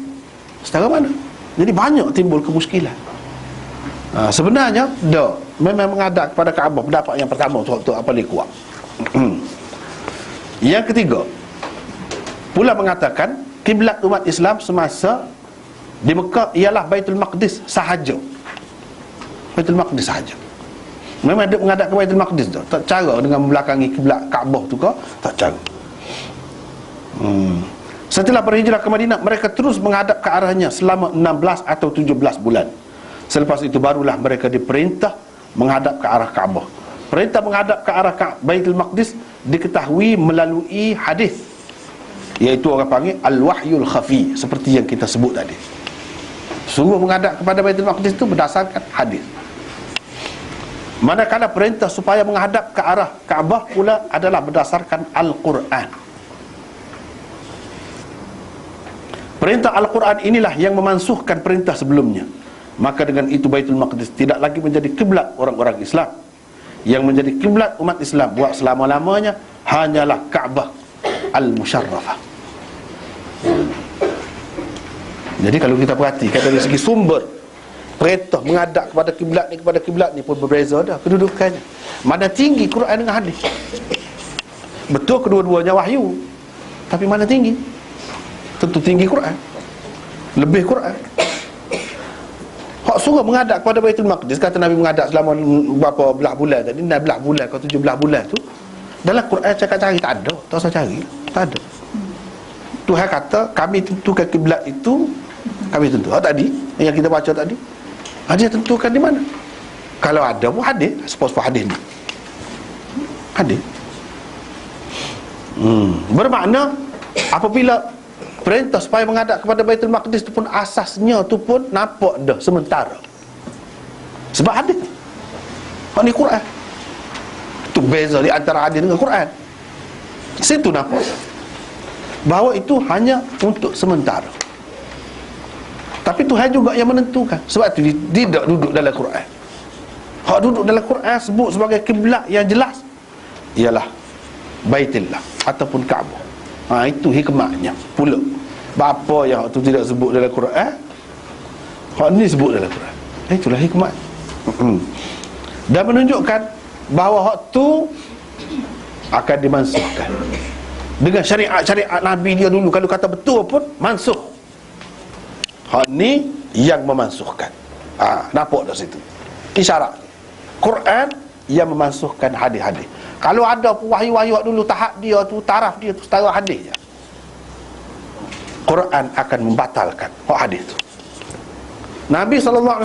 Setara mana? Jadi banyak timbul kemuskilan. Sebenarnya memang menghadap kepada Kaabah, pendapat yang pertama tu apa paling kuat. Yang ketiga pula mengatakan kiblat umat Islam semasa di Mekah ialah Baitul Maqdis sahaja. Baitul Maqdis sahaja. Memang dia menghadap ke Baitul Maqdis tu. Tak cara dengan membelakangi kiblat Kaabah tu ke? Tak cara. Setelah berhijrah ke Madinah, mereka terus menghadap ke arahnya selama 16 atau 17 bulan. Selepas itu barulah mereka diperintah menghadap ke arah Kaabah. Perintah menghadap ke arah Baitul Maqdis diketahui melalui hadis, iaitu orang panggil al-wahyul khafi, seperti yang kita sebut tadi. Suruh menghadap kepada Baitul Maqdis itu berdasarkan hadis. Manakala perintah supaya menghadap ke arah Kaabah pula adalah berdasarkan Al-Quran. Perintah Al-Quran inilah yang memansuhkan perintah sebelumnya. Maka dengan itu Baitul Maqdis tidak lagi menjadi kiblat orang-orang Islam. Yang menjadi kiblat umat Islam buat selama-lamanya hanyalah Kaabah Al-Musharrafah. Jadi kalau kita perhatikan dari segi sumber perintah menghadap kepada kiblat ni pun berbeza dah kedudukannya. Mana tinggi Quran dengan hadis. Betul kedua-duanya wahyu, tapi mana tinggi? Tentu tinggi Quran, lebih Quran. Hak suruh menghadap kepada Baitul Maqdis, kata Nabi menghadap selama berapa belah bulan tadi, 16 bulan ke 17 bulan tu, dalam Quran cakap cari tak ada, tak usah cari, tak ada. Tuhan kata kami tentukan kiblat itu, kami tentu. Tadi yang kita baca tadi, dia tentukan di mana? Kalau ada pun hadis, sepos hadis ni. Hadis. Bermakna apabila perintah supaya menghadap kepada Baitul Maqdis tu pun asasnya tu pun nampak dah sementara. Sebab hadis. Ini Quran. Itu beza di antara hadis dengan Quran. Situ nampak bahawa itu hanya untuk sementara. Tapi Tuhan juga yang menentukan. Sebab itu dia tidak duduk dalam Quran. Hak duduk dalam Quran sebut sebagai kiblat yang jelas ialah Baitullah ataupun Kaabah. Itu hikmahnya pula. Apa yang tu tidak sebut dalam Quran, hak ni sebut dalam Quran. Itulah hikmah. Dan menunjukkan bahawa hak tu akan dimansuhkan dengan syariat-syariat Nabi dia dulu. Kalau kata betul pun mansuh, Hak ni yang memansuhkan. Nampak dah situ isyarat. Quran yang memansuhkan hadis-hadis. Kalau ada pun wahyu-wahyu dulu tahap dia tu, taraf dia tu setara hadis je, Quran akan membatalkan hak hadis tu. Nabi SAW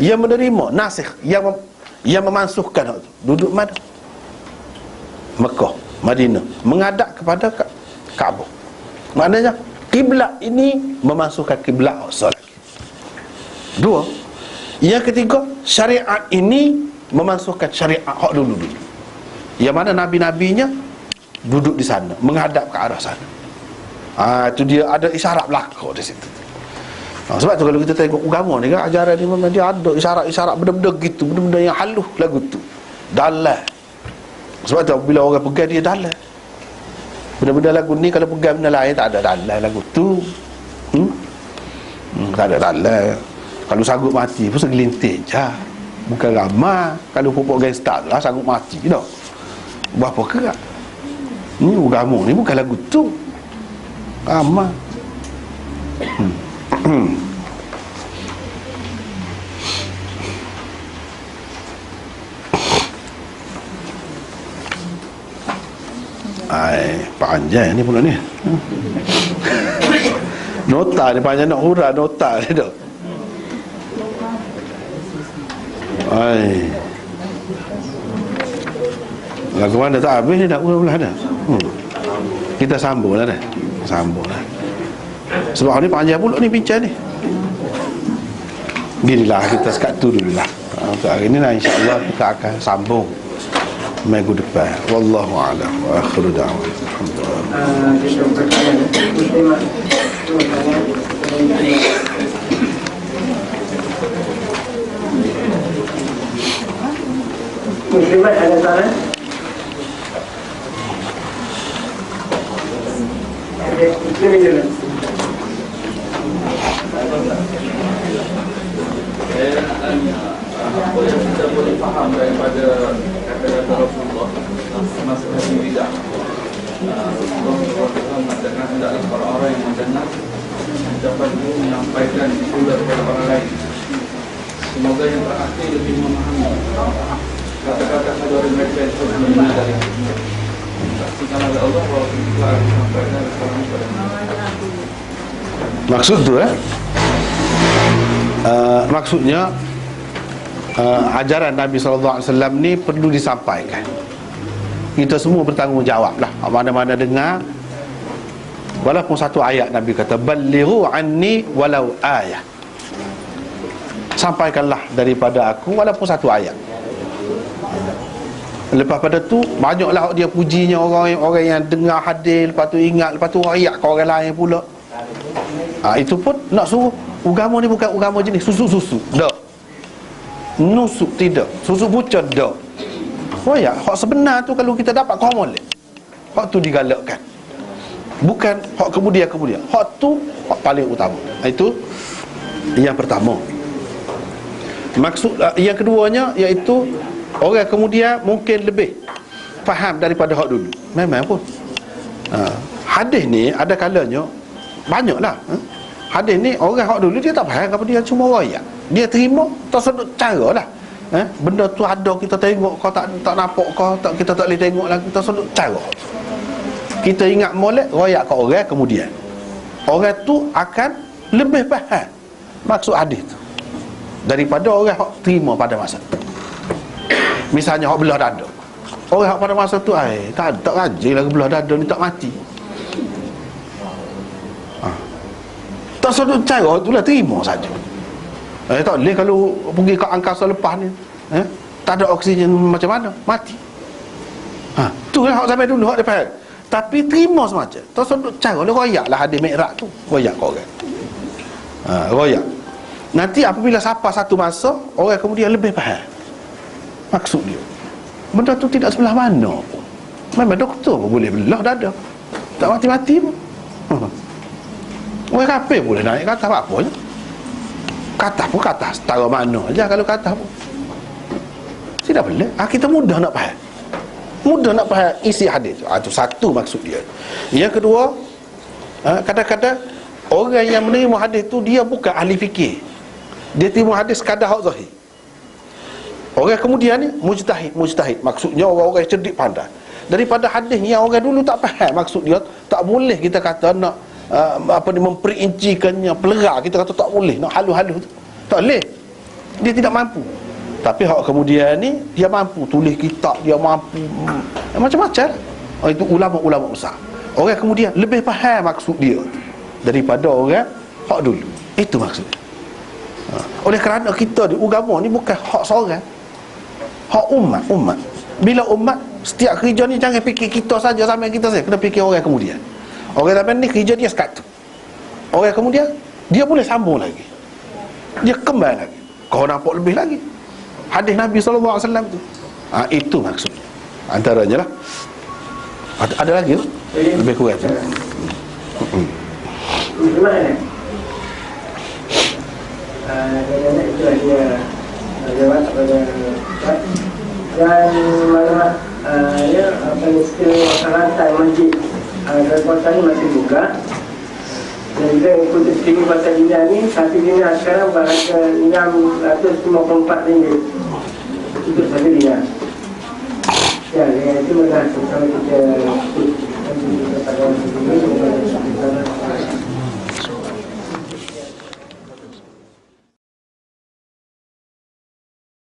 yang menerima nasikh, yang memansuhkan hak tu duduk mana? Mekah, Madinah, menghadap kepada Kaabah. Maknanya kiblat ini memansuhkan kiblat solat. Dua. Yang ketiga, syariat ini memansuhkan syariat hak dulu-dulu, yang mana nabi-nabinya duduk di sana, menghadap ke arah sana. Itu dia ada isyarat belaka di situ. Sebab tu kalau kita tengok agama ni kan, ajaran ni memang dia ada isyarat-isyarat benda-benda gitu, benda-benda yang halus lagu tu. Dalam. Sebab tu bila orang pegang dia dalam. Benda-benda lagu ni kalau pegang benda lain tak ada dalam lagu tu. Tak ada dalam. Kalau sanggup mati pun segelintir je, bukan ramai. Kalau pupuk gangster lah sanggup mati dah. Berapa kerak. Ni agama ni bukan lagu tu. Ramai. Panjang ni pula ni. Nota ni panjang nak hurah nota ni dah. Lagu mana tak habis ni, dah ulang dah. Kita sambung lah dah. Sambung lah. Sebab ni panjang pula ni bincang ni. Ginilah kita sekat tu dulu lah. Untuk hari ni lah insyaAllah kita akan sambung minggu depan. Wallahu a'lam wa akhiru da'wah. Muslimat ada saran? Apa yang kita boleh faham daripada kata-kata Rasulullah masa Nabi Wida, Rasulullah mengatakan hendaklah para orang yang mendengar ucapan itu menyampaikan itu kepada orang lain. Semoga yang terakhir lebih memahami kata-kata saudara mereka itu dari saksikan oleh Allah bahawa kita akan sampaikan sekarang kepada Maksud tu maksudnya ajaran Nabi SAW ni perlu disampaikan. Kita semua bertanggungjawab lah. Mana-mana dengar, walaupun satu ayat Nabi kata ballighu anni walau ayat, sampaikanlah daripada aku walaupun satu ayat. Lepas pada tu banyaklah dia pujinya orang yang dengar hadis, lepas tu ingat, lepas tu ayat ke orang lain pula. Itu pun nak suruh agama ni bukan agama jenis susu-susu dak, nusuk tidak, susu bucah dak. Oh ya, hak sebenar tu kalau kita dapat kau molek, hak tu digalakkan, bukan hak kemudian. Hak tu hak paling utama. Itu yang pertama. Maksud yang keduanya iaitu orang kemudian mungkin lebih faham daripada hak dulu. Memang pun hadis ni ada kalanya banyaklah. Hadis ni orang hak dulu dia tak faham apa, dia cuma royak. Dia terima tersudut cara lah. Benda tu ada kita tengok, kau tak nampak, kau tak, kita tak boleh tengok lagi, tersudut cara. Kita ingat molek royak ke orang kemudian, orang tu akan lebih faham maksud hadis tu daripada orang hak terima pada masa tu. Misalnya hak belah dada, orang hak pada masa tu tak rajin lagi belah dada ni tak mati. Tak sudut cara tu lah terima saja. Tak boleh kalau pergi ke angkasa lepas ni, tak ada oksigen macam mana, mati. Tu lah hak sampai dulu hak dia faham. Tapi terima semacam tak sudut cara, dia royak lah hadis Mi'raj tu, royak ke orang. Royak. Nanti apabila sampai satu masa, orang kemudian lebih faham maksud dia. Benda tu tidak sebelah mana pun. Memang doktor pun boleh belah dada, tak mati-mati pun. Orang kafir boleh naik kata apa je. Kata pun kata setara mana aja kalau kata pun. Tidak boleh. Kita mudah nak faham. Mudah nak faham isi hadis. Itu satu maksud dia. Yang kedua, kadang-kadang Orang yang menerima hadis tu dia bukan ahli fikir. Dia terima hadis sekadar hak zahir. Orang kemudian ni mujtahid. Maksudnya orang-orang cerdik pandai. Daripada hadis yang orang dulu tak faham maksud dia, tak boleh kita kata nak memperincikannya pelerah, kita kata tak boleh, nak halus-halus tu tak boleh, dia tidak mampu. Tapi hak kemudian ni dia mampu tulis kitab, dia mampu macam-macam. Itu ulama-ulama besar. Orang kemudian lebih faham maksud dia daripada orang hak dulu. Itu maksudnya. Oleh kerana kita di agama ni bukan hak seorang, hak umat. Bila umat, setiap kerja ni jangan fikir kita saja, sampai kita saja, kena fikir orang kemudian. Orang zaman ni kerja dia sekat tu. Orang kemudian dia boleh sambung lagi, dia kembali lagi, kau nampak lebih lagi hadis Nabi SAW tu. Itu maksudnya. Antaranya lah. Ada lagi tu lebih kurang tu. Gimana? Kadang-kadang itu ada jawab kepada Ustaz. Dan maklumat istilah rantai masjid kekuatan ini masih buka. Dan juga ikut tinggi pasal dinar ni, satu dinar sekarang berharga RM654 untuk satu dinar. Ya, dengan itu bergantung kalau kita pada sini